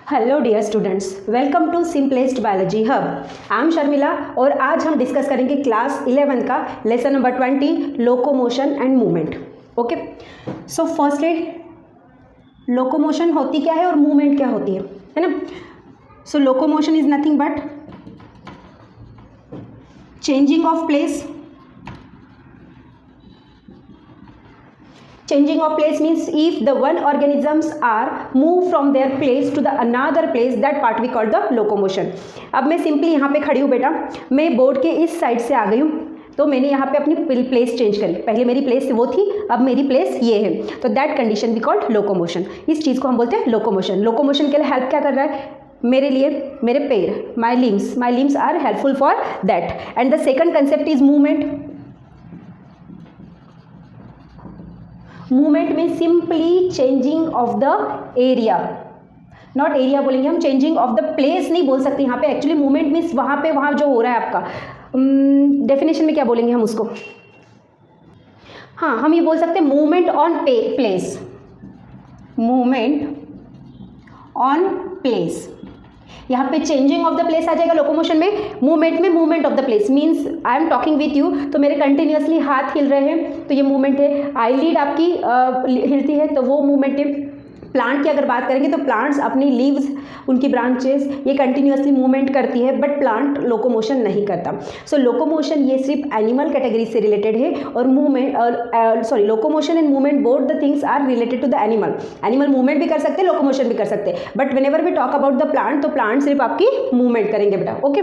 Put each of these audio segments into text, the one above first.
Hello dear students, welcome to simplest biology hub. I am Sharmila और आज हम discuss करेंगे क्लास 11 का lesson number 20 locomotion and movement. Okay, so firstly locomotion होती क्या है और मूवमेंट क्या होती है ना। So locomotion is nothing but changing of place. Changing of place means if the one organisms are moved from their place to the another place, that part we call the locomotion। अब मैं simply यहाँ पे खड़ी हूँ बेटा, मैं board के इस साइड से आ गई हूँ, तो मैंने यहाँ पे अपनी प्लेस चेंज करी। पहले मेरी प्लेस वो थी, अब मेरी प्लेस ये है, तो that condition we called locomotion. इस चीज़ को हम बोलते हैं लोकोमोशन। लोकोमोशन के लिए हेल्प क्या कर रहा है मेरे लिए? मेरे पैर, my limbs are helpful for that. And the second concept is movement. Movement में simply changing of the area, not area बोलेंगे हम, चेंजिंग ऑफ द प्लेस नहीं बोल सकते यहाँ पे। एक्चुअली मूवमेंट मीन्स वहाँ पे वहाँ जो हो रहा है आपका, डेफिनेशन में क्या बोलेंगे हम उसको? हाँ, हम ये बोल सकते हैं movement on place, movement on place. यहाँ पे चेंजिंग ऑफ द प्लेस आ जाएगा लोकोमोशन में। मूवमेंट में movement of the place means I am talking with you, तो मेरे कंटिन्यूसली हाथ हिल रहे हैं, तो ये मूवमेंट है। आईलिड आपकी हिलती है, तो वो मूवमेंट है। प्लांट की अगर बात करेंगे तो प्लांट्स अपनी लीव्स, उनकी ब्रांचेस, ये कंटिन्यूसली मूवमेंट करती है, बट प्लांट लोकोमोशन नहीं करता। सो लोकोमोशन ये सिर्फ एनिमल कैटेगरी से रिलेटेड है, और movement locomotion and movement both the things are related to the animal. Animal movement भी कर सकते हैं, लोकोमोशन भी कर सकते हैं, but whenever we talk about the plant, तो प्लांट सिर्फ आपकी मूवमेंट करेंगे बेटा। Okay,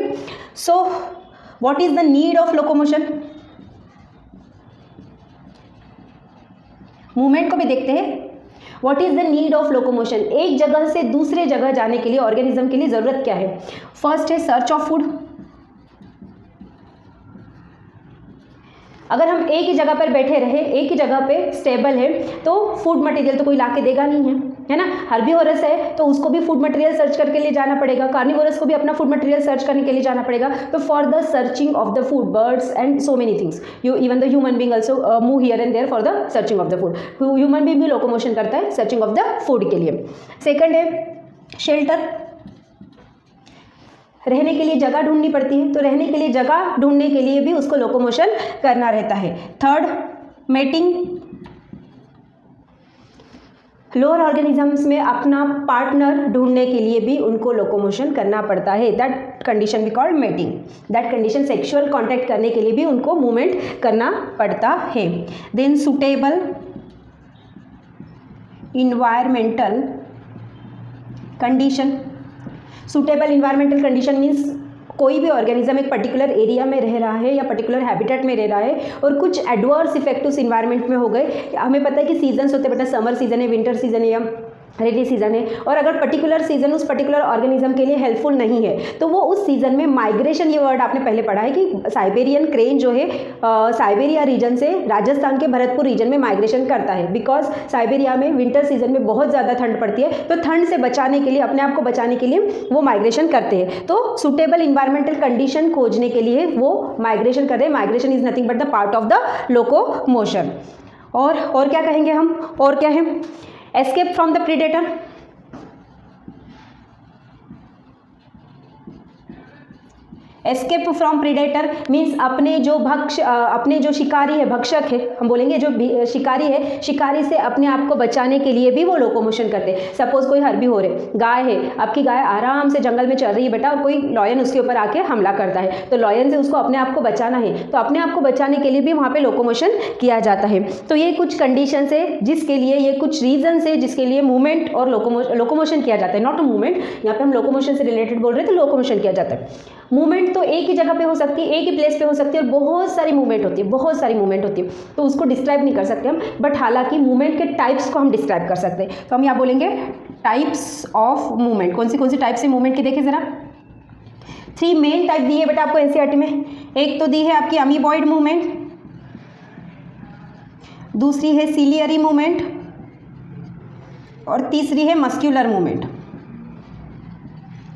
so what is the need of locomotion? Movement को भी देखते हैं। What is the need of locomotion? एक जगह से दूसरे जगह जाने के लिए ऑर्गेनिज्म के लिए ज़रूरत क्या है? फर्स्ट है सर्च ऑफ फूड। अगर हम एक ही जगह पर बैठे रहे, एक ही जगह पे स्टेबल है, तो फूड मटेरियल तो कोई ला के देगा नहीं है ना। हर्बीवोरस है तो उसको भी फूड मटेरियल सर्च करके ले जाना पड़ेगा, कार्निवोरस को भी अपना फूड मटेरियल सर्च करने के लिए जाना पड़ेगा। तो for the searching of the food, birds and so many things, even the human being also move here and there for the searching of the food. Human being भी locomotion करता है searching of the food के लिए। Second है shelter. रहने के लिए जगह ढूंढनी पड़ती है, तो रहने के लिए जगह ढूंढने के लिए भी उसको लोकोमोशन करना रहता है। Third mating. लोअर ऑर्गेनिजम्स में अपना पार्टनर ढूंढने के लिए भी उनको लोकोमोशन करना पड़ता है, that condition we called mating. That condition sexual contact करने के लिए भी उनको मूवमेंट करना पड़ता है। Then suitable environmental condition. Suitable environmental condition means कोई भी ऑर्गेनिज्म एक पर्टिकुलर एरिया में रह रहा है या पर्टिकुलर हैबिटेट में रह रहा है, और कुछ एडवर्स इफेक्ट उस इन्वायरमेंट में हो गए। हमें पता है कि सीजन्स होते हैं बेटा, समर सीजन है, विंटर सीजन है या रेनी सीजन है, और अगर पर्टिकुलर सीजन उस पर्टिकुलर ऑर्गेनिज्म के लिए हेल्पफुल नहीं है, तो वो उस सीजन में माइग्रेशन, ये वर्ड आपने पहले पढ़ा है कि साइबेरियन क्रेन जो है साइबेरिया रीजन से राजस्थान के भरतपुर रीजन में माइग्रेशन करता है, बिकॉज साइबेरिया में विंटर सीजन में बहुत ज़्यादा ठंड पड़ती है, तो ठंड से बचाने के लिए, अपने आप को बचाने के लिए वो माइग्रेशन करते हैं। तो सुटेबल इन्वायरमेंटल कंडीशन खोजने के लिए वो माइग्रेशन कर रहे हैं। Migration is nothing but the part of the locomotion. और क्या कहेंगे हम? और क्या है? Escape from the predator. Escape from predator means अपने जो शिकारी है, भक्षक है, हम बोलेंगे जो शिकारी है, शिकारी से अपने आप को बचाने के लिए भी वो लोकोमोशन करते हैं। सपोज कोई हर्बीवोर है, गाय है, आपकी गाय आराम से जंगल में चल रही है बेटा, और कोई लॉयन उसके ऊपर आके हमला करता है, तो लॉयन से उसको अपने आप को बचाना है, तो अपने आप को बचाने के लिए भी वहाँ पे लोकोमोशन किया जाता है। तो ये कुछ कंडीशंस है जिसके लिए, ये कुछ रीजन्स है जिसके लिए मूवमेंट और लोकोमोशन किया जाता है। नॉट मूवमेंट, यहाँ पे हम लोकोमोशन से रिलेटेड बोल रहे हैं, तो लोकोमोशन किया जाता है। मूवमेंट तो एक ही जगह पे हो सकती है, एक ही प्लेस पे हो सकती है, और बहुत सारी मूवमेंट होती है, बहुत सारी मूवमेंट होती है, तो उसको डिस्क्राइब नहीं कर सकते हम, बट हालांकि मूवमेंट के टाइप्स को हम डिस्क्राइब कर सकते हैं। तो हम यहाँ बोलेंगे टाइप्स ऑफ मूवमेंट। कौन सी टाइप्स है मूवमेंट की? देखें जरा, 3 मेन टाइप दी है बेटा आपको एनसीईआरटी में। एक तो दी है आपकी अमीबॉइड मूवमेंट, दूसरी है सीलियरी मूवमेंट, और तीसरी है muscular movement.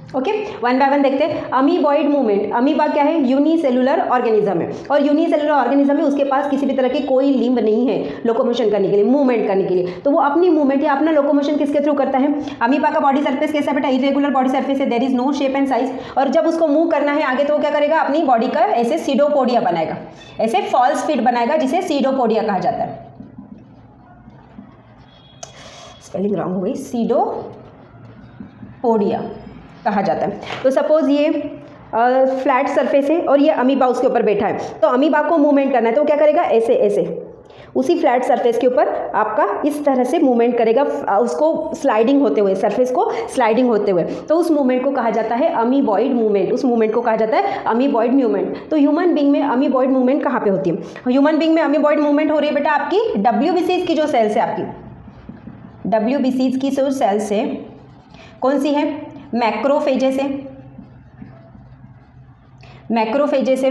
Okay, one by one देखते हैं। अमीबॉइड मूवमेंट, अमीबा क्या है, यूनिसेलुलर ऑर्गेनिज्म है, और यूनिसेलुलर ऑर्गेनिज्म में उसके पास किसी भी तरह की कोई लिम्ब नहीं है लोकोमोशन करने के लिए, मूवमेंट करने के लिए। तो वो अपनी मूवमेंट या अपना लोकोमोशन किसके थ्रू करता है? अमीबा का बॉडी सर्फेस कैसा बेटा? इरेगुलर बॉडी सर्फेस है, there is no shape and size, और जब उसको मूव करना है आगे तो वो क्या करेगा? अपनी बॉडी का ऐसे सीडोपोडिया बनाएगा, ऐसे फॉल्स फीट बनाएगा जिसे सीडोपोडिया कहा जाता है। स्पेलिंग रॉन्ग हो गई, सीडोपोडिया कहा जाता है। तो सपोज ये फ्लैट सरफेस है और ये अमीबा उसके ऊपर बैठा है, तो अमीबा को मूवमेंट करना है तो क्या करेगा? ऐसे ऐसे उसी फ्लैट सरफेस के ऊपर आपका इस तरह से मूवमेंट करेगा, उसको स्लाइडिंग होते हुए, सरफेस को स्लाइडिंग होते हुए, तो उस मूवमेंट को कहा जाता है अमीबॉइड मूवमेंट, उस मूवमेंट को कहा जाता है अमीबॉइड मूवमेंट। तो ह्यूमन बींग में अमीबॉइड मूवमेंट कहाँ पे होती है? ह्यूमन बींग में अमीबॉइड मूवमेंट हो रही है बेटा आपकी WBCs की जो सेल्स है, आपकी WBCs की जो सेल्स है कौन सी है? मैक्रोफेजेस है, मैक्रोफेजेस है,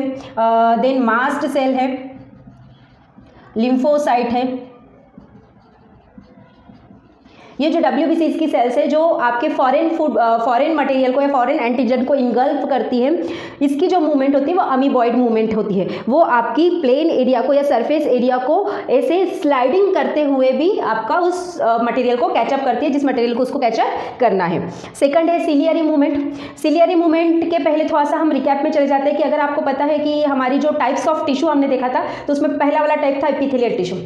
देन मास्ट सेल है, लिम्फोसाइट है। ये जो WBCs की सेल्स है जो आपके फॉरेन मटेरियल को या फॉरेन एंटीजन को इंगल्फ करती है, इसकी जो मूवमेंट होती है वो अमीबॉइड मूवमेंट होती है। वो आपकी प्लेन एरिया को या सरफेस एरिया को ऐसे स्लाइडिंग करते हुए भी आपका उस मटेरियल को कैचअप करती है, जिस मटेरियल को उसको कैचअप करना है। सेकंड है सिलियरी मूवमेंट। सिलियरी मूवमेंट के पहले थोड़ा सा हम रिकैप में चले जाते हैं कि अगर आपको पता है कि हमारी जो टाइप्स ऑफ टिश्यू हमने देखा था, तो उसमें पहला वाला टाइप था एपिथेलियल टिश्यू।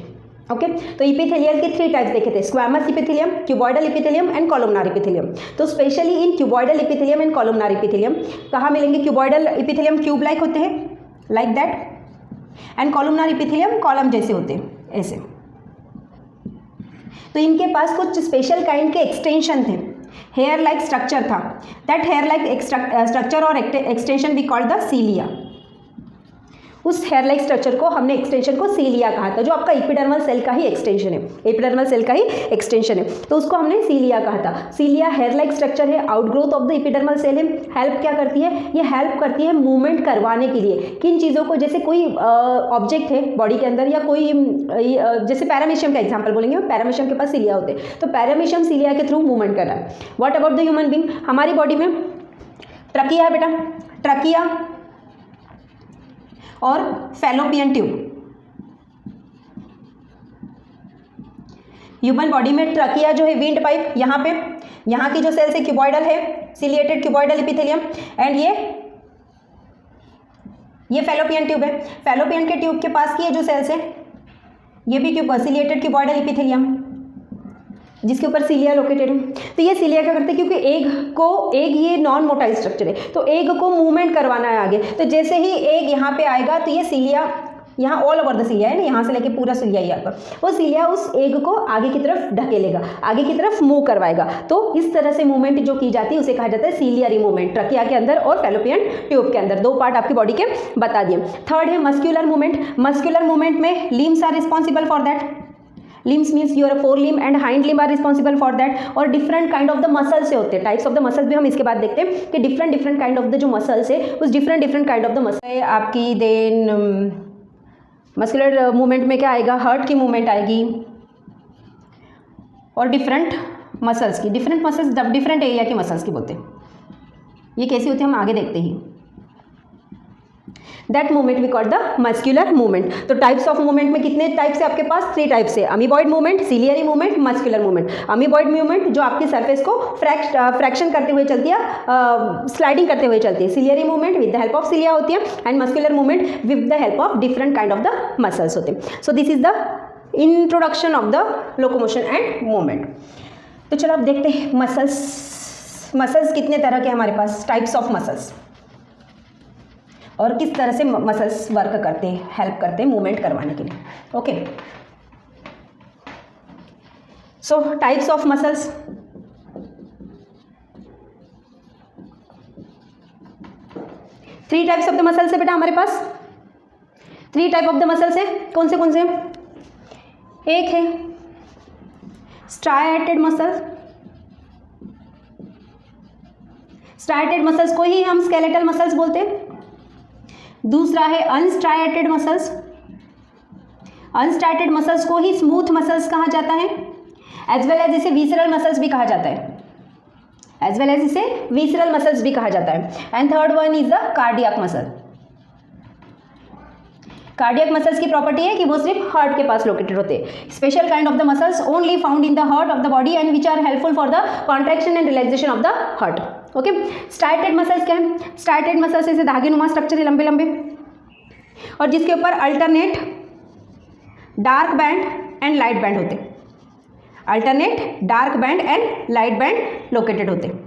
ओके, तो इपिथेलियल के 3 टाइप्स देखे थे, squamous epithelium, cuboidal epithelium and columnar epithelium. तो स्पेशली इन cuboidal epithelium and columnar epithelium कहाँ मिलेंगे? क्यूबॉइडल इपिथेलियम क्यूब लाइक होते हैं, like that, and columnar epithelium column जैसे होते हैं, ऐसे। तो इनके पास कुछ स्पेशल काइंड के एक्सटेंशन थे, हेयर लाइक स्ट्रक्चर था। दैट हेयर लाइक स्ट्रक्चर और एक्सटेंशन वी कॉल्ड द सीलिया। उस हेयर लाइक स्ट्रक्चर को हमने एक्सटेंशन को सीलिया कहा था, जो आपका एपिडर्मल सेल का ही एक्सटेंशन है, एपिडर्मल सेल का ही एक्सटेंशन है, तो उसको हमने सीलिया कहा था। सीलिया हेयर लाइक स्ट्रक्चर है, outgrowth of the epidermal cell है। हेल्प क्या करती है? ये हेल्प करती है मूवमेंट करवाने के लिए। किन चीज़ों को? जैसे कोई ऑब्जेक्ट है बॉडी के अंदर, या कोई जैसे पैरामीशियम का एग्जाम्पल बोलेंगे, पैरामीशियम के पास सीलिया होते हैं, तो पैरामीशियम सीलिया के थ्रू मूवमेंट कर रहा है। What about the human being? हमारी बॉडी में ट्रकिया है बेटा, ट्रकिया और फैलोपियन ट्यूब। ह्यूमन बॉडी में ट्रकिया जो है, विंड पाइप, यहाँ पे, यहाँ की जो सेल्स है क्यूबॉइडल है, सिलिएटेड क्यूबॉइडल एपिथेलियम, एंड ये फैलोपियन ट्यूब है। फैलोपियन के ट्यूब के पास की ये जो सेल्स है, ये भी सिलिएटेड क्यूबॉइडल एपिथेलियम, जिसके ऊपर सीलिया लोकेटेड है। तो ये सीलिया क्या करते हैं? क्योंकि एग ये नॉन मोटाइल स्ट्रक्चर है, तो एग को मूवमेंट करवाना है आगे। तो जैसे ही एग यहाँ पे आएगा तो ये सीलिया, यहाँ ऑल ओवर द सीलिया है ना, यहाँ से लेके पूरा सीलिया ही आपका, वो सीलिया उस एग को आगे की तरफ ढकेलेगा, आगे की तरफ मूव करवाएगा। तो इस तरह से मूवमेंट जो की जाती है उसे कहा जाता है सीलियरी मूवमेंट, ट्रकिया के अंदर और फैलोपियन ट्यूब के अंदर। 2 पार्ट आपकी बॉडी के बता दिए। थर्ड है मस्क्यूलर मूवमेंट। मस्क्यूलर मूवमेंट में limbs are responsible for that. Limbs means your fore limb and hind limb are responsible for that. और different kind of the muscles से होते हैं, टाइप्स ऑफ द मसल्स भी हम इसके बाद देखते हैं कि डिफरेंट काइंड ऑफ द जो मसल्स है, उस different kind of the muscle आपकी। देन मस्कुलर मूवमेंट में क्या आएगा? हार्ट की मूवमेंट आएगी, और डिफरेंट मसल्स की, डिफरेंट मसल्स डिफरेंट एरिया के मसल्स की बोलते हैं। ये कैसी होती है हम आगे देखते ही। That movement we call the muscular movement. तो टाइप्स ऑफ मूवमेंट में कितने टाइप्स है आपके पास? 3 टाइप्स है, amoeboid movement, ciliary movement, muscular movement. Amoeboid movement जो आपकी सरफेस को फ्रैक्शन करते हुए चलती है, स्लाइडिंग करते हुए चलती है। Ciliary movement with the help of सीलिया होती है, and muscular movement with the help of different kind of the muscles होते हैं। सो this is the introduction of the locomotion and movement. तो चलो अब देखते हैं मसल्स कितने तरह के हमारे पास, टाइप्स ऑफ मसल्स, और किस तरह से मसल्स वर्क करते हैं, हेल्प करते हैं मूवमेंट करवाने के लिए। Okay, so types of muscles. Three types of the muscles है बेटा हमारे पास। 3 टाइप ऑफ द मसल्स है। कौन से? एक है स्ट्राइएटेड मसल्स। स्ट्राइएटेड मसल्स को ही हम स्केलेटल मसल्स बोलते हैं। दूसरा है अनस्ट्राइएटेड मसल्स। अनस्ट्राइएटेड मसल्स को ही स्मूथ मसल्स कहा जाता है, एज वेल एज इसे विसरल मसल्स भी कहा जाता है। एज वेल एज इसे विसरल मसल्स भी कहा जाता है। And third one is the cardiac muscle. Cardiac muscles की प्रॉपर्टी है कि वो सिर्फ हार्ट के पास लोकेटेड होते हैं। Special kind of the muscles only found in the heart of the body and which are helpful for the contraction and relaxation of the heart. Okay, striated muscles क्या है? Striated muscles ऐसे धागेनुमा structure है, लंबे लंबे, और जिसके ऊपर alternate dark band and light band होते हैं। Alternate dark band and light band located होते हैं।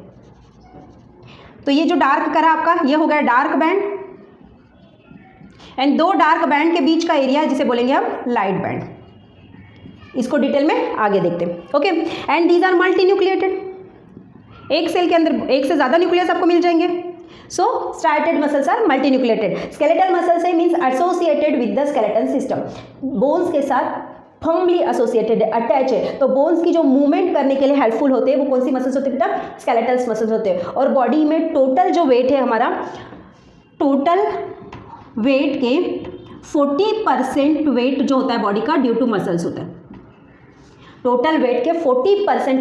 तो ये जो डार्क करा आपका, ये हो गया डार्क बैंड, एंड दो डार्क बैंड के बीच का एरिया जिसे बोलेंगे हम लाइट बैंड। इसको डिटेल में आगे देखते हैं। Okay, and these are multi nucleated. एक सेल के अंदर एक से ज़्यादा न्यूक्लियस आपको मिल जाएंगे। So striated muscles are multi nucleated. Skeletal muscles है means associated with the skeleton system, bones के साथ फर्मली एसोसिएटेड है, अटैच है। तो बोन्स की जो मूवमेंट करने के लिए हेल्पफुल होते हैं वो कौन सी मसल्स होते हैं बेटा? स्केलेटल मसल्स होते हैं। और बॉडी में टोटल जो वेट है हमारा, टोटल वेट के 40% वेट जो होता है बॉडी का ड्यू टू मसल्स होता है। टोटल वेट के 40%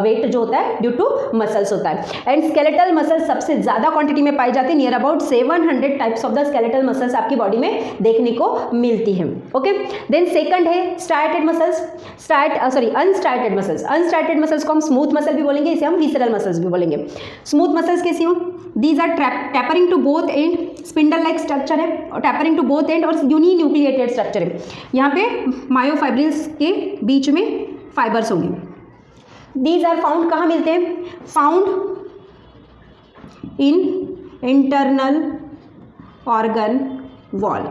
वेट जो होता है ड्यू टू मसल्स होता है। एंड स्केलेटल मसल्स सबसे ज़्यादा क्वांटिटी में पाई जाती है। Near about 700 types of the skeletal muscles आपकी बॉडी में देखने को मिलती है। ओके, देन सेकंड है striated muscles, unstriated muscles. Unstriated muscles को हम स्मूथ मसल भी बोलेंगे, इसे हम विसरल मसल्स भी बोलेंगे। स्मूथ मसल्स कैसी हो? These are tapering to both end, spindle like structure है और टैपरिंग टू बोथ एंड, और यूनी न्यूक्लिएटेड स्ट्रक्चर है। यहाँ पे मायोफाइब्रिल्स के बीच में फाइबर्स होंगे। दीज आर फाउंड, कहाँ मिलते हैं? Found in internal organ wall.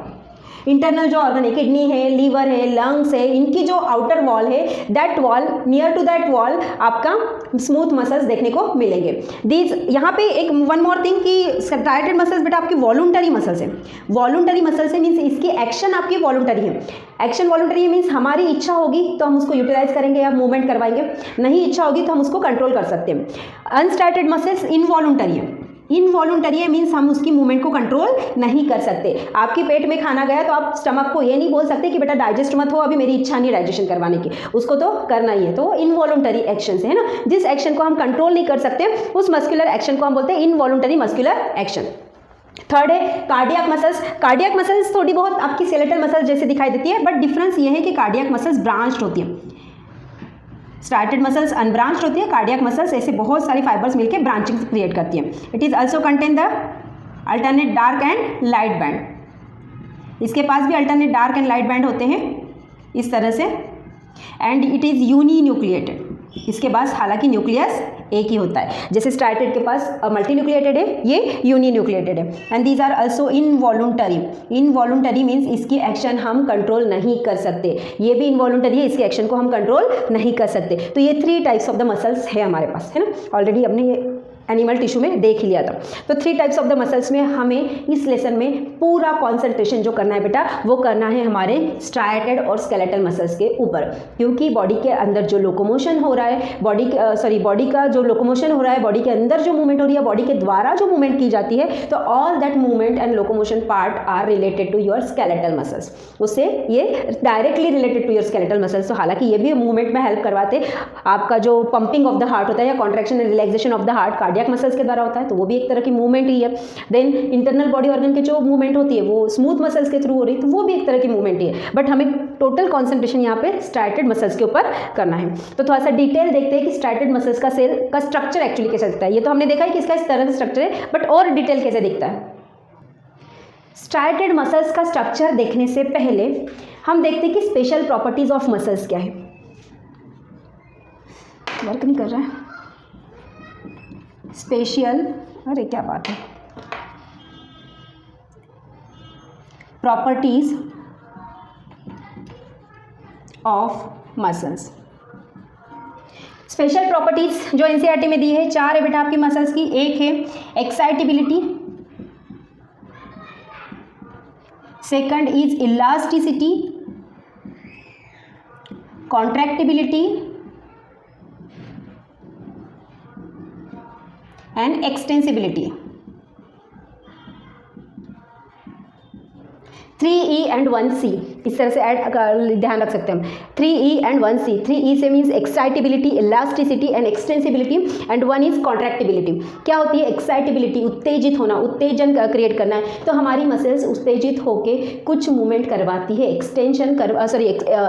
Internal जो ऑर्गन है, किडनी है, लीवर है, लंग्स है, इनकी जो आउटर वॉल है, that wall, near to that wall आपका स्मूथ मसल्स देखने को मिलेंगे। दीज, यहाँ पे एक वन मोर थिंग कि स्ट्राइटेड मसल्स बेटा आपकी वॉलुंटरी मसल्स है। वॉलुंटरी मसल्स है मीन्स इसकी एक्शन आपकी वॉलुंटरी है। एक्शन वॉलुंटरी मीन्स हमारी इच्छा होगी तो हम उसको यूटिलाइज करेंगे या मूवमेंट करवाएंगे, नहीं इच्छा होगी तो हम उसको कंट्रोल कर सकते हैं। अनस्ट्राइटेड मसल्स इनवॉलुंटरी है। इनवॉलुंटरी है मीन्स हम उसकी मूवमेंट को कंट्रोल नहीं कर सकते। आपके पेट में खाना गया तो आप स्टमक को ये नहीं बोल सकते कि बेटा डाइजेस्ट मत हो, अभी मेरी इच्छा नहीं डाइजेशन करवाने की, उसको तो करना ही है। तो इनवॉलुंटरी एक्शन है ना, जिस एक्शन को हम कंट्रोल नहीं कर सकते उस मस्कुलर एक्शन को हम बोलते हैं इनवॉलुंटरी मस्कुलर एक्शन। थर्ड है कार्डियक मसल्स। कार्डियक मसल्स थोड़ी बहुत आपकी स्केलेटल मसल्स जैसे दिखाई देती है, बट डिफरेंस ये है कि कार्डियक मसल्स ब्रांच्ड होती है, स्टार्टेड मसल्स अनब्रांच्ड होती है। कार्डियक मसल्स ऐसे बहुत सारी फाइबर्स मिलकर ब्रांचिंग क्रिएट करती हैं। It is also contain the alternate dark and light band. इसके पास भी alternate dark and light band होते हैं इस तरह से। And it is uninucleated. इसके पास हालांकि न्यूक्लियस एक ही होता है, जैसे स्टार्टेड के पास मल्टी न्यूक्लिएटेड है, ये यूनी न्यूक्लिएटेड है। And these are also involuntary. Involuntary means इसकी एक्शन हम कंट्रोल नहीं कर सकते। ये भी इनवॉलुंटरी है, इसके एक्शन को हम कंट्रोल नहीं कर सकते। तो ये 3 टाइप्स ऑफ द मसल्स है हमारे पास, है ना। ऑलरेडी हमने ये एनिमल टिश्यू में देख लिया था। तो 3 टाइप्स ऑफ द मसल्स में हमें इस लेसन में पूरा कॉन्सेंट्रेशन जो करना है बेटा वो करना है हमारे स्ट्राइटेड और स्केलेटल मसल्स के ऊपर, क्योंकि बॉडी के अंदर जो लोकोमोशन हो रहा है, बॉडी का जो लोकोमोशन हो रहा है, बॉडी के अंदर जो मूवमेंट हो रही है, बॉडी के द्वारा जो मूवमेंट की जाती है, तो all that movement and locomotion part are related to your skeletal muscles. उससे ये directly related to your skeletal muscles. तो हालांकि ये भी मूवमेंट में हेल्प करवाते। आपका जो पंपिंग ऑफ द हार्ट होता है या contraction and relaxation of the heart cardiac muscles के द्वारा होता है, तो वो भी एक तरह की मूवमेंट ही है। देन इंटरनल बॉडी ऑर्गन की जो मूवमेंट होती है वो स्मूथ मसल्स के थ्रू हो रही है, तो वो भी एक तरह की मूवमेंट ही है। बट हमें टोटल कॉन्सेंट्रेशन यहाँ पे स्ट्राइटेड मसल्स के ऊपर करना है। तो थोड़ा सा डिटेल देखते हैं कि स्ट्राइटेड मसल्स का सेल का स्ट्रक्चर एक्चुअली कैसे दिखता है। ये तो हमने देखा है कि इसका इस तरह से स्ट्रक्चर है, बट और डिटेल कैसे दिखता है। स्ट्राइटेड मसल्स का स्ट्रक्चर देखने से पहले हम देखते हैं कि स्पेशल प्रॉपर्टीज ऑफ मसल्स क्या है। वर्क नहीं कर रहा है स्पेशल, अरे क्या बात है, properties of muscles. Special properties जो एनसीईआरटी में दी है 4 है बेटा आपकी मसल्स की। एक है excitability, second is elasticity, contractibility and extensibility. 3E and 1C, इस तरह से ध्यान रख सकते हैं हम। 3E and 1C, 3E से means excitability, elasticity and extensibility, and 1 is contractibility. क्या होती है? एक्साइटेबिलिटी, उत्तेजित होना, उत्तेजन क्रिएट करना है, तो हमारी मसल्स उत्तेजित होके कुछ मूवमेंट करवाती है,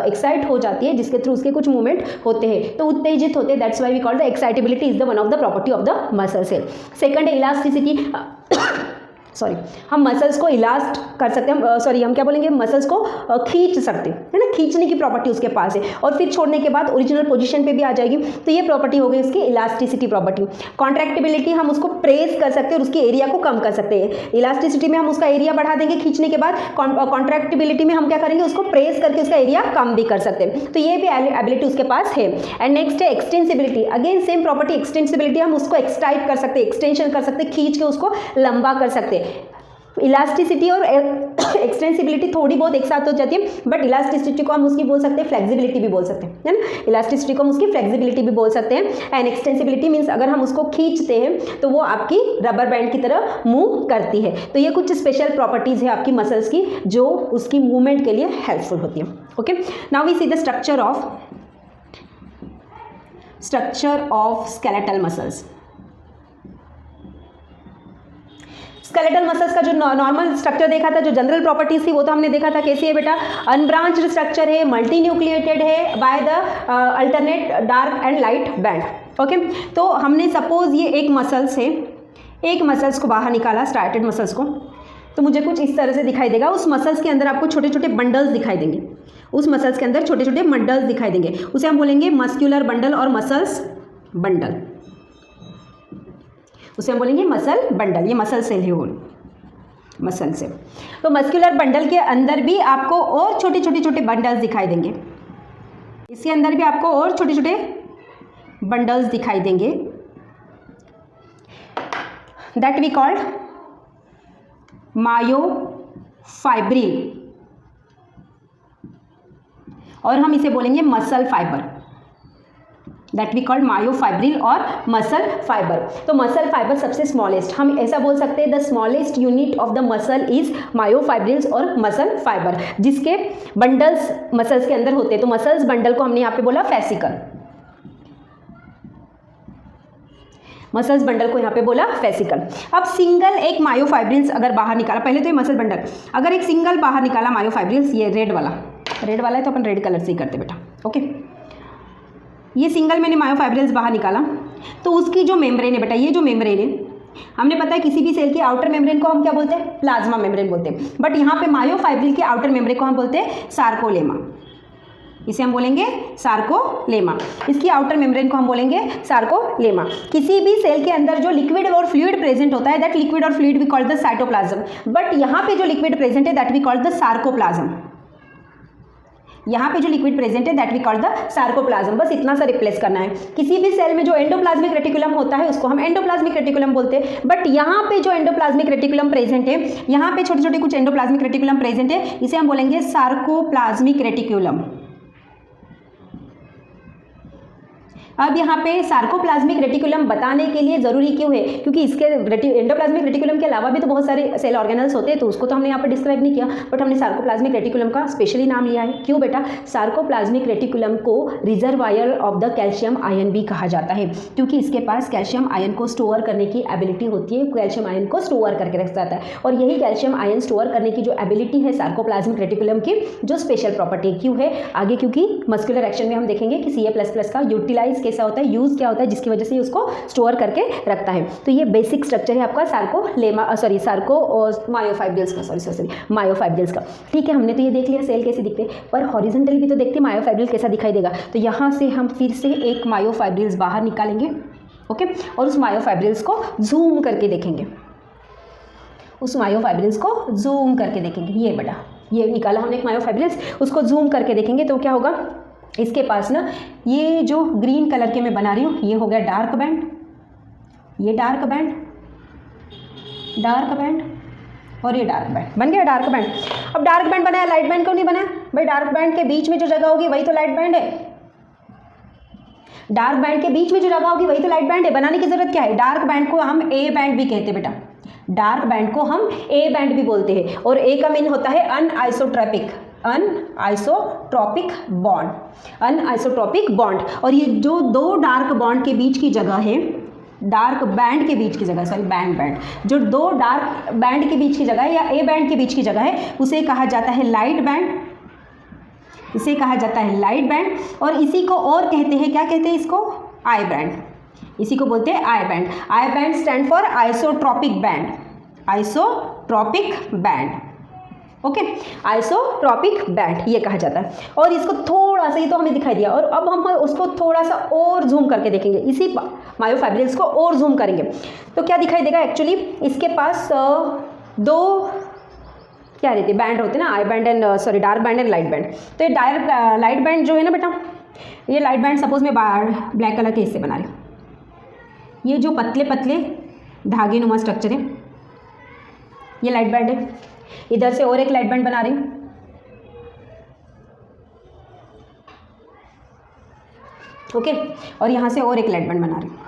एक्साइट हो जाती है, जिसके थ्रू उसके कुछ मूवमेंट होते हैं, तो उत्तेजित होते हैं, that's why we call the excitability is the one of the property of the muscle cell. Second है इलास्टिसिटी, हम मसल्स को इलास्ट कर सकते हैं, हम क्या बोलेंगे, मसल्स को खींच सकते हैं, है ना, खींचने की प्रॉपर्टी उसके पास है, और फिर छोड़ने के बाद ओरिजिनल पोजीशन पे भी आ जाएगी, तो ये प्रॉपर्टी हो गई उसकी इलास्टिसिटी प्रॉपर्टी। कॉन्ट्रैक्टिबिलिटी, हम उसको प्रेस कर सकते हैं और उसके एरिया को कम कर सकते हैं। इलास्टिसिटी में हम उसका एरिया बढ़ा देंगे खींचने के बाद, कॉन्ट्रैक्टिबिलिटी में हम क्या करेंगे, उसको प्रेस करके उसका एरिया कम भी कर सकते हैं, तो ये भी एबिलिटी उसके पास है। एंड नेक्स्ट है extensibility, again same property extensibility, हम उसको एक्सटाइट कर सकते हैं, एक्सटेंशन कर सकते हैं, खींच के उसको लंबा कर सकते हैं। इलास्टिसिटी और एक्सटेंसिबिलिटी थोड़ी बहुत एक साथ हो जाती है, बट इलास्टिसिटी को हम उसकी बोल सकते हैं फ्लेक्सिबिलिटी भी बोल सकते हैं, है ना, इलास्टिसिटी को हम उसकी फ्लेक्सिबिलिटी भी बोल सकते हैं। एंड एक्सटेंसिबिलिटी मीन्स अगर हम उसको खींचते हैं तो वो आपकी रबर बैंड की तरह मूव करती है, तो ये कुछ स्पेशल प्रॉपर्टीज़ है आपकी मसल्स की जो उसकी मूवमेंट के लिए हेल्पफुल होती है। Okay, now we see the structure of skeletal muscles. Skeletal muscles का जो नॉर्मल स्ट्रक्चर देखा था, जो जनरल प्रॉपर्टीज थी, वो तो हमने देखा था कैसी है बेटा, अनब्रांच्ड स्ट्रक्चर है, मल्टी न्यूक्लिएटेड है by the alternate dark and light band. Okay, तो हमने सपोज ये एक मसल्स को बाहर निकाला, स्टार्टेड मसल्स को, तो मुझे कुछ इस तरह से दिखाई देगा। उस मसल्स के अंदर आपको छोटे छोटे बंडल्स दिखाई देंगे, उस मसल्स के अंदर छोटे छोटे बंडल्स दिखाई देंगे, उसे हम बोलेंगे मस्क्यूलर बंडल और मसल्स बंडल, उसे हम बोलेंगे मसल बंडल। ये मसल सेल है, वो मसल सेल। तो मस्कुलर बंडल के अंदर भी आपको और छोटे छोटे बंडल्स दिखाई देंगे, इसके अंदर भी आपको और छोटे छोटे बंडल्स दिखाई देंगे, दैट वी कॉल्ड मायोफाइब्रिल, और हम इसे बोलेंगे muscle fibre, that we called myofibril और मसल फाइबर। तो मसल फाइबर सबसे स्मॉलेस्ट, हम ऐसा बोल सकते हैं the smallest unit of the muscle is myofibrils और मसल फाइबर, जिसके बंडल्स मसल्स के अंदर होते हैं। तो मसल्स बंडल को हमने यहाँ पे बोला फेसिकल, मसल्स बंडल को यहाँ पे बोला फेसिकल। अब सिंगल एक मायोफाइब्रिल्स अगर बाहर निकाला, पहले तो ये मसल बंडल, अगर एक सिंगल बाहर निकाला मायोफाइब्रिल्स, ये रेड वाला है तो अपन रेड कलर से ही करते बेटा। ओके, ये सिंगल मैंने मायोफाइब्रिल्स बाहर निकाला, तो उसकी जो मेम्ब्रेन है बेटा, ये जो मेम्ब्रेन है, हमने पता है किसी भी सेल की आउटर मेम्ब्रेन को हम क्या बोलते हैं, प्लाज्मा मेम्ब्रेन बोलते हैं, बट यहाँ पे मायोफाइब्रिल के आउटर मेम्ब्रेन को हम बोलते हैं सार्कोलेमा, इसे हम बोलेंगे सार्कोलेमा, इसकी आउटर मेम्ब्रेन को हम बोलेंगे सार्कोलेमा। किसी भी सेल के अंदर जो लिक्विड और फ्लूइड प्रेजेंट होता है, दैट लिक्विड और fluid we call the cytoplasm, but यहाँ पे जो लिक्विड प्रेजेंट है that we call the sarcoplasm, यहाँ पे जो लिक्विड प्रेजेंट है that we call the sarcoplasm. बस इतना सा रिप्लेस करना है। किसी भी सेल में जो एंडोप्लाज्मिक रेटिकुलम होता है उसको हम एंडोप्लाज्मिक रेटिकुलम बोलते हैं, बट यहाँ पे जो एंडोप्लाज्मिक रेटिकुलम प्रेजेंट है, यहाँ पे छोटे छोटे कुछ एंडोप्लाज्मिक रेटिकुलम प्रेजेंट है, इसे हम बोलेंगे सार्कोप्लाज्मिक रेटिकुलम। अब यहाँ पे सार्कोप्लाज्मिक रेटिकुलम बताने के लिए ज़रूरी क्यों है, क्योंकि इसके एंडोप्लाज्मिक रेटिकुलम के अलावा भी तो बहुत सारे सेल ऑर्गेनल्स होते हैं, तो उसको तो हमने यहाँ पर डिस्क्राइब नहीं किया, बट हमने सार्कोप्लाज्मिक रेटिकुलम का स्पेशली नाम लिया है। क्यों बेटा, सार्कोप्लाज्मिक रेटिकुलम को reservoir of the calcium ion भी कहा जाता है, क्योंकि इसके पास कैल्शियम आयन को स्टोर करने की एबिलिटी होती है, कैल्शियम आयन को स्टोर करके रख जाता है, और यही कैल्शियम आयन स्टोर करने की जो एबिलिटी है सार्कोप्लाज्मिक रेटिकुलम की, जो स्पेशल प्रॉपर्टी क्यों है आगे, क्योंकि मस्कुलर एक्शन में हम देखेंगे कि Ca++ का यूटिलाइज कैसा होता है, यूज क्या होता है, जिसकी वजह से उसको स्टोर करके रखता है। तो ये बेसिक स्ट्रक्चर है आपका मायोफाइब्रिल्स का, मायोफाइब्रिल्स का। ठीक है, हमने तो ये देख लिया सेल कैसे दिखते हैं, पर हॉरिजॉन्टली भी तो देखते हैं मायोफाइब्रिल कैसा दिखाई देगा। तो यहाँ से हम फिर से एक मायोफाइब्रिल्स बाहर निकालेंगे, ओके, और उस मायोफाइब्रिल्स को जूम करके देखेंगे, ये बेटा, ये निकाला हमने एक मायोफाइब्रिल्स, उसको जूम करके देखेंगे तो क्या होगा, इसके पास ना ये जो ग्रीन कलर के मैं बना रही हूँ, ये हो गया डार्क बैंड, ये डार्क बैंड और ये डार्क बैंड बन गया डार्क बैंड। अब डार्क बैंड बनाया, लाइट बैंड क्यों नहीं बनाया भाई? डार्क बैंड के बीच में जो जगह होगी वही तो लाइट बैंड है, डार्क बैंड के बीच में जो जगह होगी वही तो लाइट बैंड है। बनाने की जरूरत क्या है? डार्क बैंड को हम ए बैंड भी कहते हैं बेटा, डार्क बैंड को हम ए बैंड भी बोलते हैं, और ए का मीन होता है अनआइसोट्रोपिक, अनआइसोट्रोपिक बॉन्ड, अनआइसोट्रोपिक बॉन्ड। और ये जो दो डार्क बॉन्ड के बीच की जगह है, डार्क बैंड के बीच की जगह, सॉरी बैंड, जो दो डार्क बैंड के बीच की जगह है या ए बैंड के बीच की जगह है, उसे कहा जाता है लाइट बैंड, इसे कहा जाता है लाइट बैंड। और इसी को और कहते हैं, क्या कहते हैं इसको, आई बैंड, इसी को बोलते हैं I band. I band stand for isotropic band, isotropic band, okay, isotropic band ये कहा जाता है। और इसको थोड़ा सा, ये तो हमें दिखाई दिया, और अब हम उसको थोड़ा सा और जूम करके देखेंगे, इसी मायोफाइब्रिल्स को और जूम करेंगे तो क्या दिखाई देगा। एक्चुअली इसके पास दो क्या रहते बैंड होते हैं ना, I band and sorry dark band and light band. तो ये डार्क लाइट बैंड जो है ना बेटा, ये लाइट बैंड सपोज मैं ब्लैक कलर के हिस्से बना रही हूँ, ये जो पतले पतले धागे नुमा स्ट्रक्चर है ये लाइट बैंड है। इधर से और एक लाइट बैंड बना रही हूँ, ओके, और यहाँ से और एक लाइट बैंड बना रही हूँ।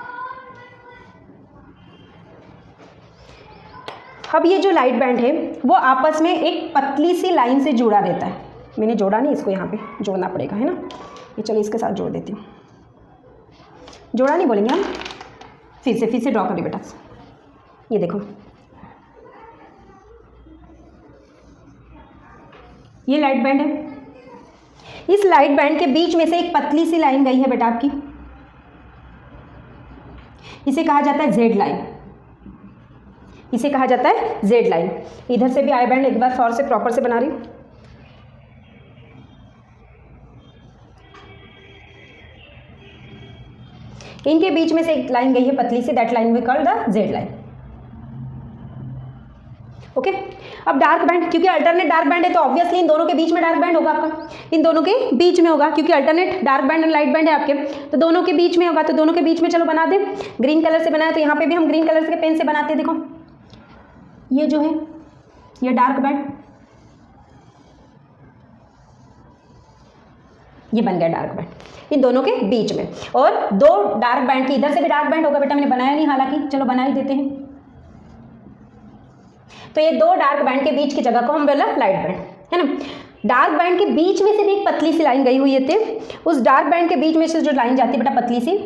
अब ये जो लाइट बैंड है वो आपस में एक पतली सी लाइन से जुड़ा रहता है। मैंने जोड़ा नहीं, इसको यहाँ पे जोड़ना पड़ेगा, है ना, ये चलो इसके साथ जोड़ देती हूँ। जोड़ा नहीं बोलेंगे हम, फिर से ड्रॉ करिए बेटा। ये देखो, ये लाइट बैंड है, इस लाइट बैंड के बीच में से एक पतली सी लाइन गई है बेटा आपकी, इसे कहा जाता है जेड लाइन, इसे कहा जाता है जेड लाइन। इधर से भी आई बैंड एक बार से प्रॉपर से बना रही हूँ, इनके बीच में से एक लाइन गई है पतली सी, that line we call the Z line, okay. अब डार्क बैंड, क्योंकि अल्टरनेट डार्क बैंड है तो ऑब्वियसली इन दोनों के बीच में डार्क बैंड होगा आपका, इन दोनों के बीच में होगा, क्योंकि alternate dark band and light band है आपके, तो दोनों के बीच में होगा। तो दोनों के बीच में चलो बना दे, ग्रीन कलर से बनाया तो यहाँ पे भी हम ग्रीन कलर के पेन से बनाते हैं। देखो ये जो है ये डार्क बैंड, ये बन गया डार्क बैंड इन दोनों के बीच में। और दो डार्क बैंड की, इधर से भी डार्क बैंड होगा बेटा, मैंने बनाया नहीं हालांकि, चलो बना ही देते हैं। तो ये दो डार्क बैंड के बीच की जगह को हम बोला लाइट बैंड, है ना। डार्क बैंड के बीच में से भी एक पतली सी लाइन गई हुई थी, उस डार्क बैंड के बीच में से जो लाइन जाती है बेटा पतली सी,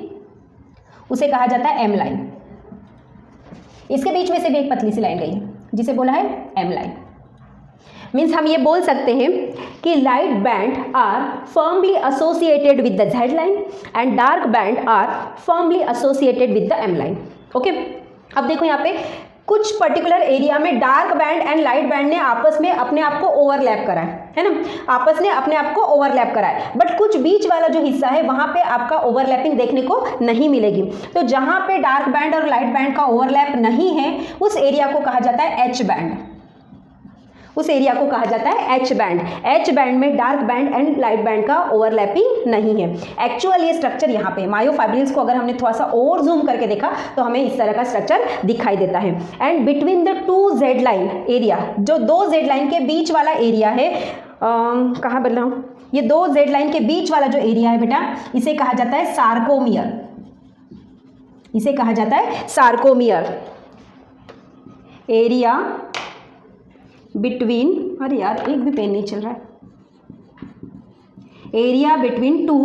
उसे कहा जाता है एम लाइन। इसके बीच में से भी एक पतली सी लाइन गई है जिसे बोला है एम लाइन। मीन्स हम ये बोल सकते हैं कि light band are firmly associated with the Z line and dark band are firmly associated with the M line, okay. अब देखो यहाँ पे कुछ पर्टिकुलर एरिया में dark band and light band ने आपस में अपने आप को ओवरलैप करा है ना, आपस में अपने आप को ओवरलैप करा है, बट कुछ बीच वाला जो हिस्सा है वहां पे आपका ओवरलैपिंग देखने को नहीं मिलेगी। तो जहां पे डार्क बैंड और लाइट बैंड का ओवरलैप नहीं है उस एरिया को कहा जाता है एच बैंड, उस एरिया को कहा जाता है एच बैंड। एच बैंड में dark band and light band का ओवरलैपिंग नहीं है। एक्चुअल ये स्ट्रक्चर यहाँ पे मायोफाइब्रिल्स को अगर हमने थोड़ा सा और जूम करके देखा तो हमें इस तरह का स्ट्रक्चर दिखाई देता है। And between the two Z line area, जो दो जेड लाइन के बीच वाला एरिया है, कहाँ बोल रहा हूँ, ये दो जेड लाइन के बीच वाला जो एरिया है बेटा, इसे कहा जाता है सार्कोमियर, इसे कहा जाता है सार्कोमियर। एरिया बिटवीन, अरे यार एक भी पेन नहीं चल रहा है, area between two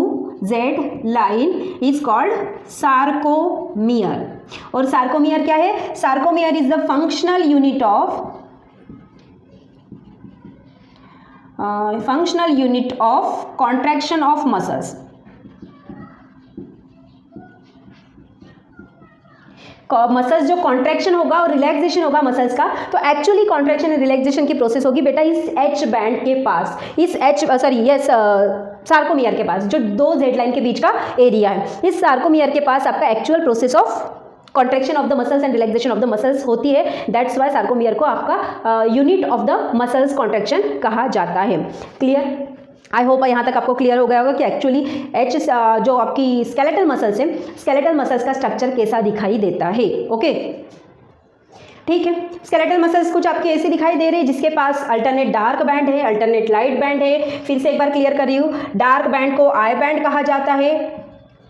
Z line is called sarcomere. और सार्कोमियर क्या है, sarcomere is the functional unit of contraction of muscles. Muscles जो कॉन्ट्रैक्शन होगा और रिलैक्सेशन होगा मसल्स का, तो एक्चुअली कॉन्ट्रैक्शन एंड रिलैक्सेशन की प्रोसेस होगी बेटा इस एच बैंड के पास, इस सार्कोमियर के पास, जो दो जेड लाइन के बीच का एरिया है, इस सार्कोमियर के पास आपका actual process of contraction of the muscles and relaxation of the muscles होती है। दैट्स वाई सार्कोमियर को आपका unit of the muscles contraction कहा जाता है। क्लियर? आई होप यहाँ तक आपको क्लियर हो गया होगा कि एक्चुअली एच जो आपकी स्केलेटल मसल्स है, स्केलेटल मसल्स का स्ट्रक्चर कैसा दिखाई देता है, ओके। ठीक है, स्केलेटल मसल्स कुछ आपके ऐसे दिखाई दे रहे हैं जिसके पास अल्टरनेट डार्क बैंड है, अल्टरनेट लाइट बैंड है। फिर से एक बार क्लियर कर रही हूँ, डार्क बैंड को आई बैंड कहा जाता है,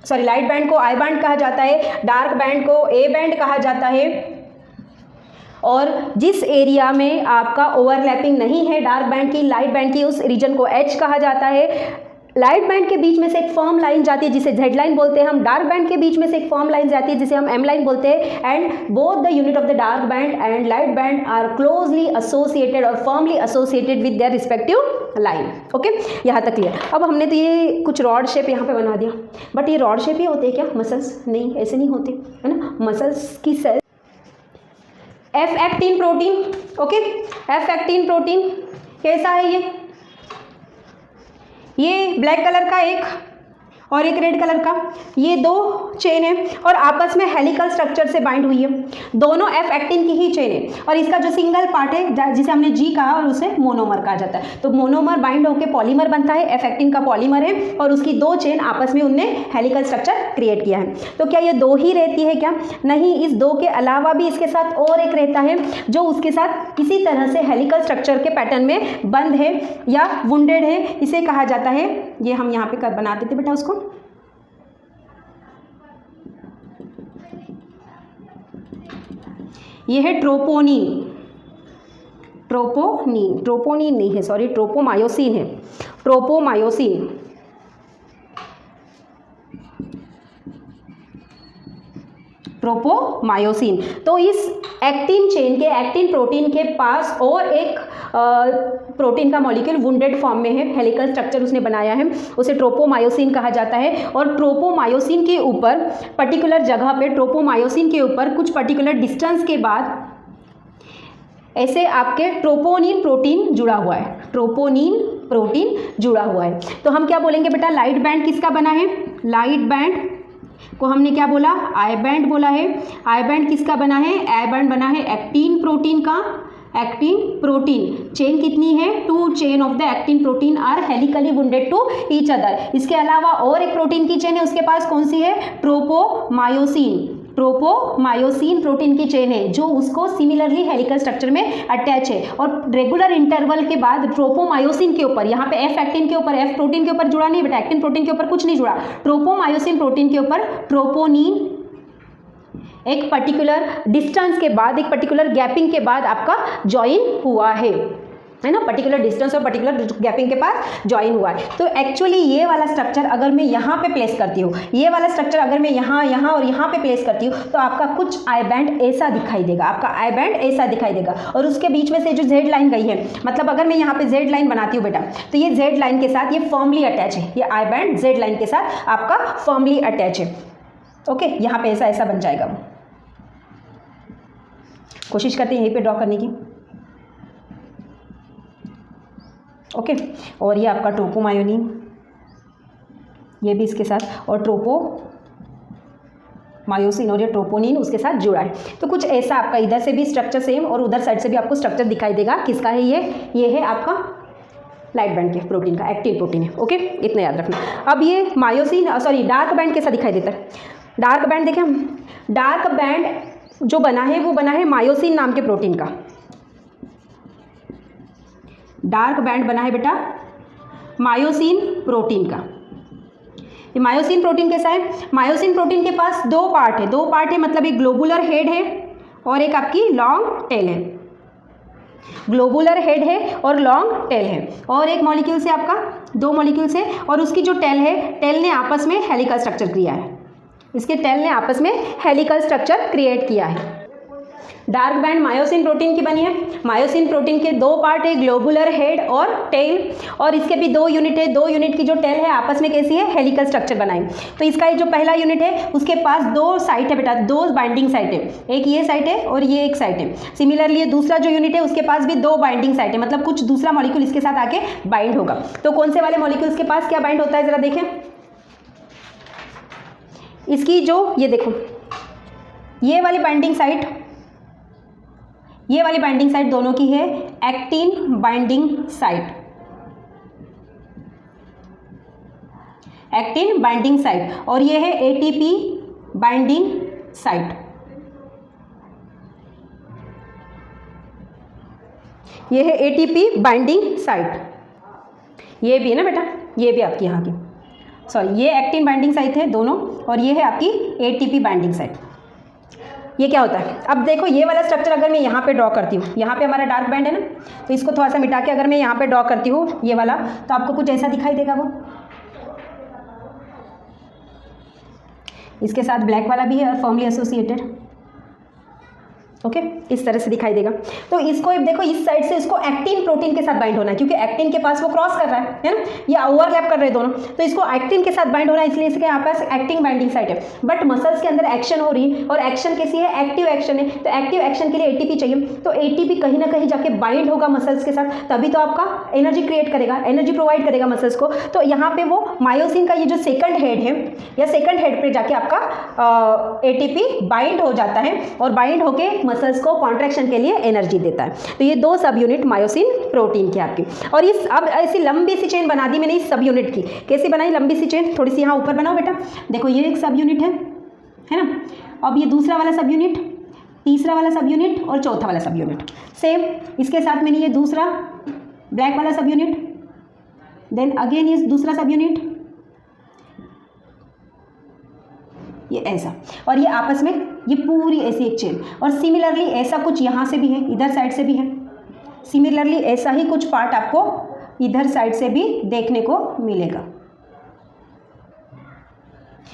सॉरी लाइट बैंड को आई बैंड कहा जाता है, डार्क बैंड को ए बैंड कहा जाता है, और जिस एरिया में आपका ओवरलैपिंग नहीं है डार्क बैंड की लाइट बैंड की, उस रीजन को एच कहा जाता है। लाइट बैंड के बीच में से एक फर्म लाइन जाती है जिसे जेड लाइन बोलते हैं हम, डार्क बैंड के बीच में से एक फर्म लाइन जाती है जिसे हम एम लाइन बोलते हैं। And both the unit of the dark band and light band are closely associated और firmly associated with their respective line. Okay, यहाँ तक क्लियर। अब हमने तो ये कुछ रॉड शेप यहाँ पे बना दिया, बट ये रॉड शेप ही होते हैं क्या मसल्स? नहीं, ऐसे नहीं होते, है ना। मसल्स की cell F actin protein, okay, F actin protein कैसा है ये ब्लैक कलर का एक और एक रेड कलर का, ये दो चेन है और आपस में हेलिकल स्ट्रक्चर से बाइंड हुई है। दोनों एफ एक्टिन की ही चेन है और इसका जो सिंगल पार्ट है जिसे हमने जी कहा और उसे मोनोमर कहा जाता है। तो मोनोमर बाइंड होकर पॉलीमर बनता है, एफ एक्टिन का पॉलीमर है और उसकी दो चेन आपस में उनने हेलिकल स्ट्रक्चर क्रिएट किया है। तो क्या ये दो ही रहती है क्या? नहीं, इस दो के अलावा भी इसके साथ और एक रहता है जो उसके साथ इसी तरह से हेलिकल स्ट्रक्चर के पैटर्न में बंद है या वुंडेड है। इसे कहा जाता है, ये हम यहाँ पे कर बनाते थे बेटा उसको, ये है ट्रोपोनिन। ट्रोपोनिन नहीं है, सॉरी, ट्रोपोमायोसिन है, ट्रोपोमायोसिन। ट्रोपोमायोसिन। तो इस एक्टिन चेन के, एक्टिन प्रोटीन के पास और एक प्रोटीन का मॉलिक्यूल वुंडेड फॉर्म में है, हेलिकल स्ट्रक्चर उसने बनाया है, उसे ट्रोपोमायोसिन कहा जाता है। और ट्रोपोमायोसिन के ऊपर पर्टिकुलर जगह पे, ट्रोपोमायोसिन के ऊपर कुछ पर्टिकुलर डिस्टेंस के बाद ऐसे आपके ट्रोपोनिन प्रोटीन जुड़ा हुआ है, ट्रोपोनिन प्रोटीन जुड़ा हुआ है। तो हम क्या बोलेंगे बेटा, लाइट बैंड किसका बना है? लाइट बैंड को हमने क्या बोला? आई बैंड बोला है। आई बैंड किसका बना है? आई बैंड बना है एक्टिन प्रोटीन का। एक्टिन प्रोटीन चेन कितनी है? Two chain of the actin protein are helically wounded to each other. इसके अलावा और एक प्रोटीन की चेन है, उसके पास कौन सी है? ट्रोपोमायोसिन। ट्रोपोमायोसिन प्रोटीन की चेन है जो उसको सिमिलरली हेलिकल स्ट्रक्चर में अटैच है और रेगुलर इंटरवल के बाद ट्रोपोमायोसिन के ऊपर, यहाँ पे एफ एक्टिन के ऊपर, एफ प्रोटीन के ऊपर जुड़ा नहीं बेटा, एक्टिन प्रोटीन के ऊपर कुछ नहीं जुड़ा, ट्रोपोमायोसिन प्रोटीन के ऊपर ट्रोपोनिन एक पर्टिकुलर डिस्टेंस के बाद, एक पर्टिकुलर गैपिंग के बाद आपका ज्वाइन हुआ है ना, पर्टिकुलर डिस्टेंस और पर्टिकुलर गैपिंग के पास ज्वाइन हुआ है। तो एक्चुअली ये वाला स्ट्रक्चर अगर मैं यहाँ पे प्लेस करती हूँ, ये वाला स्ट्रक्चर अगर मैं यहाँ, यहाँ और यहाँ पे प्लेस करती हूँ तो आपका कुछ आई बैंड ऐसा दिखाई देगा, आपका आई बैंड ऐसा दिखाई देगा। और उसके बीच में से जो जेड लाइन गई है, मतलब अगर मैं यहाँ पे जेड लाइन बनाती हूँ बेटा, तो ये जेड लाइन के साथ ये फर्मली अटैच है, ये आई बैंड जेड लाइन के साथ आपका फर्मली अटैच है। ओके, यहाँ पे ऐसा ऐसा बन जाएगा। वो कोशिश करते हैं यहीं पे ड्रॉ करने की। ओके, और ये आपका ट्रोपोमायोनिन, ये भी इसके साथ, और ट्रोपोमायोसिन और ये ट्रोपोनिन उसके साथ जुड़ा है। तो कुछ ऐसा आपका इधर से भी स्ट्रक्चर सेम और उधर साइड से भी आपको स्ट्रक्चर दिखाई देगा। किसका है ये है आपका लाइट बैंड के प्रोटीन का, एक्टिव प्रोटीन है। ओके, इतना याद रखना। अब ये मायोसिन, सॉरी, डार्क बैंड कैसा दिखाई देता है? डार्क बैंड देखें हम, डार्क बैंड जो बना है वो बना है मायोसिन नाम के प्रोटीन का। डार्क बैंड बना है बेटा मायोसिन प्रोटीन का। ये मायोसिन प्रोटीन कैसा है? मायोसिन प्रोटीन के पास दो पार्ट है, मतलब एक ग्लोबुलर हेड है और एक आपकी लॉन्ग टेल है। ग्लोबुलर हेड है और लॉन्ग टेल है, और एक मॉलिक्यूल से आपका, दो मॉलिक्यूल से, और उसकी जो टेल है, टेल ने आपस में हेलिकल स्ट्रक्चर किया है, इसके टेल ने आपस में हेलिकल स्ट्रक्चर क्रिएट किया है। डार्क बैंड मायोसिन प्रोटीन की बनी है। मायोसिन प्रोटीन के दो पार्ट है, ग्लोबुलर हेड और टेल, और इसके भी दो यूनिट है। दो यूनिट की जो टेल है आपस में कैसी है? हेलिकल स्ट्रक्चर बनाई। तो इसका जो पहला यूनिट है उसके पास दो साइट है बेटा, दो बाइंडिंग साइट है, एक ये साइट है और ये एक साइट है। सिमिलरली दूसरा जो यूनिट है उसके पास भी दो बाइंडिंग साइट है, मतलब कुछ दूसरा मॉलिक्यूल इसके साथ आके बाइंड होगा। तो कौन से वाले मॉलिक्यूल्स के पास क्या बाइंड होता है, जरा देखें। इसकी जो, ये देखो, ये वाली बाइंडिंग साइट, ये वाली बाइंडिंग साइट दोनों की है actin binding site, actin binding site, और ये है एटीपी बाइंडिंग साइट। ये है एटीपी बाइंडिंग साइट, ये भी है ना बेटा, ये भी आपकी यहाँ की, सॉरी, ये एक्टिन बाइंडिंग साइट है दोनों, और ये है आपकी एटीपी बाइंडिंग साइट। ये क्या होता है, अब देखो ये वाला स्ट्रक्चर अगर मैं यहाँ पे ड्रॉ करती हूँ, यहाँ पे हमारा डार्क बैंड है ना, तो इसको थोड़ा सा मिटा के अगर मैं यहाँ पे ड्रॉ करती हूँ ये वाला, तो आपको कुछ ऐसा दिखाई देगा। वो इसके साथ ब्लैक वाला भी है फॉर्मली एसोसिएटेड, ओके इस तरह से दिखाई देगा। तो इसको देखो इस साइड से इसको एक्टिन प्रोटीन के साथ बाइंड होना है, क्योंकि एक्टिन के पास वो क्रॉस कर रहा है ना, ये ओवरलैप कर रहे हैं दोनों, तो इसको एक्टिन के साथ बाइंड होना है, इसलिए इसके यहाँ पास एक्टिन बाइंडिंग साइट है। बट मसल्स के अंदर एक्शन हो रही है, और एक्शन कैसी है, एक्टिव एक्शन है, तो एक्टिव एक्शन के लिए एटीपी चाहिए, तो एटीपी कहीं ना कहीं जाके बाइंड होगा मसल्स के साथ, तभी तो आपका एनर्जी क्रिएट करेगा, एनर्जी प्रोवाइड करेगा मसल्स को। तो यहाँ पे वो मायोसिन का ये जो सेकंड हेड है, या सेकंड हेड पे जाके आपका एटीपी बाइंड हो जाता है, और बाइंड होके मसल्स को कॉन्ट्रैक्शन के लिए एनर्जी देता है। तो ये 2 सब यूनिट मायोसिन प्रोटीन की आपकी। और इस अब ऐसी लंबी सी चेन बना दी मैंने इस सब यूनिट की। कैसे बनाई लंबी सी चेन, थोड़ी सी यहाँ ऊपर बनाओ बेटा, देखो ये एक सब यूनिट है ना, अब ये दूसरा वाला सब यूनिट, तीसरा वाला सब यूनिट और चौथा वाला सब यूनिट, सेम इसके साथ मैंने ये दूसरा ब्लैक वाला सब यूनिट, देन अगेन ये दूसरा सब यूनिट, ये ऐसा, और ये आपस में ये पूरी ऐसी एक चेन। और सिमिलरली ऐसा कुछ यहाँ से भी है, इधर साइड से भी है, सिमिलरली ऐसा ही कुछ पार्ट आपको इधर साइड से भी देखने को मिलेगा।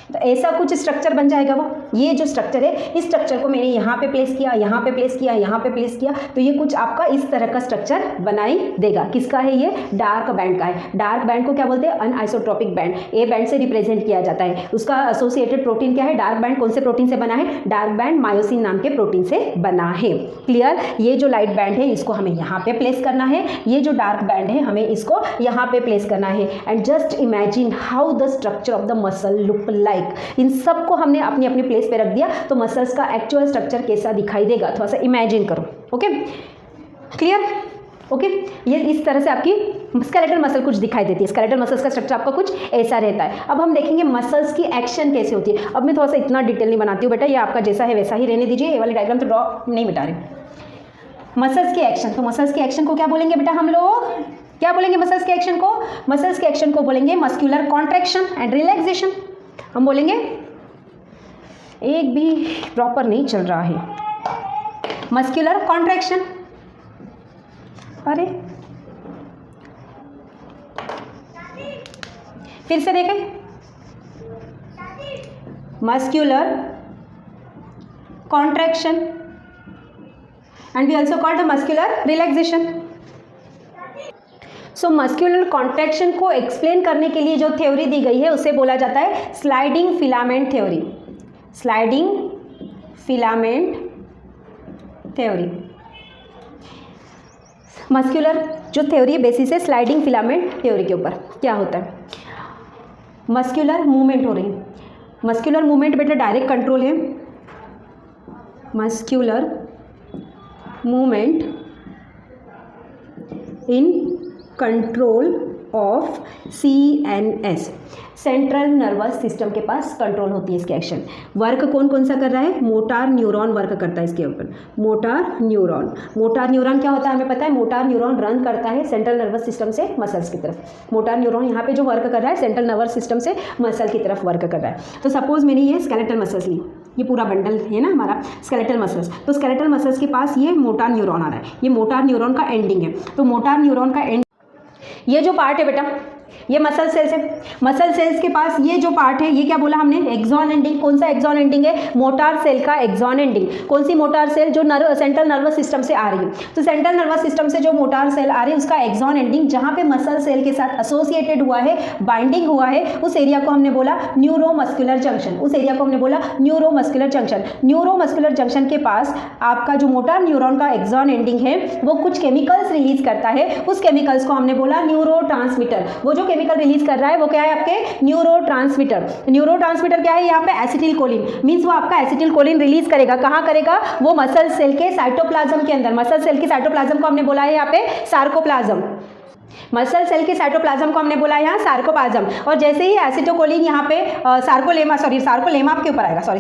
तो ऐसा कुछ स्ट्रक्चर बन जाएगा वो। ये जो स्ट्रक्चर है, इस स्ट्रक्चर को मैंने यहाँ पे प्लेस किया, यहाँ पे प्लेस किया, यहाँ पे प्लेस किया, तो ये कुछ आपका इस तरह का स्ट्रक्चर बनाई देगा। किसका है ये, डार्क बैंड का है। डार्क बैंड को क्या बोलते हैं, अनआइसोट्रोपिक बैंड, ए बैंड से रिप्रेजेंट किया जाता है। उसका एसोसिएटेड प्रोटीन क्या है, डार्क बैंड कौन से प्रोटीन से बना है, डार्क बैंड मायोसिन नाम के प्रोटीन से बना है। क्लियर, ये जो लाइट बैंड है इसको हमें यहाँ पे प्लेस करना है, ये जो डार्क बैंड है हमें इसको यहाँ पे प्लेस करना है। And just imagine how the structure of the muscle look like. इन सब को हमने अपनी अपनी प्लेस पे रख दिया, तो मसल्स का एक्चुअल स्ट्रक्चर कैसा दिखाई देगा, थोड़ा सा इमेजिन करो। ओके क्लियर, ओके ये इस तरह से आपकी स्केलेटल मसल कुछ दिखाई देती है। स्केलेटल मसल्स का स्ट्रक्चर आपका कुछ ऐसा रहता है। अब हम देखेंगे मसल्स की एक्शन कैसे होती है। अब मैं थोड़ा सा इतना डिटेल नहीं बनाती हूँ बेटा, ये आपका जैसा है वैसा ही रहने दीजिए, ये वाली डायग्राम तो ड्रॉ नहीं बता रहे। मसल्स की एक्शन, तो मसल्स की एक्शन को क्या बोलेंगे बेटा, हम लोग क्या बोलेंगे मसल्स के एक्शन को, मसल्स के एक्शन को बोलेंगे मस्कुलर कॉन्ट्रैक्शन एंड रिलैक्सेशन। हम बोलेंगे, एक भी प्रॉपर नहीं चल रहा है, मस्कुलर कॉन्ट्रैक्शन, अरे फिर से देखें, muscular contraction and we also called the muscular relaxation. So muscular contraction को एक्सप्लेन करने के लिए जो थ्योरी दी गई है उसे बोला जाता है sliding filament theory. Sliding filament theory, muscular जो थ्योरी बेसिस है स्लाइडिंग फिलामेंट थ्योरी के ऊपर। क्या होता है, मस्कुलर मूवमेंट हो रही है, मस्कुलर मूवमेंट बेटा डायरेक्ट कंट्रोल है, muscular movement in control of CNS, central nervous system के पास कंट्रोल होती है इसकी एक्शन। वर्क कौन कौन सा कर रहा है, मोटार न्यूरॉन वर्क करता है इसके ऊपर, मोटार न्यूरॉन। मोटार न्यूरॉन क्या होता है हमें पता है, मोटार न्यूरॉन रन करता है सेंट्रल नर्वस सिस्टम से मसल्स की तरफ। मोटार न्यूरॉन यहाँ पे जो वर्क कर रहा है सेंट्रल नर्वस सिस्टम से मसल की तरफ वर्क कर रहा है। तो सपोज मैंने ये स्केलेटल मसल्स ली, ये पूरा बंडल है ना हमारा स्केलेटल मसल्स, तो स्केलेटल मसल्स के पास ये मोटार न्यूरॉन आ रहा है, ये मोटार न्यूरॉन का एंडिंग है। तो मोटार न्यूरॉन का एंड, ये जो पार्ट है बेटा ये मसल सेल्स है, मसल सेल्स के पास ये जो पार्ट है ये क्या बोला हमने, एक्सॉन एंडिंग। कौन सा एक्सॉन एंडिंग है, मोटार सेल का एक्सॉन एंडिंग। कौन सी मोटार सेल, जो सेंट्रल नर्वस सिस्टम से आ रही है, तो सेंट्रल नर्वस सिस्टम से जो मोटार सेल आ रही है उसका एक्सॉन एंडिंग, जहाँ पे मसल सेल के साथ एसोसिएटेड हुआ है, बाइंडिंग हुआ है, उस एरिया को हमने बोला न्यूरोमस्कुलर जंक्शन। उस एरिया को हमने बोला न्यूरोमस्कुलर जंक्शन। न्यूरोमस्कुलर जंक्शन के पास आपका जो मोटार न्यूरॉन का एक्सॉन एंडिंग है वो कुछ केमिकल्स रिलीज करता है, उस केमिकल्स को हमने बोला न्यूरोट्रांसमीटर। वो जो केमिकल रिलीज कर रहा है वो क्या है आपके, न्यूरोट्रांसमीटर। न्यूरोट्रांसमीटर क्या है यहाँ पे, एसिटिलकोलिन। मींस वो आपका एसिटिलकोलिन रिलीज करेगा, कहाँ करेगा, वो मसल सेल के साइटोप्लाज्म के अंदर। मसल सेल की साइटोप्लाज्म को हमने बोला है यहाँ पे सार्कोप्लाज्म। मसल सेल के साइटोप्लाज्म को हमने बोला यहाँ सार्कोप्लाज्म। और जैसे ही एसिटोकोलिन यहाँ पे सार्कोलेमा के ऊपर आएगा, सॉरी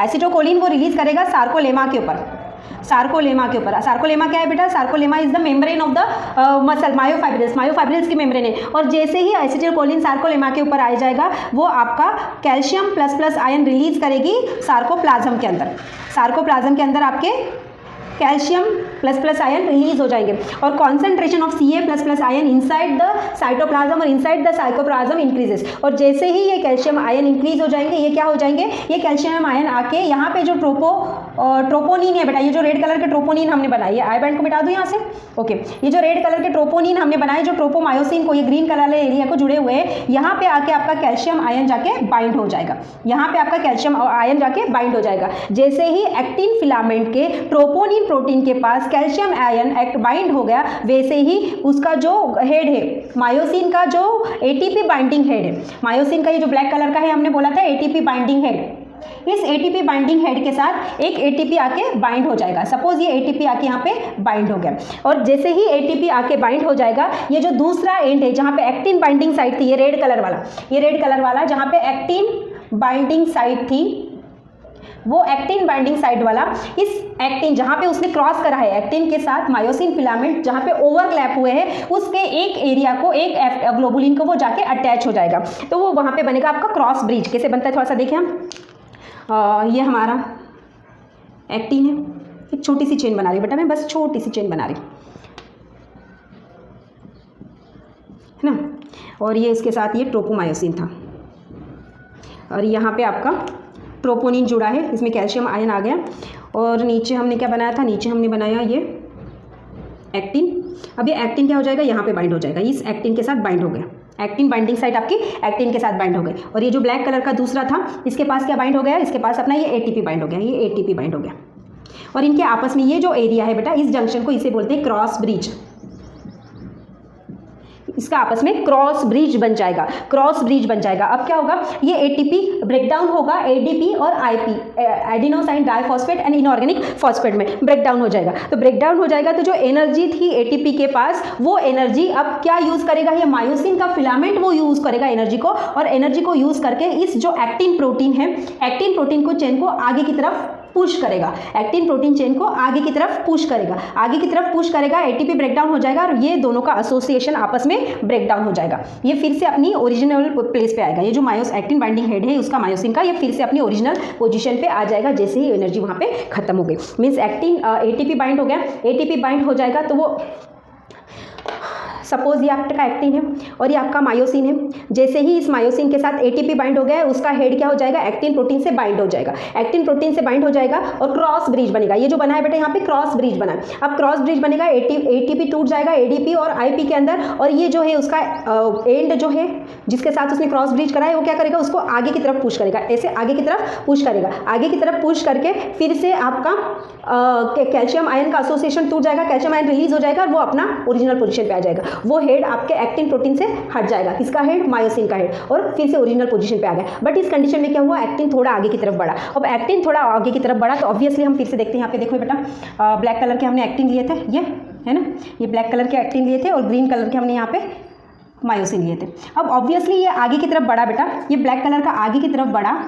एसिटोकोलिन वो रिलीज करेगा सार्कोलेमा के ऊपर। सार्कोलेमा के ऊपर। सार्कोलेमा क्या है बेटा? Sarcolemma is the membrane of the muscle, myofibrils, myofibrils की मेम्ब्रेन है। और जैसे ही एसिटिलकोलिन सार्कोलेमा के ऊपर आ जाएगा वो आपका calcium plus plus ion release करेगी सार्कोप्लाज्म के अंदर। सार्कोप्लाज्म के अंदर आपके calcium plus plus ion release हो जाएंगे और concentration of Ca plus plus ion inside the cytoplasm और इनसाइड द साइटोप्लाज्म इंक्रीजेस। और जैसे ही ये कैल्शियम आयन इंक्रीज हो जाएंगे, ये क्या हो जाएंगे, ये कैल्शियम आयन आके यहाँ पे जो ट्रोपोनिन है बेटा, ये जो रेड कलर के ट्रोपोनिन हमने बनाई है, आई बैंड को मिटा दूँ यहाँ से, ओके। ये जो रेड कलर के ट्रोपोनिन हमने बनाए, जो ट्रोपोमायोसिन को, ये ग्रीन कलर वाले एरिया को जुड़े हुए हैं, यहाँ पे आके आपका कैल्शियम आयन जाके बाइंड हो जाएगा। यहाँ पे आपका कैल्शियम आयन जाके बाइंड हो जाएगा। जैसे ही एक्टिन फिलामेंट के ट्रोपोनिन प्रोटीन के पास कैल्शियम आयन बाइंड हो गया, वैसे ही उसका जो हेड है मायोसिन का, जो एटीपी बाइंडिंग हेड है, मायोसिन का ये जो ब्लैक कलर का है, हमने बोला था एटीपी बाइंडिंग हेड, इस एटीपी बाइंडिंग हेड के साथ एक एटीपी आके बाइंड हो जाएगा। सपोज ये एटीपी आके यहाँ पे बाइंड हो गया और जैसे ही एटीपी आके बाइंड हो जाएगा, ये जो दूसरा एंड है जहाँ पे एक्टिन बाइंडिंग साइट थी, ये रेड कलर वाला, ये रेड कलर वाला जहाँ पे एक्टिन बाइंडिंग साइट थी, वो एक्टिन बाइंडिंग साइट वाला, इस एक्टिन जहाँ पे उसने क्रॉस करा है एक्टिन के साथ मायोसिन फिलामेंट जहाँ पे ओवरलैप हुए हैं, उसके एक एरिया को, एक ग्लोबुलिन को वो जाके अटैच हो जाएगा। तो वो वहाँ पे बनेगा आपका क्रॉस ब्रिज। कैसे बनता है थोड़ा सा देखिए हम। ये हमारा एक्टिन है, एक छोटी सी चेन बना रही बेटा, मैं बस छोटी सी चेन बना रही है ना। और ये इसके साथ ये ट्रोपोमायोसिन था और यहाँ पे आपका ट्रोपोनिन जुड़ा है, इसमें कैल्शियम आयन आ गया। और नीचे हमने क्या बनाया था, नीचे हमने बनाया ये एक्टिन। अब ये एक्टिन क्या हो जाएगा, यहाँ पे बाइंड हो जाएगा, इस एक्टिन के साथ बाइंड हो गया। एक्टिन बाइंडिंग साइट आपकी एक्टिन के साथ बाइंड हो गई। और ये जो ब्लैक कलर का दूसरा था, इसके पास क्या बाइंड हो गया, इसके पास अपना ये एटीपी बाइंड हो गया, ये एटीपी बाइंड हो गया। और इनके आपस में ये जो एरिया है बेटा, इस जंक्शन को इसे बोलते हैं क्रॉस ब्रिज। इसका आपस में क्रॉस ब्रिज बन जाएगा, क्रॉस ब्रिज बन जाएगा। अब क्या होगा, ये एटीपी ब्रेकडाउन होगा एडीपी और IP, adenosine diphosphate and inorganic phosphate में ब्रेकडाउन हो जाएगा। तो ब्रेकडाउन हो जाएगा तो जो एनर्जी थी एटीपी के पास, वो एनर्जी अब क्या यूज करेगा, ये मायोसिन का फिलामेंट वो यूज करेगा एनर्जी को। और एनर्जी को यूज करके इस जो एक्टिन प्रोटीन है, एक्टिन प्रोटीन को चेन को आगे की तरफ पुश करेगा, एक्टिन प्रोटीन चेन को आगे की तरफ पुश करेगा, आगे की तरफ पुश करेगा, एटीपी ब्रेकडाउन हो जाएगा और ये दोनों का एसोसिएशन आपस में ब्रेकडाउन हो जाएगा। ये फिर से अपनी ओरिजिनल प्लेस पे आएगा। ये जो एक्टिन बाइंडिंग हेड है उसका मायोसिन का, ये फिर से अपनी ओरिजिनल पोजीशन पे आ जाएगा जैसे ही एनर्जी वहाँ पे खत्म हो गई। मीन्स एक्टिन एटीपी बाइंड हो गया, एटीपी बाइंड हो जाएगा तो वो सपोज ये आपका एक्टिन है और ये आपका मायोसिन है। जैसे ही इस मायोसिन के साथ एटीपी बाइंड हो गया है, उसका हेड क्या हो जाएगा, एक्टिन प्रोटीन से बाइंड हो जाएगा, एक्टिन प्रोटीन से बाइंड हो जाएगा और क्रॉस ब्रिज बनेगा। ये जो बना है बेटा यहाँ पे क्रॉस ब्रिज बना है। अब क्रॉस ब्रिज बनेगा, एटीपी टूट जाएगा एडीपी और आईपी के अंदर, और ये जो है उसका एंड जो है जिसके साथ उसने क्रॉस ब्रिज करा है, वो क्या करेगा, उसको आगे की तरफ पुश करेगा, ऐसे आगे की तरफ पुश करेगा, आगे की तरफ पुश करके फिर से आपका कैल्शियम आयन का एसोसिएशन टूट जाएगा, कैल्शियम आयन रिलीज हो जाएगा और वो अपना ओरिजिनल पोजीशन पे आ जाएगा। वो हेड आपके एक्टिन प्रोटीन से हट जाएगा, किसका हेड, मायोसिन का हेड, और फिर से ओरिजिनल पोजीशन पे आ गया। बट इस कंडीशन में क्या हुआ, एक्टिन थोड़ा आगे की तरफ बढ़ा। अब एक्टिन थोड़ा आगे की तरफ बढ़ा तो ऑब्वियसली हम फिर से देखते हैं, यहाँ पे देखो बेटा ब्लैक कलर के हमने एक्टिन लिए थे, ये है ना, ये ब्लैक कलर के एक्टिन लिए थे और ग्रीन कलर के हमने यहाँ पे मायोसिन लिए थे। अब ऑब्वियसली ये आगे की तरफ बढ़ा बेटा, ये ब्लैक कलर का आगे की तरफ बढ़ा।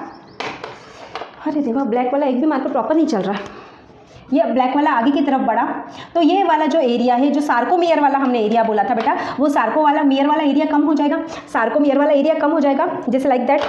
अरे देखो ब्लैक वाला एक भी मार्कर प्रॉपर नहीं चल रहा है। ये ब्लैक वाला आगे की तरफ बढ़ा तो ये वाला जो एरिया है, जो सार्कोमियर वाला हमने एरिया बोला था बेटा, वो सार्कोमियर वाला एरिया कम हो जाएगा, सार्कोमियर वाला एरिया कम हो जाएगा, जैसे लाइक दैट।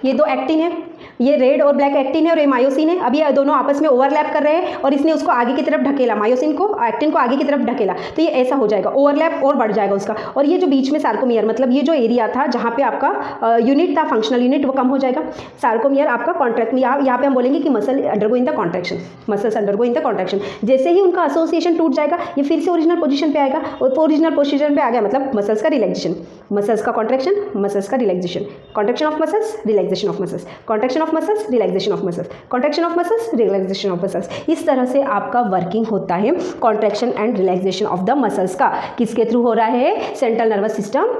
ये दो एक्टिन है, ये रेड और ब्लैक एक्टिन है और ये मायोसिन है। अब ये दोनों आपस में ओवरलैप कर रहे हैं और इसने उसको आगे की तरफ ढकेला, मायोसिन को, एक्टिन को आगे की तरफ ढकेला, तो ये ऐसा हो जाएगा, ओवरलैप और बढ़ जाएगा उसका। और ये जो बीच में सार्कोमियर, मतलब ये जो एरिया था जहाँ पे आपका यूनिट था, फंक्शनल यूनिट, वो कम हो जाएगा। सार्कोमियर आपका कॉन्ट्रैक्ट, यहाँ पे हम बोलेंगे कि muscle undergoing the contraction, muscles undergoing the contraction. जैसे ही उनका एसोसिएशन टूट जाएगा, ये फिर से ओरिजिनल पोजीशन पे आएगा, और ओरिजिनल पोजीशन पे आ गया मतलब मसल्स का रिलैक्सेशन, मसल्स का कॉन्ट्रैक्शन, मसल्स का relaxation, contraction of muscles, relaxation of muscles, contraction of muscles, relaxation of muscles, contraction of muscles, relaxation of muscles. इस तरह से आपका वर्किंग होता है contraction and relaxation of the muscles का। किसके थ्रू हो रहा है, central nervous system.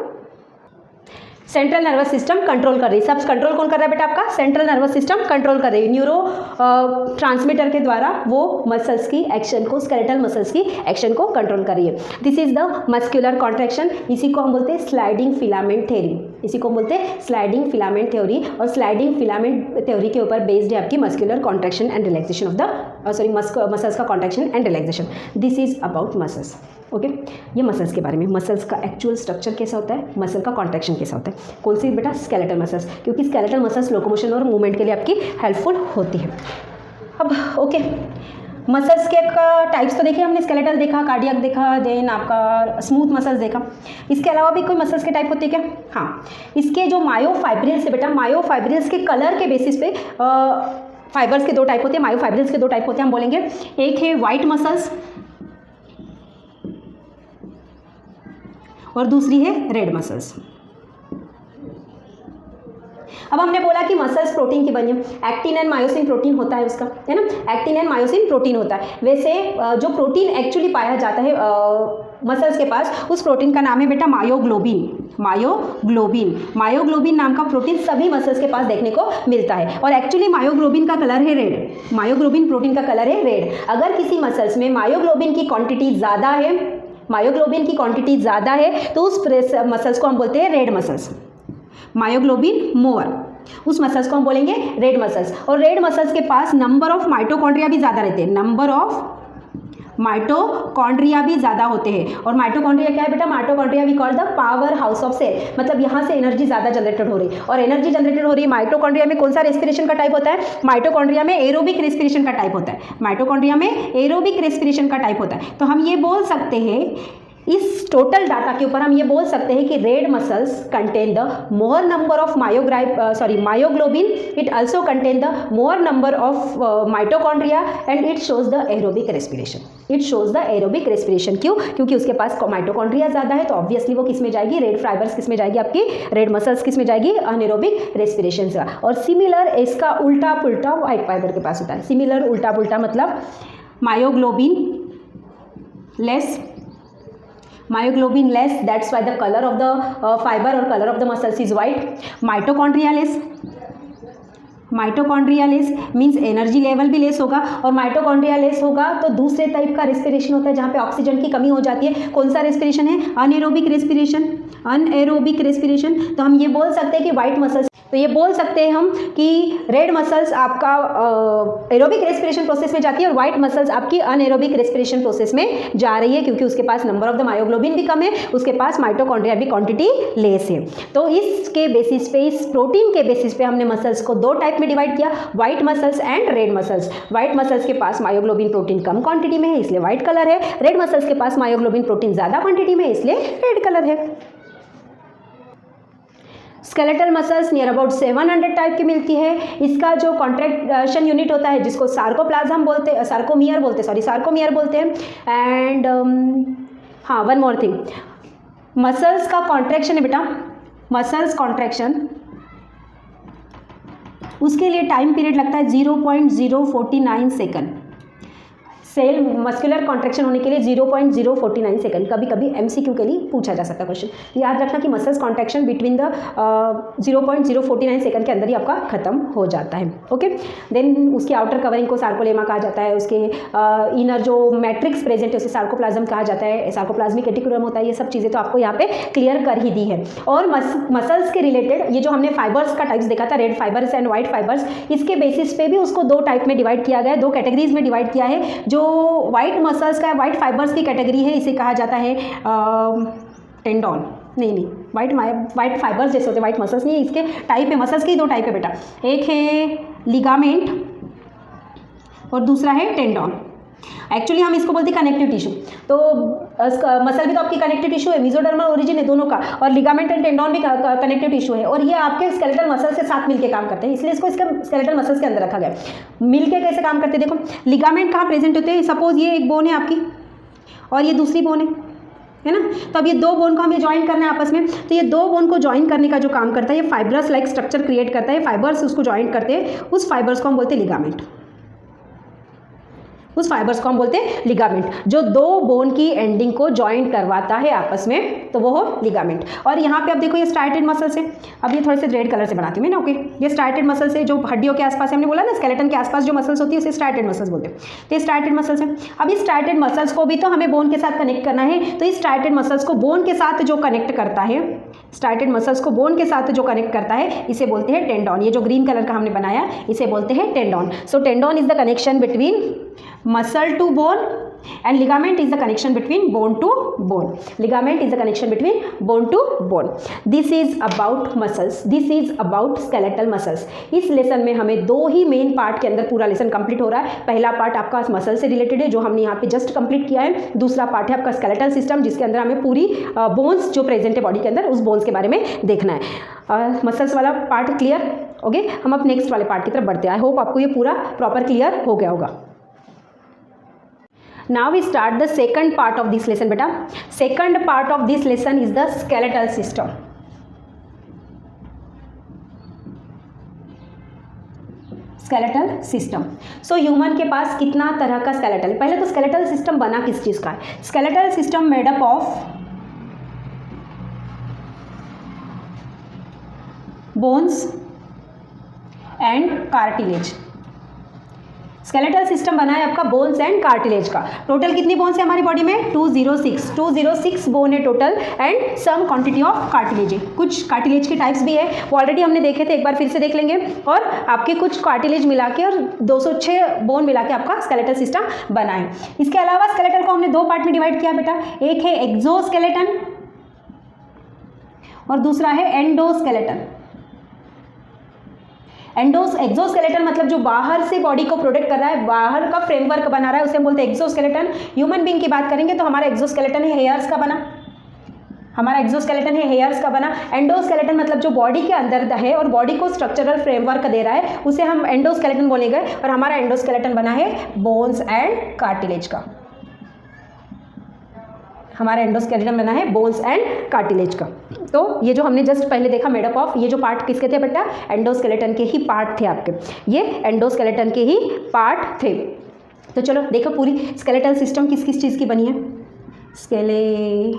Central nervous system control कर रही है। सब कंट्रोल कौन कर रहा है बेटा, आपका सेंट्रल नर्वस सिस्टम कंट्रोल कर रही है। न्यूरो ट्रांसमीटर के द्वारा वो मसल्स की एक्शन को, स्केलेटल मसल्स की एक्शन को कंट्रोल कर रही है। This is the muscular contraction, इसी को हम बोलते हैं स्लाइडिंग फिलामेंट थ्योरी। इसी को बोलते हैं स्लाइडिंग फिलामेंट थ्योरी, और स्लाइडिंग फिलामेंट थ्योरी के ऊपर बेस्ड है आपकी muscular contraction and relaxation of the muscles का contraction and relaxation. This is about muscles. Okay, ये मसल्स के बारे में, मसल्स का एक्चुअल स्ट्रक्चर कैसा होता है, मसल का कॉन्ट्रैक्शन कैसा होता है। कौन सी बेटा, स्केलेटल मसल्स, क्योंकि स्केलेटल मसल्स लोकोमोशन और मूवमेंट के लिए आपकी हेल्पफुल होती है। अब ओके, मसल्स के टाइप्स तो देखे हमने, स्केलेटल देखा, कार्डियक देखा, देन आपका स्मूथ मसल्स देखा। इसके अलावा भी कोई मसल्स के टाइप होते हैं क्या? हाँ, इसके जो मायोफाइब्रिल्स है बेटा, मायोफाइब्रिल्स के कलर के बेसिस पे फाइबर्स के दो टाइप होते हैं, मायोफाइब्रिल्स के दो टाइप होते हैं। हम बोलेंगे एक है वाइट मसल्स और दूसरी है रेड मसल्स। अब हमने बोला कि मसल्स प्रोटीन की बनी है, एक्टिन एंड मायोसिन प्रोटीन होता है उसका, है ना, एक्टिन एंड मायोसिन प्रोटीन होता है। वैसे जो प्रोटीन एक्चुअली पाया जाता है मसल्स के पास, उस प्रोटीन का नाम है बेटा मायोग्लोबिन। मायोग्लोबिन नाम का प्रोटीन सभी मसल्स के पास देखने को मिलता है, और एक्चुअली मायोग्लोबिन का कलर है रेड। मायोग्लोबिन प्रोटीन का कलर है रेड। अगर किसी मसल्स में मायोग्लोबिन की क्वांटिटी ज़्यादा है, तो उस मसल्स को हम बोलते हैं रेड मसल्स। मायोग्लोबिन मोर, उस मसल्स को हम बोलेंगे रेड मसल्स। और रेड मसल्स के पास नंबर ऑफ माइटोकॉन्ड्रिया भी ज़्यादा रहते हैं, नंबर ऑफ माइटोकॉन्ड्रिया भी ज़्यादा होते हैं। और माइटोकॉन्ड्रिया क्या है बेटा? Mitochondria we call the power house of cell, मतलब यहाँ से एनर्जी ज़्यादा जनरेटेड हो रही है। और एनर्जी जनरेटेड हो रही है माइटोकॉन्ड्रिया में, कौन सा रेस्पिरेशन का टाइप होता है? माइटोकॉन्ड्रिया में एरोबिक रेस्पिरेशन का टाइप होता है। माइटोकॉन्ड्रिया में एरोबिक रेस्पिरेशन का टाइप होता है। तो हम ये बोल सकते हैं, इस टोटल डाटा के ऊपर हम ये बोल सकते हैं कि red muscles contain the more number of myoglobin, it also contain the more number of mitochondria and it shows the aerobic respiration. क्यों? क्योंकि उसके पास माइटोकॉन्ड्रिया ज़्यादा है, तो ऑब्वियसली वो किस में जाएगी? रेड फाइबर्स किस में जाएगी? आपकी रेड मसल्स किस में जाएगी? अनएरोबिक रेस्पिरेशन का। और सिमिलर इसका उल्टा पुल्टा वाइट फाइबर के पास होता है। सिमिलर उल्टा पुल्टा मतलब myoglobin less, that's why the color of the fiber or color of the muscles is white. Mitochondria less means energy level भी लेस होगा, और माइटोकॉन्ड्रिया लेस होगा तो दूसरे टाइप का रेस्पिरेशन होता है जहाँ पे ऑक्सीजन की कमी हो जाती है। कौन सा रेस्पिरेशन है? Anaerobic respiration. तो हम ये बोल सकते हैं कि वाइट मसल्स, तो ये बोल सकते हैं हम कि रेड मसल्स आपका एरोबिक रेस्पिरेशन प्रोसेस में जाती है और वाइट मसल्स आपकी अनएरोबिक रेस्पिरेशन प्रोसेस में जा रही है, क्योंकि उसके पास नंबर ऑफ द मायोग्लोबिन भी कम है, उसके पास माइटोकॉन्ड्रिया भी क्वांटिटी लेस है। तो इसके बेसिस पे, इस प्रोटीन के बेसिस पे हमने मसल्स को दो टाइप में डिवाइड किया, white muscles and red muscles. White muscles के पास मायोग्लोबिन प्रोटीन कम क्वांटिटी में है, इसलिए व्हाइट कलर है। रेड मसल्स के पास मायोग्लोबिन प्रोटीन ज़्यादा क्वांटिटी में है, इसलिए रेड कलर है। Skeletal muscles near about 700 type की मिलती है। इसका जो कॉन्ट्रैक्शन यूनिट होता है जिसको सार्कोमियर बोलते हैं। एंड हाँ, वन मोर थिंग, मसल्स का कॉन्ट्रैक्शन है बेटा, मसल्स कॉन्ट्रैक्शन, उसके लिए टाइम पीरियड लगता है 0.049 सेकंड। सेल मस्कुलर कॉन्ट्रैक्शन होने के लिए 0.049 सेकंड। कभी कभी एमसीक्यू के लिए पूछा जा सकता है क्वेश्चन। याद रखना कि muscles contraction between the 0.049 second के अंदर ही आपका खत्म हो जाता है। ओके, देन उसकी आउटर कवरिंग को सार्कोलेमा कहा जाता है, उसके इनर जो मैट्रिक्स प्रेजेंट है उसे सार्कोप्लाज्म कहा जाता है, सार्कोप्लाज्मिक रेटिकुलम होता है। ये सब चीज़ें तो आपको यहाँ पे क्लियर कर ही दी है। और मसल्स के रिलेटेड ये जो हमने फाइबर्स का टाइप्स देखा था, red fibres and white fibres, इसके बेसिस पे भी उसको दो टाइप में डिवाइड किया गया है, दो कैटेगरीज में डिवाइड किया है। जो व्हाइट मसल्स का, व्हाइट फाइबर्स की कैटेगरी है, इसे कहा जाता है टेंडॉन। नहीं, व्हाइट फाइबर्स जैसे होते हैं, व्हाइट मसल्स नहीं, इसके टाइप है, मसल्स के ही दो टाइप है बेटा, एक है लिगामेंट और दूसरा है टेंडॉन। एक्चुअली हम इसको बोलते हैं कनेक्टिव टिश्यू। तो मसल भी तो आपकी कनेक्टिव टिश्यू है, मेसोडर्मल ओरिजिन है दोनों का, और लिगामेंट एंड टेंडॉन भी कनेक्टिव टिश्यू है, और ये आपके स्केलेटल मसल्स के साथ मिलके काम करते हैं, इसलिए इसको इसके स्केलेटल मसल्स के अंदर रखा गया। मिलके कैसे काम करते हैं देखो, लिगामेंट कहाँ प्रेजेंट होते हैं? सपोज ये एक बोन है आपकी और ये दूसरी बोन है ना, तो अब ये दो बोन को हमें ज्वाइन करना है आपस में। तो ये दो बोन को ज्वाइन करने का जो काम करता है, ये फाइब्रस लाइक स्ट्रक्चर क्रिएट करता है, फाइबर्स उसको ज्वाइन करते हैं, उस फाइबर्स को हम बोलते हैं लिगामेंट। उस फाइबर्स को हम बोलते हैं लिगामेंट, जो दो बोन की एंडिंग को ज्वाइंट करवाता है आपस में, तो वो हो लिगामेंट। और यहाँ पे अब देखो ये स्ट्राइटेड मसल्स है, अब ये थोड़े से रेड कलर से बनाती हूँ मैं ना, ओके। ये स्ट्राइटेड मसल्स है, जो हड्डियों के आसपास हमने बोला ना, स्केलेटन के आसपास जो मसल्स होती है उसे स्ट्राइटेड मसल्स बोलते हैं। तो ये स्ट्राइटेड मसल्स है। अब इस स्ट्राइटेड मसल्स को भी तो हमें बोन के साथ कनेक्ट करना है, तो इस स्ट्राइटेड मसल्स को बोन के साथ जो कनेक्ट करता है, स्ट्राइटेड मसल्स को बोन के साथ जो कनेक्ट करता है, इसे बोलते हैं टेंडन। ये जो ग्रीन कलर का हमने बनाया इसे बोलते हैं tendon. So tendon is the connection between muscle to bone and ligament is the connection between bone to bone. Ligament is the connection between bone to bone. This is about muscles. This is about skeletal muscles. इस lesson में हमें दो ही main part के अंदर पूरा lesson complete हो रहा है। पहला पार्ट आपका मसल से रिलेटेड है, जो हमने यहाँ पे जस्ट कंप्लीट किया है। दूसरा पार्ट है आपका स्केलेटल सिस्टम, जिसके अंदर हमें पूरी बोन्स जो प्रेजेंट है बॉडी के अंदर, उस बोन्स के बारे में देखना है। मसल्स वाला पार्ट क्लियर, ओके। हम अब नेक्स्ट वाले पार्ट की तरफ बढ़ते हैं। आई होप आपको ये पूरा प्रॉपर क्लियर हो गया होगा। Now we start the second part of this lesson beta. Second part of this lesson is the skeletal system. Skeletal system. So human के पास कितना तरह का स्केलेटल है? पहले तो स्केलेटल सिस्टम बना किस चीज़ का है? Skeletal system made up of bones and cartilage. Skeletal system बना है आपका बोन्स एंड कार्टिलेज का। टोटल कितनी बोन्स है हमारी बॉडी में? 206 बोन है total, and some quantity of cartilage है। कुछ कार्टिलेज के टाइप्स भी है, वो ऑलरेडी हमने देखे थे, एक बार फिर से देख लेंगे। और आपके कुछ कार्टिलेज मिला के और 206 बोन मिला के आपका स्केलेटल सिस्टम बना है। इसके अलावा स्केलेटल को हमने दो पार्ट में डिवाइड किया बेटा, एक है एक्सोस्केलेटन और दूसरा है एंडोस्केलेटन। एक्सोस्केलेटन मतलब जो बाहर से बॉडी को प्रोटेक्ट कर रहा है, बाहर का फ्रेमवर्क बना रहा है, उसे हम बोलते हैं एक्सोस्केलेटन। ह्यूमन बीइंग की बात करेंगे तो हमारा एक्सोस्केलेटन है हेयर्स का बना, हमारा एक्सोस्केलेटन है हेयर्स का बना। एंडोस्केलेटन मतलब जो बॉडी के अंदर है और बॉडी को स्ट्रक्चरल फ्रेमवर्क दे रहा है, उसे हम एंडोस्केलेटन बोलेंगे। और हमारा एंडोस्केलेटन बना है बोन्स एंड कार्टिलेज का। हमारा एंडोस्केलेटन बना है बोन्स एंड कार्टिलेज का। तो ये जो हमने जस्ट पहले देखा मेडअप ऑफ, ये जो पार्ट किसके थे बेटा? एंडोस्केलेटन के ही पार्ट थे आपके, ये एंडोस्केलेटन के ही पार्ट थे। तो चलो देखो पूरी स्केलेटल सिस्टम किस किस चीज़ की बनी है। स्केलेटल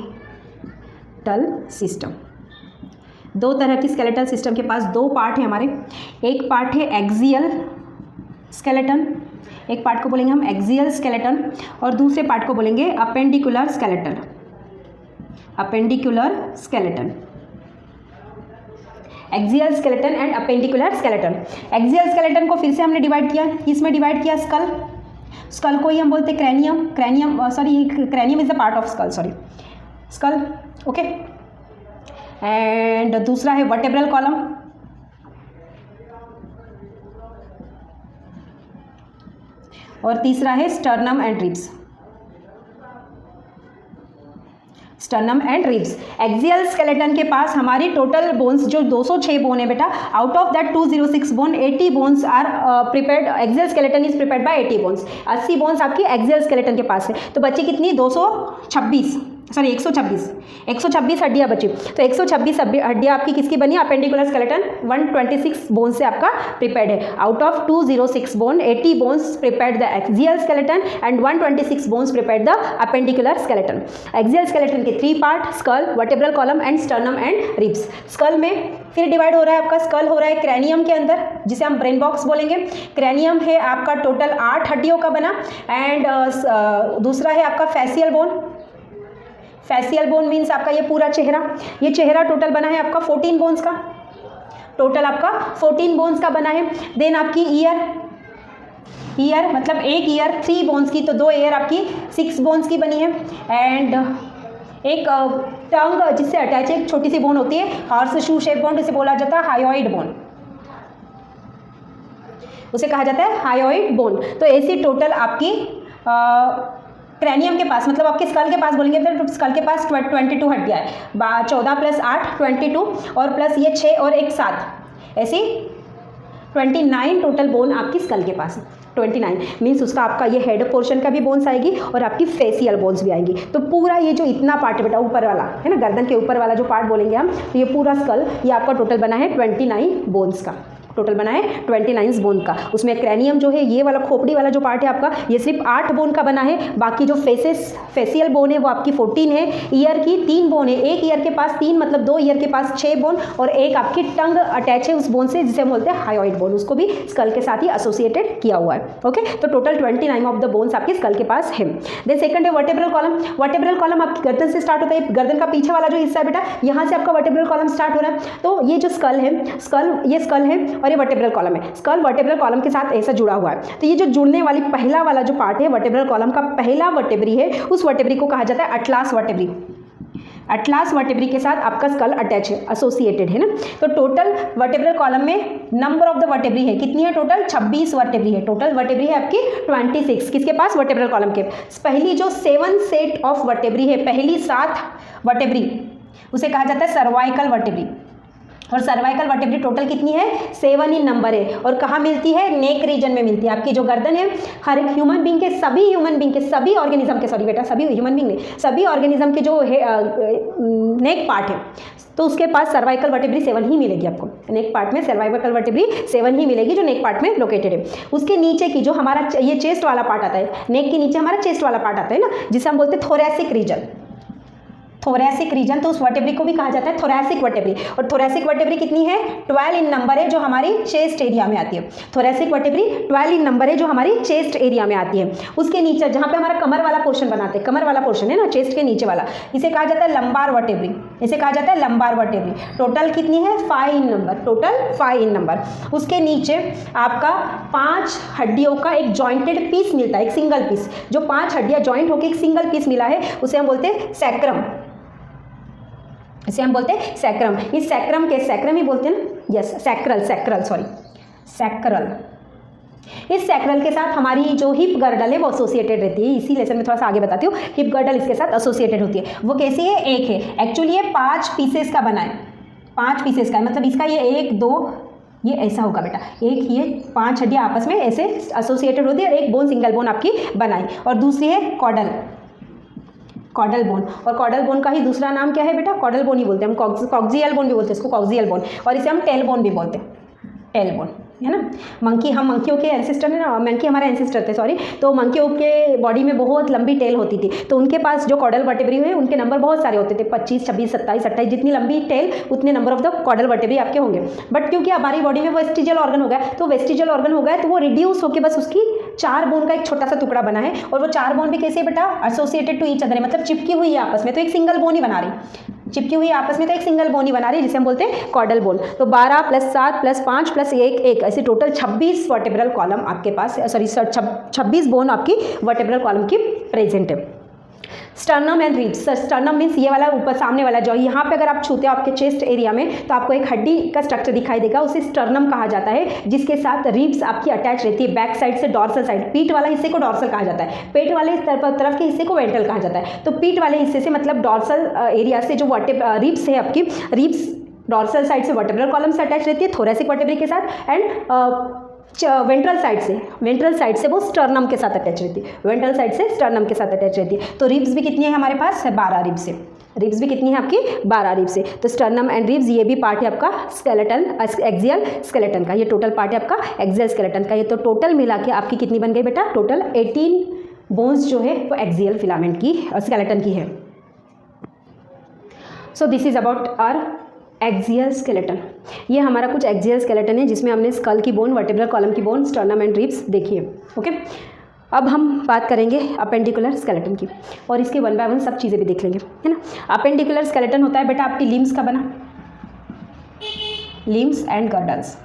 सिस्टम, दो तरह की स्केलेटल सिस्टम के पास दो पार्ट हैं हमारे। एक पार्ट है एक्सियल स्केलेटन, एक पार्ट को बोलेंगे हम एक्सियल स्केलेटन, और दूसरे पार्ट को बोलेंगे appendicular skeleton. Appendicular skeleton, axial skeleton and appendicular skeleton. Axial skeleton को फिर से हमने डिवाइड किया, इसमें डिवाइड किया स्कल को ही हम बोलते हैं cranium is the part of skull, okay. And दूसरा है वर्टेब्रल कॉलम, और तीसरा है sternum and ribs. Axial skeleton के पास हमारी टोटल बोन्स जो 206 बोन है बेटा, out of that 206 bone 80 bones are prepared. Axial skeleton is prepared by 80 bones. 80 bones आपकी एक्सियल स्केलेटन के पास है। तो बची कितनी? 126 हड्डियाँ बची। तो 126 हड्डियाँ आपकी किसकी बनी? अपेंडिकुलर स्केलेटन 126 बोन से आपका प्रिपेयर्ड है। Out of 206 bone 80 bones prepared the axial skeleton and 126 bones prepared the appendicular skeleton. Axial skeleton के 3 part, skull, vertebral column and sternum and ribs. Skull में फिर डिवाइड हो रहा है आपका, स्कल हो रहा है क्रेनियम के अंदर, जिसे हम ब्रेन बॉक्स बोलेंगे। क्रेनियम है आपका टोटल 8 हड्डियों का बना, एंड दूसरा है आपका facial bone. Facial bone means आपका ये पूरा चेहरा, ये चेहरा टोटल बना है आपका 14 बोन्स का, टोटल आपका 14 बोन्स का बना है। देन आपकी ईयर मतलब एक ईयर 3 बोन्स की, तो 2 ईयर आपकी 6 बोन्स की बनी है। एंड एक टंग जिससे अटैच एक छोटी सी बोन होती है, हॉर्स शू शेप बोन, जिसे बोला जाता है हायोइड बोन, उसे कहा जाता है हायोइड बोन। तो ऐसी टोटल आपकी क्रेनियम के पास मतलब आपके स्कल के पास बोलेंगे तो स्कल के पास 22 हड्डियाँ है। 14 + 8 22, और प्लस ये 6 और 1 7, ऐसी 29 टोटल बोन आपकी स्कल के पास है। 29 मीन्स उसका आपका ये हेड पोर्शन का भी बोन्स आएगी और आपकी फेसियल बोन्स भी आएंगी। तो पूरा ये जो इतना पार्ट है बेटा, ऊपर वाला है ना, गर्दन के ऊपर वाला जो पार्ट बोलेंगे हम, तो ये पूरा स्कल, ये आपका टोटल बना है 29 बोन्स का। टोटल बना है 29 बोन का। उसमें क्रैनियम जो है ये वाला खोपड़ी वाला जो पार्ट है आपका, ये सिर्फ 8 बोन का बना है। बाकी जो फेसियल बोन है वो आपकी 14 है। ईयर की 3 बोन है, एक ईयर के पास 3 मतलब 2 ईयर के पास 6 बोन, और एक आपकी टंग अटैच है उस बोन से जिसे हम बोलते हैं हायोइड बोन, उसको भी स्कल के साथ ही एसोसिएटेड किया हुआ है। ओके, तो टोटल 29 ऑफ द बोन्स आपके स्कल के पास है। देन सेकंड है वर्टेब्रल कॉलम। वर्टेब्रल कॉलम आपकी गर्दन से स्टार्ट होता है, गर्दन का पीछे वाला जो हिस्सा है बेटा, यहाँ से आपका वर्टेब्रल कॉलम स्टार्ट हो रहा है। तो ये जो स्कल है, ये स्कल है और ये वर्टेब्रल कॉलम है। स्कल वर्टेब्रल कॉलम के साथ ऐसा जुड़ा हुआ है। तो ये जो जुड़ने वाली पहला वाला जो पार्ट है वर्टेब्रल कॉलम का, पहला वर्टेब्री है, उस वर्टेब्री को कहा जाता है अटलास वर्टेब्री। अटलास वर्टेब्री के साथ आपका स्कल अटैच है, एसोसिएटेड है ना। तो टोटल वर्टेब्रल कॉलम में नंबर ऑफ द वर्टेब्री है कितनी है? टोटल 26 वर्टेब्री है। टोटल वर्टेब्री है आपकी 26। किसके पास? वर्टेब्रल कॉलम के। पहली जो 7 सेट ऑफ वर्टेब्री है, पहली 7 वर्टेब्री, उसे कहा जाता है सर्वाइकल वर्टेब्री। और सर्वाइकल वर्टेब्री टोटल कितनी है? 7 इन नंबर है। और कहाँ मिलती है? नेक रीजन में मिलती है। आपकी जो गर्दन है, हर एक ह्यूमन बींग के, सभी ह्यूमन बींग के, सभी ऑर्गेनिज्म के, सॉरी बेटा, सभी ह्यूमन बींग नहीं, सभी ऑर्गेनिज्म के जो है नेक पार्ट है, तो उसके पास सर्वाइकल वर्टेब्री 7 ही मिलेगी आपको। नेक पार्ट में सर्वाइकल वर्टेब्री 7 ही मिलेगी जो नेक पार्ट में लोकेटेड है। उसके नीचे की जो हमारा ये चेस्ट वाला पार्ट आता है, नेक के नीचे हमारा चेस्ट वाला पार्ट आता है ना, जिसे हम बोलते हैं थोरैसिक रीजन। थोरैसिक रीजन, तो उस वर्टेब्री को भी कहा जाता है थोरैसिक वर्टेब्री। और थोरैसिक वर्टेब्री कितनी है? 12 इन नंबर है, जो हमारी चेस्ट एरिया में आती है। थोरैसिक वर्टेब्री 12 इन नंबर है, जो हमारी चेस्ट एरिया में आती है। उसके नीचे जहाँ पे हमारा कमर वाला पोर्शन बनाते हैं, कमर वाला पोर्शन है ना, चेस्ट के नीचे वाला, इसे कहा जाता है लंबार वर्टेब्री। इसे कहा जाता है लंबार वर्टेब्री। टोटल कितनी है? 5 इन नंबर। टोटल 5 इन नंबर। उसके नीचे आपका 5 हड्डियों का एक जॉइंटेड पीस मिलता है, एक सिंगल पीस। जो 5 हड्डियाँ जॉइंट होकर एक सिंगल पीस मिला है, उसे हम बोलते हैं सैक्रम। इसे हम बोलते हैं सैक्रम। इस सैक्रम के, सैक्रम ही बोलते हैं ना, यस, सैक्रल, सॉरी, सैक्रल। इस सैक्रल के साथ हमारी जो हिप गर्डल है वो एसोसिएटेड रहती है। इसी लेसन में थोड़ा सा आगे बताती हूँ। हिप गर्डल इसके साथ एसोसिएटेड होती है। वो कैसी है? एक है। एक्चुअली ये 5 पीसेस का बना है, 5 पीसेस का, मतलब इसका ये 1 2, ये ऐसा होगा बेटा, एक ये 5 हड्डियाँ आपस में ऐसे एसोसिएटेड होती है, और एक बोन, सिंगल बोन आपकी बनाई। और दूसरी है कॉडल, कॉडल बोन। और कॉडल बोन का ही दूसरा नाम क्या है बेटा? कॉडल बोन ही बोलते हैं हम, कॉक्सियल बोन भी बोलते हैं इसको, कॉक्सियल बोन। और इसे हम टेल बोन भी बोलते हैं, टेल बोन, है ना। मंकी, हम मंकियों के एंसेस्टर है ना, मंकी हमारे एंसेस्टर थे, सॉरी। तो मंकियों के बॉडी में बहुत लंबी टेल होती थी, तो उनके पास जो कॉडल वर्टेब्री हुए उनके नंबर बहुत सारे होते थे, 25, 26, 27, 28। जितनी लंबी टेल उतने नंबर ऑफ द कॉडल वर्टेब्री आपके होंगे। बट क्योंकि हमारी बॉडी में वेस्टिजियल ऑर्गन हो गया, तो वेस्टिजियल ऑर्गन हो गया तो वो रिड्यूस होकर बस उसकी 4 बोन का एक छोटा सा टुकड़ा बना है। और वो 4 बोन भी कैसे बेटा? एसोसिएटेड टू ईच अदर है, मतलब चिपकी हुई है आपस में, तो एक सिंगल बोन ही बना रही, चिपकी हुई आपस में, तो एक सिंगल बोन ही बना रही है, जिसे हम बोलते हैं कॉडल बोन। तो 12 + 7 + 5 + 1 1, ऐसे टोटल 26 वर्टेब्रल कॉलम आपके पास, सॉरी 26 बोन आपकी वर्टेब्रल कॉलम की प्रेजेंट है। Sternum and ribs. Sternum means ये वाला ऊपर सामने वाला जो, यहाँ पे अगर आप छूते हो आपके चेस्ट एरिया में, तो आपको एक हड्डी का स्ट्रक्चर दिखाई देगा, उसे स्टर्नम कहा जाता है, जिसके साथ रिब्स आपकी अटैच रहती है बैक साइड से डॉर्सल साइड। पीठ वाला हिस्से को डॉर्सल कहा जाता है, पेट वाले तरफ के हिस्से को वेंट्रल कहा जाता है। तो पीठ वाले हिस्से से, मतलब डॉर्सल एरिया से जो रिब्स है आपकी, रिब्स डॉर्सल साइड से वर्टेब्रल कॉलम से अटैच रहती है थोरैसिक वर्टेब्री के साथ, एंड वेंट्रल साइड से वो स्टर्नम के साथ अटैच रहती है, वेंट्रल साइड से स्टर्नम के साथ अटैच रहती है। तो रिब्स भी कितनी है हमारे पास? 12 रिब्स है। रिब्स भी कितनी है आपकी? 12 रिब्स है। तो स्टर्नम एंड रिब्स ये भी पार्ट है आपका स्केलेटन, एक्सियल स्केलेटन का। ये टोटल पार्ट है आपका एक्सियल स्केलेटन का। ये तो टोटल मिला के आपकी कितनी बन गई बेटा? टोटल 18 बोन्स जो है वो एक्सियल फिलामेंट की, स्केलेटन की है। So this is about our axial skeleton. ये हमारा कुछ एक्सियल स्केलेटन है जिसमें हमने स्कल की बोन, वर्टेब्रल कॉलम की बोन, स्टर्नम एंड रिब्स देखी है। ओके, अब हम बात करेंगे अपेंडिकुलर स्केलेटन की, और इसके 1 बाय 1 सब चीज़ें भी देख लेंगे, है ना। अपेंडिकुलर स्केलेटन होता है बेटा आपकी लिम्स का बना, limbs and girdles,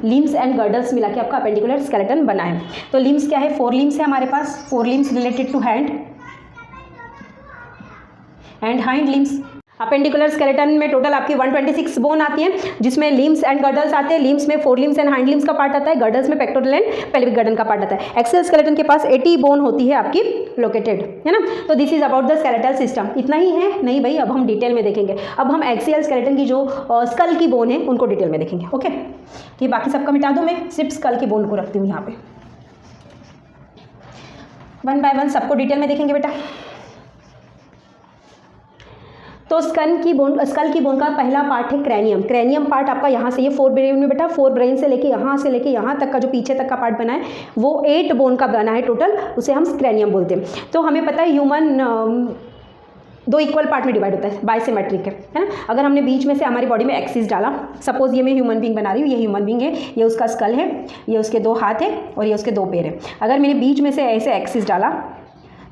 limbs and girdles मिला के आपका अपेंडिकुलर स्केलेटन बना है। तो लिम्स क्या है? 4 लिम्स है हमारे पास, 4 limbs related to hand and hind limbs. Appendicular skeleton में टोटल आपकी 126 बोन आती है, जिसमें लिम्स एंड गर्डल्स आते हैं। लिम्स में 4 लिम्स एंड हाइंड लिम्स का पार्ट आता है, गर्डल्स में पेक्टोरल एंड पेल्विक गर्दन का पार्ट आता है। एक्सियल स्केलेटन के पास 80 बोन होती है आपकी लोकेटेड, है ना। तो this is about the skeletal system. इतना ही है? नहीं भाई, अब हम डिटेल में देखेंगे। अब हम एक्सियल स्केलेटन की जो स्कल की बोन है उनको डिटेल में देखेंगे। ओके, ये बाकी सबका मिटा दूँ, मैं सिर्फ स्कल की बोन को रखती हूँ यहाँ पे। 1 बाय 1 सबको डिटेल में देखेंगे बेटा। तो स्कल की बोन का पहला पार्ट है क्रैनियम। क्रैनियम पार्ट आपका यहाँ से, ये 4 ब्रेन में बेटा, 4 ब्रेन से लेके यहाँ तक का जो पीछे तक का पार्ट बना है वो 8 बोन का बना है टोटल, उसे हम क्रैनियम बोलते हैं। तो हमें पता है ह्यूमन 2 इक्वल पार्ट में डिवाइड होता है, बाइसिमेट्रिक है ना। अगर हमने बीच में से हमारी बॉडी में एक्सिस डाला, सपोज ये मैं ह्यूमन बींग बना रही हूँ, ये ह्यूमन बींग है, ये उसका स्कल है, ये उसके 2 हाथ है और ये उसके 2 पैर है। अगर मैंने बीच में से ऐसे एक्सिस डाला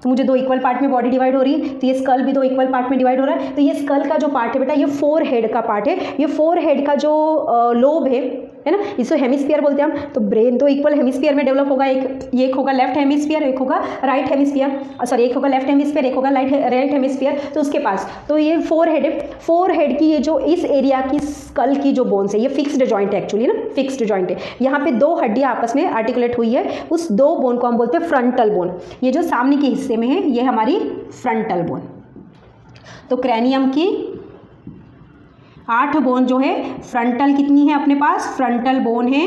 तो मुझे 2 इक्वल पार्ट में बॉडी डिवाइड हो रही है, तो ये स्कल भी 2 इक्वल पार्ट में डिवाइड हो रहा है। तो ये स्कल का जो पार्ट है बेटा, ये 4 हेड का पार्ट है। ये 4 हेड का जो लोब है ना, इसे हेमिस्फीयर बोलते हैं हम। तो ब्रेन 2 इक्वल हेमिस्फीयर में डेवलप होगा, एक होगा लेफ्ट हेमिस्फीयर, एक होगा राइट हेमिस्फीयर, सॉरी एक होगा लेफ्ट हेमिस्फीयर, एक होगा राइट हेमिस्फीयर। तो उसके पास तो ये 4 हेड है। 4 हेड की ये जो इस एरिया की स्कल की जो बोन्स है, ये फिक्स्ड जॉइंट है एक्चुअली ना, फिक्स्ड जॉइंट है। यहाँ पे 2 हड्डियाँ आपस में आर्टिकुलेट हुई है, उस 2 बोन को हम बोलते हैं फ्रंटल बोन। ये जो सामने के हिस्से में है ये हमारी फ्रंटल बोन। तो क्रैनियम की 8 बोन जो है, फ्रंटल कितनी है अपने पास, फ्रंटल बोन है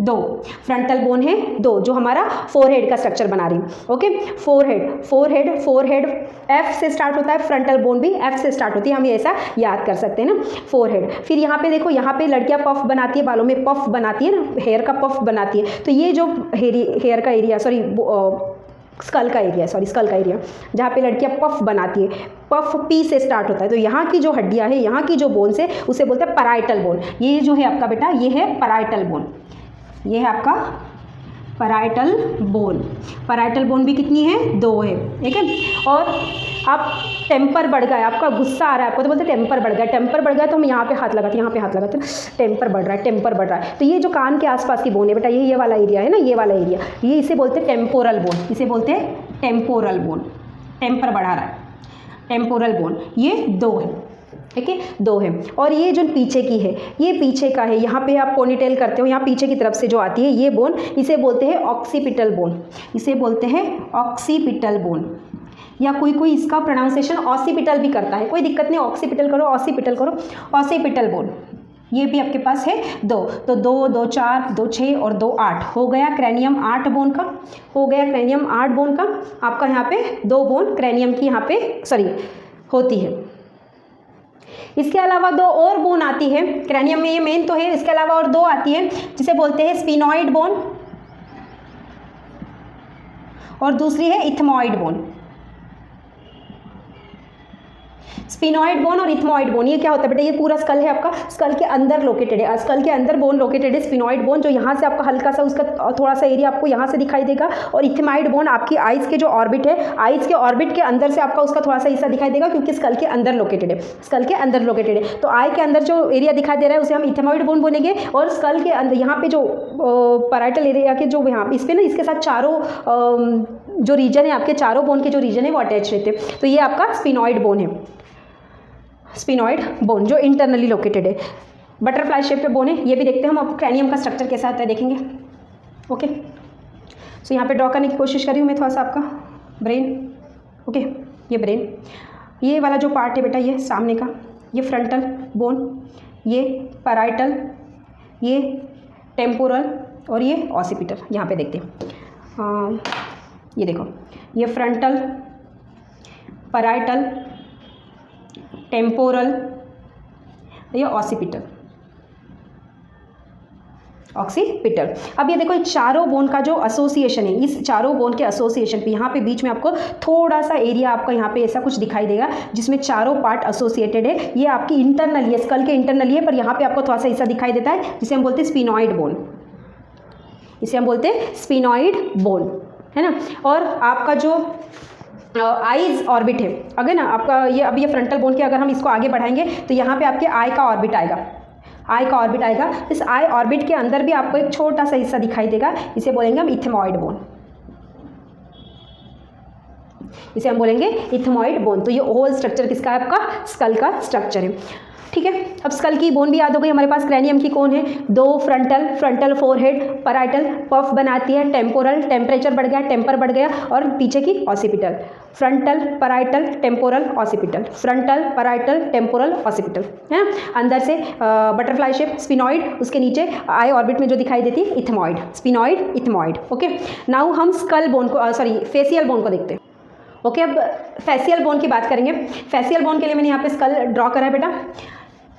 2, फ्रंटल बोन है 2, जो हमारा 4 हेड का स्ट्रक्चर बना रही है। ओके, 4 हेड एफ से स्टार्ट होता है, फ्रंटल बोन भी एफ से स्टार्ट होती है, हम ये ऐसा याद कर सकते हैं ना, 4 हेड। फिर यहाँ पे देखो, यहाँ पे लड़कियाँ पफ बनाती है, बालों में पफ बनाती है ना, हेयर का पफ बनाती है। तो ये जो हेयर का एरिया, सॉरी स्कल का एरिया, जहाँ पे लड़कियाँ पफ बनाती है, पफ पी से स्टार्ट होता है। तो यहाँ की जो हड्डियाँ है, यहाँ की जो बोन्स है, उसे बोलते हैं पैराइटल बोन। ये जो है आपका बेटा, ये है पैराइटल बोन, ये है आपका पैराइटल बोन। पैराइटल बोन भी कितनी है, 2 है, ठीक है। और आप टेम्पर बढ़ गया, आपका गुस्सा आ रहा है आपको, तो बोलते हैं टेम्पर बढ़ गया। टेम्पर बढ़ गया तो हम यहाँ पे हाथ लगाते, टेम्पर बढ़ रहा है। तो ये जो कान के आसपास की बोन है बेटा, ये वाला एरिया है ना, ये वाला एरिया, ये इसे बोलते हैं टेम्पोरल बोन, इसे बोलते हैं टेम्पोरल बोन। टेम्पर बढ़ा रहा है, टेम्पोरल बोन, ये 2 है, ठीक है, 2 है। और ये जो पीछे की है, ये पीछे का है, यहाँ पे आप पोनीटेल करते हो, यहाँ पीछे की तरफ से जो आती है ये बोन, इसे बोलते हैं ऑक्सीपिटल बोन, इसे बोलते हैं ऑक्सीपिटल बोन, या कोई इसका प्रोनाउंसिएशन ऑसिपिटल भी करता है, कोई दिक्कत नहीं, ऑक्सीपिटल करो, ऑसिपिटल करो, ऑसिपिटल बोन। ये भी आपके पास है 2, तो 2, 2, 4, 2, 6 और 2, 8 हो गया क्रैनियम 8 बोन का, हो गया क्रैनियम 8 बोन का। आपका यहाँ पे 2 बोन क्रैनियम की यहाँ पे होती है। इसके अलावा 2 और बोन आती है क्रैनियम में, ये मेन तो है, इसके अलावा और 2 आती है जिसे बोलते हैं स्फिनॉइड बोन और दूसरी है इथमॉइड बोन। स्फिनॉइड बोन और इथमॉइड बोन, ये क्या होता है बेटा, ये पूरा स्कल है आपका, स्कल के अंदर लोकेटेड है, स्कल के अंदर बोन लोकेटेड है स्फिनॉइड बोन, जो यहाँ से आपका हल्का सा उसका थोड़ा सा एरिया आपको यहाँ से दिखाई देगा। और इथमाइड बोन आपकी आइज के जो ऑर्बिट है, आइज के ऑर्बिट के अंदर से आपका उसका थोड़ा सा हिस्सा दिखाई देगा, क्योंकि स्कल के अंदर लोकेटेड है, स्कल के अंदर लोकेटेड है। तो आई के अंदर जो एरिया दिखाई दे रहा है उसे हम इथमाइड बोन बोलेंगे। और स्कल के अंदर यहाँ पे जो पैराइटल एरिया के जो यहाँ इस पर ना, इसके साथ चारों जो रीजन है आपके, चारों बोन के जो रीजन है वो अटैच रहते हैं। तो ये आपका स्फिनॉइड बोन है, स्फिनॉइड बोन जो इंटरनली लोकेटेड है। बटरफ्लाई शेप पे बोन है, ये भी देखते हैं हम अब क्रैनियम का स्ट्रक्चर कैसा आता है देखेंगे। ओके, सो यहाँ पे ड्रॉ करने की कोशिश कर रही हूँ मैं थोड़ा सा आपका ब्रेन। ओके, ये ब्रेन, ये वाला जो पार्ट है बेटा, ये सामने का, ये फ्रंटल बोन, ये पैराइटल, ये टेम्पोरल और ये ऑसिपिटल। यहाँ पे देखते हैं, ये देखो, ये फ्रंटल, पैराइटल, टेम्पोरल, ये ऑसिपिटल, ऑक्सीपिटल। अब ये देखो, चारों बोन का जो एसोसिएशन है, इस चारों बोन के एसोसिएशन पे यहाँ पे बीच में आपको थोड़ा सा एरिया आपका यहाँ पे ऐसा कुछ दिखाई देगा जिसमें चारों पार्ट एसोसिएटेड है। ये आपकी इंटरनली है, स्कल के इंटरनली है, पर यहाँ पे आपको थोड़ा सा हिस्सा दिखाई देता है जिसे हम बोलते हैं स्फिनॉइड बोन, इसे हम बोलते हैं स्फिनॉइड बोन, है ना। और आपका जो आईज ऑर्बिट है, अगर ना आपका ये अब ये फ्रंटल बोन के अगर हम इसको आगे बढ़ाएंगे तो यहाँ पे आपके आई का ऑर्बिट आएगा, आई का ऑर्बिट आएगा। इस आई ऑर्बिट के अंदर भी आपको एक छोटा सा हिस्सा दिखाई देगा, इसे बोलेंगे हम इथमॉइड बोन, इसे हम बोलेंगे इथमॉइड बोन। तो ये होल स्ट्रक्चर किसका है, आपका स्कल का स्ट्रक्चर है, ठीक है। अब स्कल की बोन भी याद हो गई हमारे पास। क्रैनियम की कौन है, 2 फ्रंटल 4 हेड, पैराइटल पफ बनाती है, टेम्पोरल टेम्परेचर बढ़ गया, टेम्पर बढ़ गया, और पीछे की occipital, frontal parietal temporal occipital, frontal parietal temporal occipital, है ना। अंदर से बटरफ्लाई शेप स्फिनॉइड, उसके नीचे आई ऑर्बिट में जो दिखाई देती है ethmoid, sphenoid ethmoid. Okay, now हम स्कल बोन को फेसियल बोन को देखते हैं। ओके, अब फेसियल बोन की बात करेंगे। फेसियल बोन के लिए मैंने यहाँ पे स्कल ड्रॉ करा है बेटा।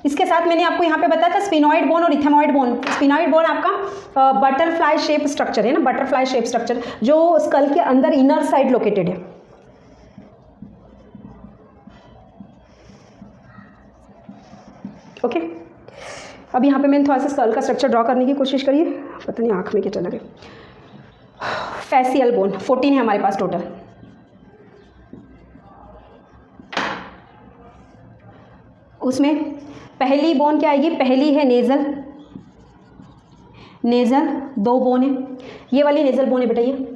इसके साथ मैंने आपको यहाँ पे बताया था स्पिनॉइड बोन और इथेमॉइड बोन। स्पिनॉइड बोन आपका बटरफ्लाई शेप स्ट्रक्चर है ना, बटरफ्लाई शेप स्ट्रक्चर जो स्कल के अंदर इनर साइड लोकेटेड है। ओके, अब यहाँ पे मैंने थोड़ा सा स्कल का स्ट्रक्चर ड्रॉ करने की कोशिश करिए, पता नहीं आँख में क्या चला गया। फेसियल बोन 14 है हमारे पास टोटल। उसमें पहली बोन क्या आएगी, पहली है नेज़ल। नेज़ल 2 बोन है, ये वाली नेज़ल बोन है बेटा। ये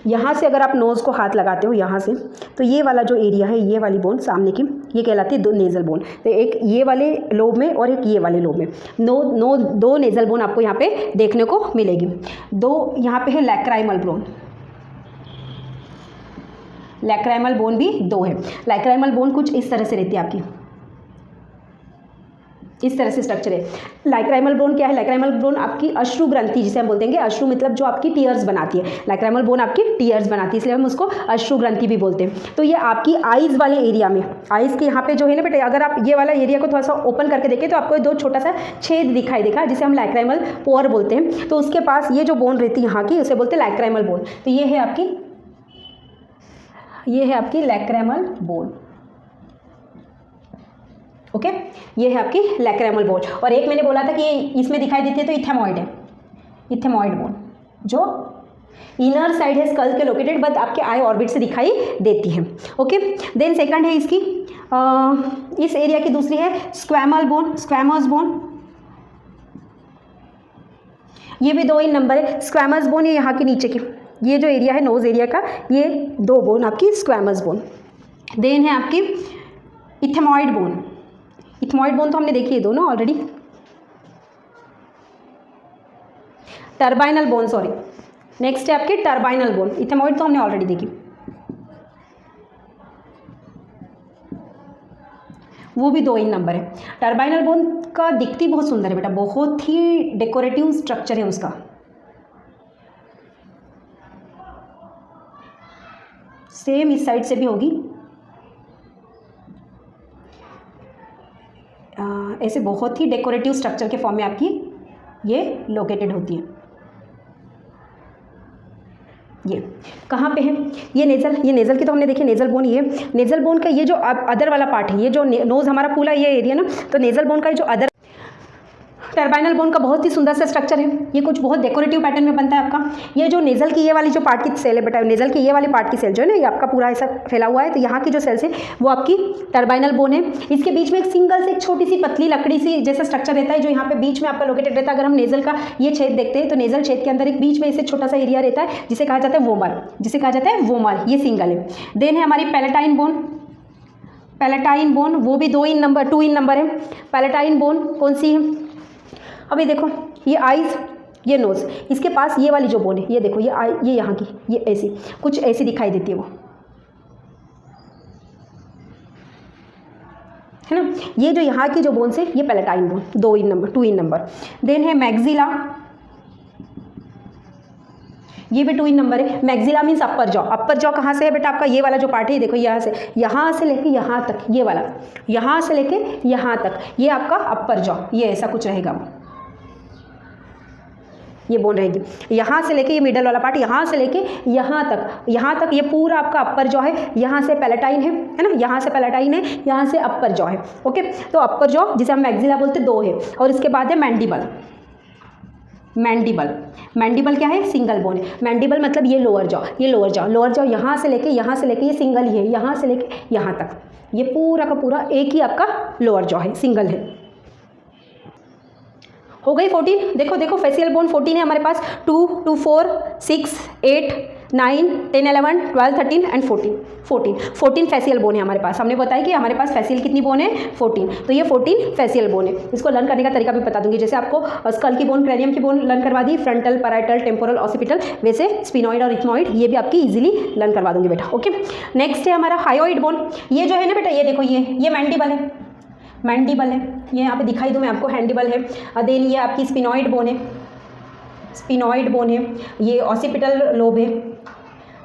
यहाँ से अगर आप नोज़ को हाथ लगाते हो यहाँ से, तो ये वाला जो एरिया है, ये वाली बोन सामने की, ये कहलाती है 2 नेज़ल बोन। तो एक ये वाले लोब में और एक ये वाले लोब में 2 नेज़ल बोन आपको यहाँ पे देखने को मिलेगी। 2 यहाँ पे है लैक्राइमल बोन। लैक्राइमल बोन भी 2 है। लैक्राइमल बोन कुछ इस तरह से रहती है आपकी, इस तरह से स्ट्रक्चर है। लैक्राइमल बोन क्या है? लैक्राइमल बोन आपकी अश्रु ग्रंथि जिसे हम बोलते हैं, अश्रु मतलब जो आपकी टीयर्स बनाती है। लैक्राइमल बोन आपकी टीयर्स बनाती है, इसलिए हम उसको अश्रु ग्रंथि भी बोलते हैं। तो ये आपकी आइज़ वाले एरिया में, आइज़ के यहाँ पे जो है ना बेटे, अगर आप ये वाला एरिया को थोड़ा सा ओपन करके देखें तो आपको 2 छोटा सा छेद दिखाई देगा जिसे हम लैक्राइमल पोर बोलते हैं। तो उसके पास ये जो बोन रहती है यहाँ की, उसे बोलते हैं लैक्राइमल बोन। तो ये है आपकी लैक्राइमल बोन। ओके, ये है आपकी लैक्राइमल बोन। और एक मैंने बोला था कि इसमें दिखाई देती है तो इथेमॉइड है, इथेमॉइड बोन जो इनर साइड है स्कल के लोकेटेड, बट आपके आई ऑर्बिट से दिखाई देती है। ओके, देन सेकंड है इसकी इस एरिया की दूसरी है स्क्वैमल बोन, स्क्वैमस बोन। ये भी 2 इन नंबर है। स्क्वैमस बोन ये यहाँ के नीचे की, ये जो एरिया है नोज एरिया का, ये 2 बोन आपकी स्क्वैमस बोन। देन है आपकी इथेमॉइड बोन। इथेमॉइड बोन तो हमने देखी है दोनों ऑलरेडी। टर्बाइनल बोन, सॉरी, नेक्स्ट है आपकी टर्बाइनल बोन। इथेमॉइड तो हमने ऑलरेडी देखी, वो भी 2 इन नंबर है। टर्बाइनल बोन का दिखती बहुत सुंदर है बेटा, बहुत ही डेकोरेटिव स्ट्रक्चर है उसका। सेम इस साइड से भी होगी, ऐसे बहुत ही डेकोरेटिव स्ट्रक्चर के फॉर्म में आपकी ये लोकेटेड होती है। ये कहाँ पे है? ये नेज़ल की तो हमने देखी, नेज़ल बोन। ये नेज़ल बोन का ये जो अदर वाला पार्ट है, ये जो नोज़ हमारा पूरा ये एरिया ना, तो नेज़ल बोन का जो अदर टर्बाइनल बोन का बहुत ही सुंदर सा स्ट्रक्चर है। ये कुछ बहुत डेकोरेटिव पैटर्न में बनता है आपका। ये जो नेज़ल की ये वाली जो पार्ट की सेल है बेटा, नेज़ल की ये वाली पार्ट की सेल जो है ना, ये आपका पूरा ऐसा फैला हुआ है, तो यहाँ की जो सेल्स है वो आपकी टर्बाइनल बोन है। इसके बीच में एक सिंगल से एक छोटी सी पतली लकड़ी सी जैसा स्ट्रक्चर रहता है, जो यहाँ पे बीच में आपका लोकेटेड रहता है। अगर हम नेज़ल का ये छेद देखते हैं तो नेज़ल छेद के अंदर एक बीच में ऐसे छोटा सा एरिया रहता है जिसे कहा जाता है वोमर, जिसे कहा जाता है वोमर। ये सिंगल है। देन है हमारी पैलेटाइन बोन। पैलेटाइन बोन वो भी 2 इन नंबर है। पैलेटाइन बोन कौन सी है? अभी देखो, ये आइज़, ये नोज़, इसके पास ये वाली जो बोन है, ये देखो, ये यहाँ की, ये ऐसी कुछ ऐसी दिखाई देती है वो, है ना। ये जो यहाँ की जो बोन से, ये पैलेटाइन बोन 2 इन नंबर। देन है मैक्सिला, ये भी 2 इन नंबर है। मैक्सिला मीन्स अपर जॉ। अपर जॉ कहाँ से है बेटा? आपका ये वाला जो पार्ट है, देखो यहाँ से लेके यहाँ तक, ये वाला यहाँ से लेके यहाँ तक, ये आपका अपर जॉ, ये ऐसा कुछ रहेगा वो, ये बोन रहेगी। यहाँ से लेके ये मिडल वाला पार्ट, यहाँ से लेके यहाँ तक ये पूरा आपका अपर जॉ है। यहाँ से पैलेटाइन है ना, यहाँ से पैलेटाइन है, यहाँ से अपर जॉ है। ओके, तो अपर जॉ जिसे हम मैक्सिला बोलते 2 है। और इसके बाद है मैंडिबल। मैंडिबल क्या है? सिंगल बोन है। मैंडिबल मतलब ये लोअर जॉ, यहाँ से लेके ये सिंगल ही है, यहाँ से लेके यहाँ तक, ये पूरा का पूरा एक ही आपका लोअर जॉ है, सिंगल है। हो गई 14। देखो फेसियल बोन 14 है हमारे पास। 2, 4, 6, 8, 9, 10, 11, 12, 13 एंड 14 फेसियल बोन है हमारे पास। हमने बताया कि हमारे पास फेसियल कितनी बोन है? 14। तो ये 14 फेसियल बोन है। इसको लर्न करने का तरीका भी बता दूंगी। जैसे आपको स्कल की बोन, क्रेनियम की बोन लर्न करवा दी, फ्रंटल, पैराइटल, टेम्पोरल, ऑसिपिटल, वैसे स्पिनॉइड और इथमॉइड ये भी आपकी इजीली लर्न करवा दूंगी बेटा। ओके, नेक्स्ट है हमारा हायोइड बोन। ये जो है ना बेटा, ये देखो, ये मैंडिबल है, ये यहाँ पे दिखाई दूँ मैं आपको, हैंडिबल है। देन ये आपकी स्पिनॉइड बोन है, स्पिनॉइड बोन है, ये ऑसिपिटल लोब है,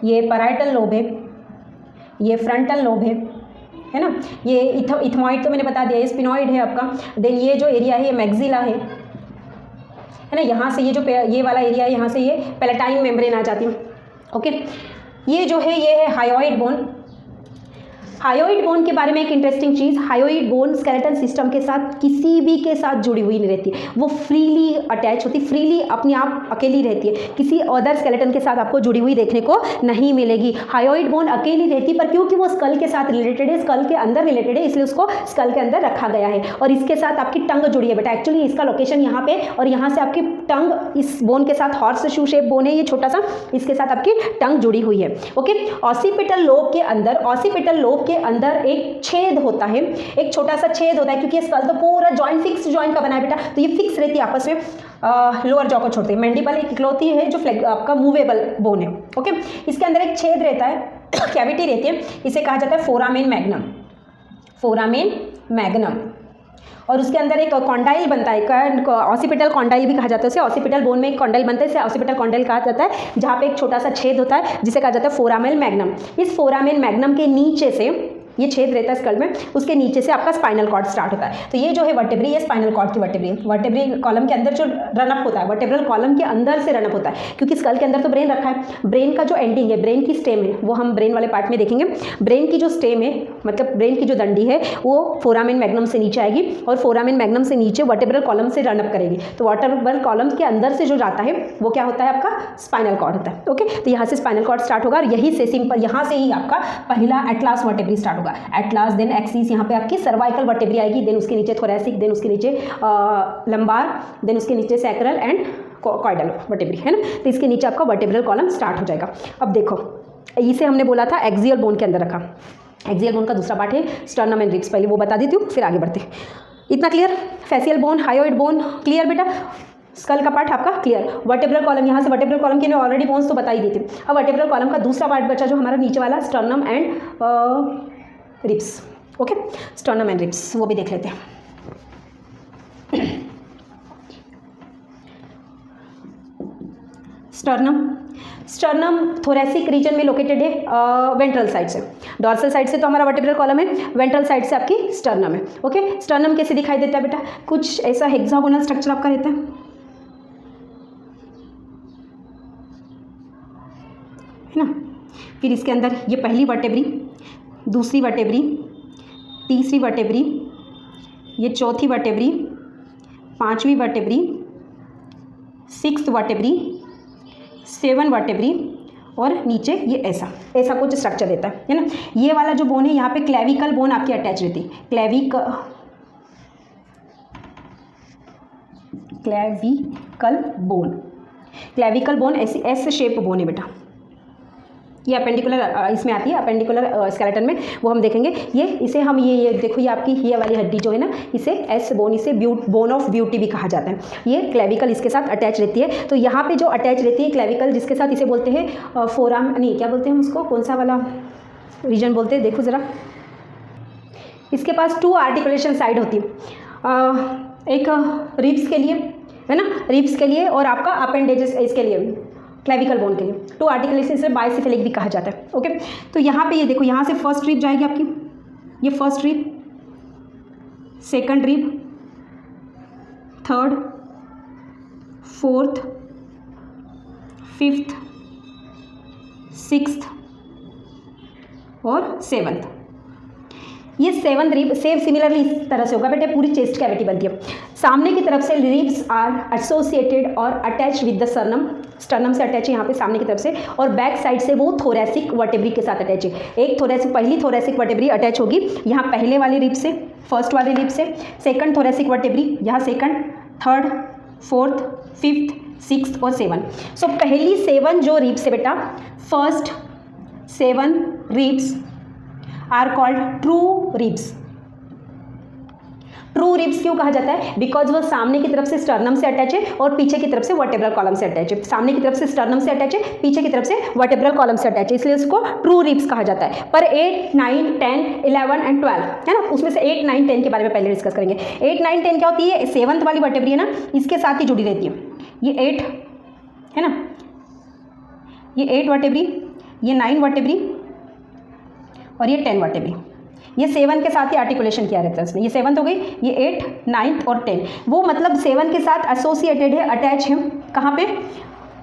ये पैराइटल लोब है, ये फ्रंटल लोब है ना, ये इथमॉइड तो मैंने बता दिया, ये स्पिनॉइड है आपका। देन ये जो एरिया है ये मैक्सिला है ना, यहाँ से ये जो ये वाला एरिया है यहाँ से ये पैलेटाइन मेम्ब्रेन आ जाती है। ओके, ये जो है ये है हायोइड बोन। हायोइड बोन के बारे में एक इंटरेस्टिंग चीज़, हायोइड बोन स्केलेटन सिस्टम के साथ किसी भी के साथ जुड़ी हुई नहीं रहती, वो फ्रीली अटैच होती, फ्रीली अपने आप अकेली रहती है, किसी अदर स्केलेटन के साथ आपको जुड़ी हुई देखने को नहीं मिलेगी। हायोइड बोन अकेली रहती, पर क्योंकि वो स्कल के साथ रिलेटेड है, स्कल के अंदर रिलेटेड है, इसलिए उसको स्कल के अंदर रखा गया है। और इसके साथ आपकी टंग जुड़ी है बेटा, एक्चुअली इसका लोकेशन यहाँ पे, और यहाँ से आपकी टंग इस बोन के साथ, हॉर्स शू शेप बोन है ये छोटा सा, इसके साथ आपकी टंग जुड़ी हुई है। ओके, ऑसिपिटल लोब के अंदर, ऑसिपिटल लोब के अंदर एक छेद होता है, एक छोटा सा छेद होता है, क्योंकि स्कल तो पूरा जॉइंट फिक्स जॉइंट का बना है बेटा, तो ये फिक्स रहती है आपस में, लोअर जॉ को छोड़ते हैं। मैंडिबल एक इकलौती है जो आपका मूवेबल बोन है। ओके, इसके अंदर एक छेद रहता है, कैविटी रहती है, इसे कहा जाता है फोरामेन मैग्नम, फोरामेन मैग्नम। और उसके अंदर एक कॉन्डाइल बनता है, ऑसिपिटल कॉन्डाइल भी कहा जाता है उसे, ऑसिपिटल बोन में एक कॉन्डाइल बनता है, इसे ऑसिपिटल कॉन्डाइल कहा जाता है, जहाँ पे एक छोटा सा छेद होता है जिसे कहा जाता है फोरामेन मैग्नम। इस फोरामेन मैग्नम के नीचे से ये छेद रहता है स्कल में, उसके नीचे से आपका स्पाइनल कॉर्ड स्टार्ट होता है। तो ये जो है वर्टेब्री, ये स्पाइनल कॉर्ड की वर्टेब्री, वर्टेब्रल कॉलम के अंदर जो रनअप होता है, वर्टेब्रल कॉलम के अंदर से रनअप होता है, क्योंकि स्कल के अंदर तो ब्रेन रखा है, ब्रेन का जो एंडिंग है, ब्रेन की स्टेम है, वो हम ब्रेन वाले पार्ट में देखेंगे। ब्रेन की जो स्टेम है, मतलब ब्रेन की जो डंडी है, वो फोरामेन मैग्नम से नीचे आएगी, और फोरामेन मैग्नम से नीचे वर्टेब्रल कॉलम से रनअप करेगी। तो वर्टेब्रल कॉलम के अंदर से जो जाता है वो क्या होता है, आपका स्पाइनल कॉर्ड होता है। ओके, तो यहाँ से स्पाइनल कॉर्ड स्टार्ट होगा, और यही से सिंपल, यहाँ से ही आपका पहला एटलास वर्टेब्री स्टार्ट होगा। एटलास, देन एक्सिस, यहाँ पे आपकी सर्वाइकल वर्टेब्री आएगी, देन उसके नीचे थोरैसिक, देन उसके नीचे लंबार, देन उसके नीचे सैक्रल एंड कॉइडल वर्टेब्री, है ना। तो इसके नीचे आपका वर्टेब्रल कॉलम स्टार्ट हो जाएगा। अब देखो, इसे हमने बोला था एक्सियल बोन के अंदर रखा, एक्सियल बोन का दूसरा पार्ट है स्टर्नम एंड रिब्स, पहले वो बता देती हूँ फिर आगे बढ़ते। इतना clear? Facial bone, hyoid bone clear बेटा, स्कल का पार्ट आपका क्लियर। वर्टेब्रल कॉलम, यहाँ से वर्टेब्रल कॉलम के लिए ऑलरेडी बोन्स तो बता ही दी थी। अब वर्टेब्रल कॉलम का दूसरा पार्ट बचा जो हमारा नीचे वाला, sternum and ribs. Okay, sternum and ribs वो भी देख लेते हैं। स्टर्नम थोरैसिक रीजन में लोकेटेड है, वेंट्रल साइड से, डॉर्सल साइड से तो हमारा वर्टेब्रल कॉलम है, वेंट्रल साइड से आपकी स्टर्नम है। ओके, स्टर्नम कैसे दिखाई देता है बेटा, कुछ ऐसा हेक्सागोनल स्ट्रक्चर आपका रहता है ना। फिर इसके अंदर ये पहली वर्टेब्री, दूसरी वर्टेब्री, तीसरी वर्टेब्री, ये चौथी वर्टेब्री, पांचवी वर्टेब्री, सिक्स्थ वर्टेब्री, 7 वर्टेब्री, और नीचे ये ऐसा ऐसा कुछ स्ट्रक्चर रहता है ना। ये वाला जो बोन है यहाँ पे क्लेविकल बोन आपकी अटैच रहती है, क्लेविकल बोन ऐसी एस शेप बोन है बेटा, ये अपेंडिकुलर इसमें आती है, अपेंडिकुलर स्केलेटन में, वो हम देखेंगे। ये इसे हम ये देखो, ये आपकी ये वाली हड्डी जो है ना, इसे एस बोन, इसे बोन ऑफ ब्यूटी भी कहा जाता है। ये क्लेविकल इसके साथ अटैच रहती है। तो यहाँ पे जो अटैच रहती है क्लेविकल, जिसके साथ इसे बोलते हैं फोराम, नहीं क्या बोलते हैं उसको, कौन सा वाला रीजन बोलते हैं, देखो ज़रा, इसके पास 2 आर्टिकुलेशन साइड होती है, एक रिब्स के लिए है ना, रिब्स के लिए, और आपका अपेंडेजेस इसके लिए, क्लेविकल बोन के लिए 2 आर्टिकुलेशन से बाइसेफेलिक भी कहा जाता है। ओके, तो यहाँ पे ये देखो, यहाँ से फर्स्ट रिब जाएगी आपकी, ये first rib, second rib, third, fourth, fifth, sixth और 7th। ये 7th रिब सेम सिमिलरली इस तरह से होगा बेटे, पूरी चेस्ट कैविटी बनती है। सामने की तरफ से रिब्स आर एसोसिएटेड और attach with the sternum, sternum से अटैच है यहाँ पे सामने की तरफ से, और बैक साइड से वो थोरैसिक वर्टेब्री के साथ अटैच है। एक थोरैसिक, पहली थोरैसिक वर्टेब्री अटैच होगी यहाँ पहले वाले रिब से, फर्स्ट वाले रिब से, सेकंड थोरैसिक वर्टेब्री यहाँ second, third, fourth, fifth, sixth और 7। सो पहली 7 जो रिब्स है बेटा, first 7 ribs are called true ribs. True ribs क्यों कहा जाता है, बिकॉज वो सामने की तरफ से स्टर्नम से अटैच है और पीछे की तरफ से वर्टेब्रल कॉलम से अटैच है। सामने की तरफ से स्टर्नम से अटैच है, पीछे की तरफ से वर्टेब्रल कॉलम से अटैच है, इसलिए उसको ट्रू रिब्स कहा जाता है। पर 8, 9, 10, 11 एंड 12 है ना, उसमें से 8, 9, 10 के बारे में पहले डिस्कस करेंगे। 8, 9, 10 क्या होती है, 7th वाली वर्टेब्री है ना, इसके साथ ही जुड़ी रहती है। ये 8, है ना। ये 8 वर्टेब्री, ये 9 वर्टेब्री और ये 10 वर्टेब्री। ये 7 के साथ ही आर्टिकुलेशन किया रहता है इसमें। ये 7 हो गई, ये 8, 9 और 10, वो मतलब 7 के साथ एसोसिएटेड है, अटैच है कहाँ पे,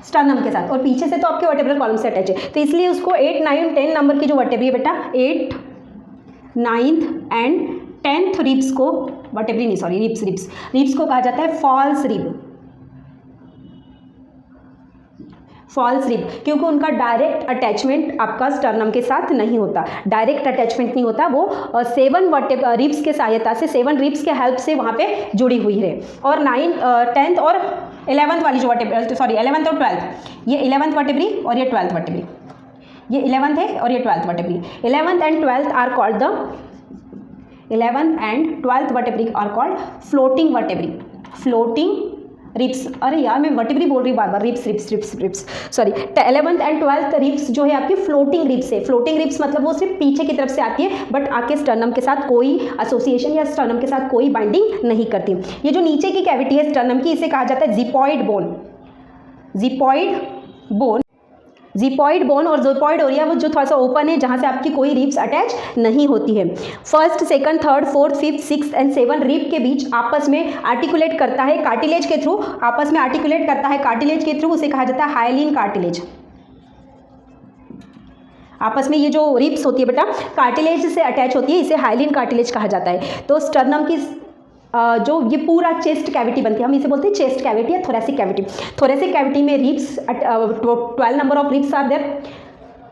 स्टर्नम के साथ, और पीछे से तो आपके वर्टेब्रल कॉलम से अटैच है। तो इसलिए उसको 8, 9, 10 नंबर की जो वर्टेब्री है बेटा, 8, 9 एंड 10th रिब्स को, वर्टेब्री नहीं सॉरी, रिब्स को कहा जाता है फॉल्स रिब। फॉल्स रिब क्योंकि उनका डायरेक्ट अटैचमेंट आपका स्टर्नम के साथ नहीं होता, डायरेक्ट अटैचमेंट नहीं होता, वो 7 रिब्स के सहायता से, 7 रिब्स के हेल्प से वहाँ पे जुड़ी हुई है। और 9, 10th और 11th वाली जो वर्टेब्री, सॉरी 11th और 12th, ये 11th वर्टेब्री और ये 12th वर्टेब्री, ये 11th है और ये 12th vertebrae. 11th and 12th are called the 11th and 12th vertebrae are called floating vertebrae, floating ribs. अरे यार मैं वर्टेब्री बोल रही हूँ बार बार, ribs sorry. 11th and 12th ribs जो है आपकी फ्लोटिंग रिब्स है। फ्लोटिंग रिब्स मतलब वो सिर्फ पीछे की तरफ से आती है, बट आके स्टर्नम के साथ कोई एसोसिएशन या स्टर्नम के साथ कोई बाइंडिंग नहीं करती। ये जो नीचे की कैविटी है स्टर्नम की, इसे कहा जाता है जिपॉइड बोन। जिपॉइड बोन और जिपॉइड ओरिया वो जो थोड़ा सा ओपन है, जहाँ से आपकी कोई रिब्स अटैच नहीं होती है। 1st, 2nd, 3rd, 4th, 5th, 6th and 7 rib के बीच आपस में आर्टिकुलेट करता है कार्टिलेज के थ्रू, आपस में आर्टिकुलेट करता है कार्टिलेज के थ्रू, उसे कहा जाता है हाइलिन कार्टिलेज। आपस में ये जो रिब्स होती है बेटा कार्टिलेज से अटैच होती है, इसे हाइलिन कार्टिलेज कहा जाता है। तो स्टर्नम की जो ये पूरा चेस्ट कैविटी बनती है, हम इसे बोलते हैं चेस्ट कैविटी या थोरेसिक कैविटी। थोरेसिक कैविटी में ribs 12 number of ribs are there.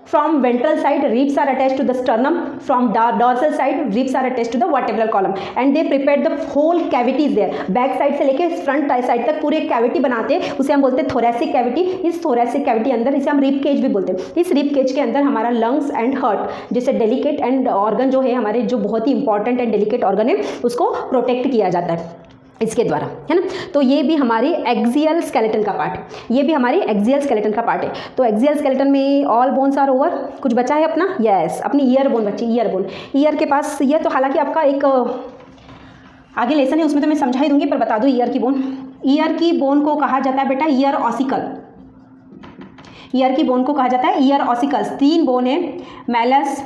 From ventral side ribs are attached to the sternum, from dorsal side ribs are attached to the vertebral column and they prepare the whole cavities there. Back side से लेके front side तक पूरे cavity बनाते हैं, उसे हम बोलते हैं थोरेसिक कैविटी। इस थोरेसिक कैविटी अंदर, इसे हम रिब केज भी बोलते हैं, इस रिब केज के अंदर हमारा लंग्स एंड हार्ट जैसे डेलिकेट एंड ऑर्गन जो है हमारे, जो बहुत ही इंपॉर्टेंट एंड डेलिकेट ऑर्गन है, उसको प्रोटेक्ट किया जाता है इसके द्वारा, है ना। तो ये भी हमारी एक्सियल स्केलेटन का पार्ट है, ये भी हमारी एक्सियल स्केलेटन का पार्ट है। तो एक्सियल स्केलेटन में ऑल बोन्स आर ओवर। कुछ बचा है अपना, यस, अपनी ईयर बोन बची, ईयर बोन। ईयर के पास ये तो हालांकि आपका एक आगे लेसन है, उसमें तो मैं समझा ही दूंगी, पर बता दूँ ईयर की बोन। ईयर की बोन को कहा जाता है बेटा ईयर ऑसिकल। ईयर की बोन को कहा जाता है ईयर ऑसिकल्स। 3 बोन है, malleus,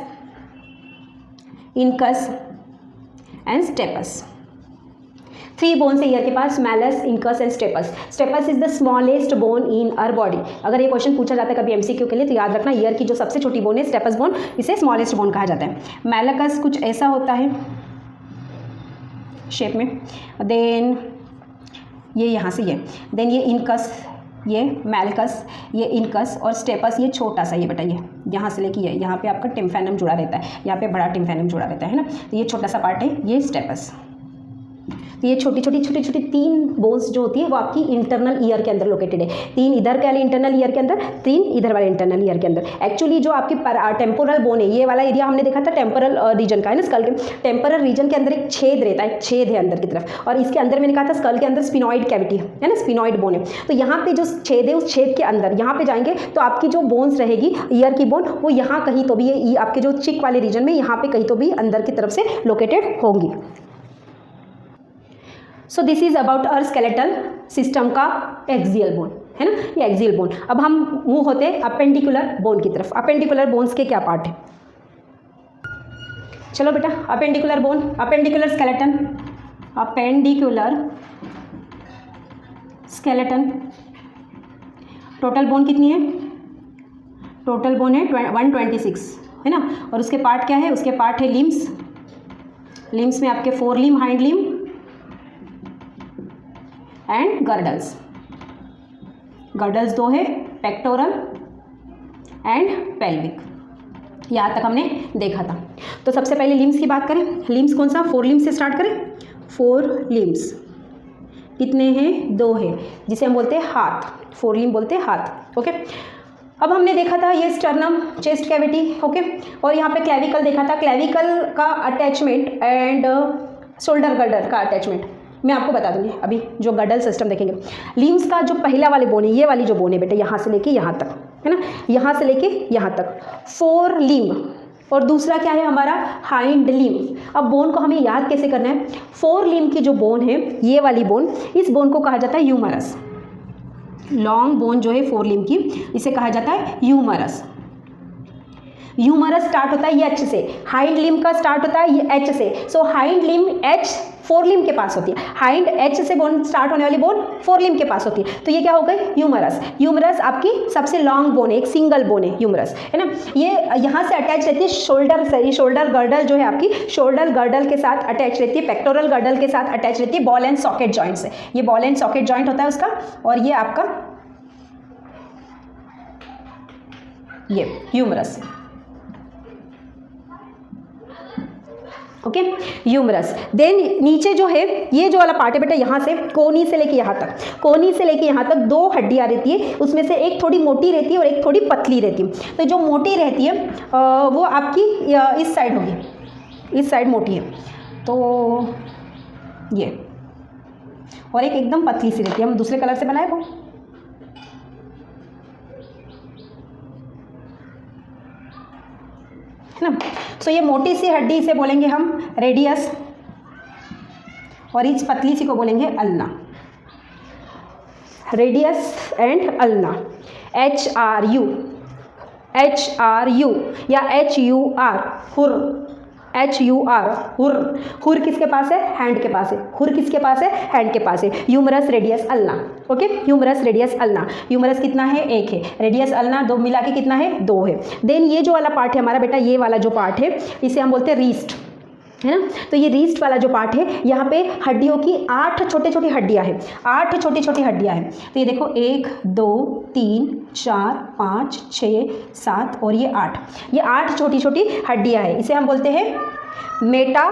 incus and stapes. 3 bones है ईयर के पास, malleus, incus and stapes. Stapes is the smallest bone in our body. अगर ये क्वेश्चन पूछा जाता है कभी एमसीक्यू के लिए तो याद रखना, ईयर की जो सबसे छोटी बोन है स्टेपस बोन, इसे स्मॉलेस्ट बोन कहा जाता है। मैलकस कुछ ऐसा होता है शेप में, देन ये यहाँ से ये, देन ये इनकस, ये मैलकस, ये इनकस और स्टेपस ये छोटा सा, ये बेटा ये यहाँ से लेके ये यहाँ पे आपका टिम्फेनम जुड़ा रहता है, यहाँ पे बड़ा टिम्फेनम जुड़ा रहता है ना। तो ये छोटा सा पार्ट है, ये स्टेपस। तो ये छोटी छोटी 3 बोन्स जो होती है वो आपकी इंटरनल ईयर के अंदर लोकेटेड है। 3 इधर के वाले इंटरनल ईयर के अंदर, 3 इधर वाले इंटरनल ईयर के अंदर। एक्चुअली जो आपकी टेम्पोरल बोन है, ये वाला एरिया हमने देखा था टेम्पोरल रीजन का है ना, स्कल के टेम्पोरल रीजन के अंदर एक छेद रहता है, छेद है अंदर की तरफ, और इसके अंदर मैंने कहा था स्कल के अंदर स्पिनॉइड कैविटी है ना, स्पिनॉइड बोन है। तो यहाँ पे जो छेद है, उस छेद के अंदर यहाँ पे जाएंगे तो आपकी जो बोन्स रहेगी ईयर की बोन, वो यहाँ कहीं तो भी, ये आपके जो चिक वाले रीजन में यहाँ पे कहीं तो भी अंदर की तरफ से लोकेटेड होंगी। So this is about our skeletal system का एक्सियल बोन, है ना, ये एक्सियल बोन। अब हम मूव होते हैं अपेंडिकुलर बोन की तरफ। अपेंडिकुलर बोन्स के क्या पार्ट है, चलो बेटा, appendicular bone, appendicular skeleton, appendicular skeleton. Total bone कितनी है, टोटल बोन है 126, है ना। और उसके पार्ट क्या है, उसके पार्ट है लिम्स। लिम्स में आपके 4 limb, hind limb and girdles. Girdles 2 है, पेक्टोरल एंड पेल्विक। यहाँ तक हमने देखा था। तो सबसे पहले लिम्स की बात करें, लिम्स कौन सा, 4 लिम्स से स्टार्ट करें। 4 लिम्स कितने हैं, 2 है, जिसे हम बोलते हैं हाथ, 4 लिम्ब बोलते हैं हाथ। ओके, अब हमने देखा था ये स्टर्नम, चेस्ट कैविटी, ओके, और यहाँ पे क्लेविकल देखा था। क्लेविकल का अटैचमेंट एंड शोल्डर गर्डर का अटैचमेंट मैं आपको बता दूंगी अभी, जो गडल सिस्टम देखेंगे। लिम्स का जो पहला वाले बोन है, ये वाली जो बोन है बेटा, यहाँ से लेके यहाँ तक, है ना, यहाँ से लेके यहाँ तक 4 लिम्ब, और दूसरा क्या है हमारा हाइंड लिम्ब। अब बोन को हमें याद कैसे करना है, 4 लिम्ब की जो बोन है, ये वाली बोन, इस बोन को कहा जाता है ह्यूमरस। लॉन्ग बोन जो है फोर लिम्ब की, इसे कहा जाता है ह्यूमरस। ह्यूमरस स्टार्ट होता है ये एच से, हाइंड लिम्ब का स्टार्ट होता है ये एच से। So hind limb H fore limb के पास होती है, हाइंड एच से बोन स्टार्ट होने वाली बोन फोर लिम्ब के पास होती है, तो ये क्या हो गई ह्यूमरस। ह्यूमरस आपकी सबसे लॉन्ग बोन है, एक सिंगल बोन है ह्यूमरस, है ना। ये यहाँ से अटैच रहती है शोल्डर से, ये शोल्डर गर्डल जो है आपकी शोल्डर गर्डल के साथ अटैच रहती है, पेक्टोरल गर्डल के साथ अटैच रहती है बॉल एंड सॉकेट जॉइंट से। ये बॉल एंड सॉकेट जॉइंट होता है उसका, और ये आपका ये ह्यूमरस, ओके ह्यूमरस। देन नीचे जो है ये जो वाला पार्ट है बेटा, यहाँ से कोनी से लेके यहाँ तक, कोनी से लेके यहाँ तक दो हड्डियाँ रहती है, उसमें से एक थोड़ी मोटी रहती है और एक थोड़ी पतली रहती है। तो जो मोटी रहती है वो आपकी इस साइड होगी, इस साइड मोटी है, तो ये, और एक एकदम पतली सी रहती है। हम दूसरे कलर से बनाए वो, है ना। सो ये मोटी सी हड्डी इसे बोलेंगे हम रेडियस, और इस पतली सी को बोलेंगे ulna, radius and ulna. HRU, HRU या HUR, हुर, HUR, हुर। हुर किसके पास है, हैंड के पास है, हुर किसके पास है, हैंड के पास है। Humerus radius ulna, okay humerus radius ulna. Humerus कितना है, एक है, रेडियस अल्ना दो मिला के कितना है, दो है। देन ये जो वाला पार्ट है हमारा बेटा, ये वाला जो पार्ट है इसे हम बोलते हैं रीस्ट, है ना। तो ये रीस्ट वाला जो पार्ट है, यहाँ पे हड्डियों की 8 छोटी छोटी हड्डियाँ हैं, 8 छोटी छोटी हड्डियाँ हैं। तो ये देखो 1 2 3 4 5 6 7 और ये 8, ये 8 छोटी छोटी हड्डियाँ हैं। इसे हम बोलते हैं मेटा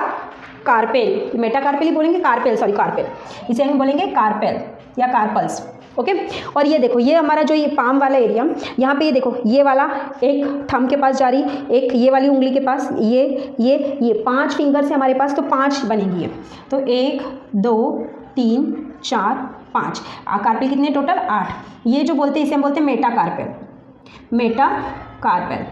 कार्पेल, मेटा कार्पेल ही बोलेंगे, कार्पेल सॉरी कार्पेल, इसे हम बोलेंगे कार्पेल या कार्पल्स, ओके। और ये देखो ये हमारा जो ये पाम वाला एरिया, यहाँ पे ये देखो ये वाला एक थंब के पास जा रही, एक ये वाली उंगली के पास, ये 5 फिंगर से हमारे पास तो 5 बनेगी है। तो 1 2 3 4 5, कार्पेल कितने टोटल 8। ये जो बोलते हैं इसे हम बोलते हैं Meta carpel, Meta carpel.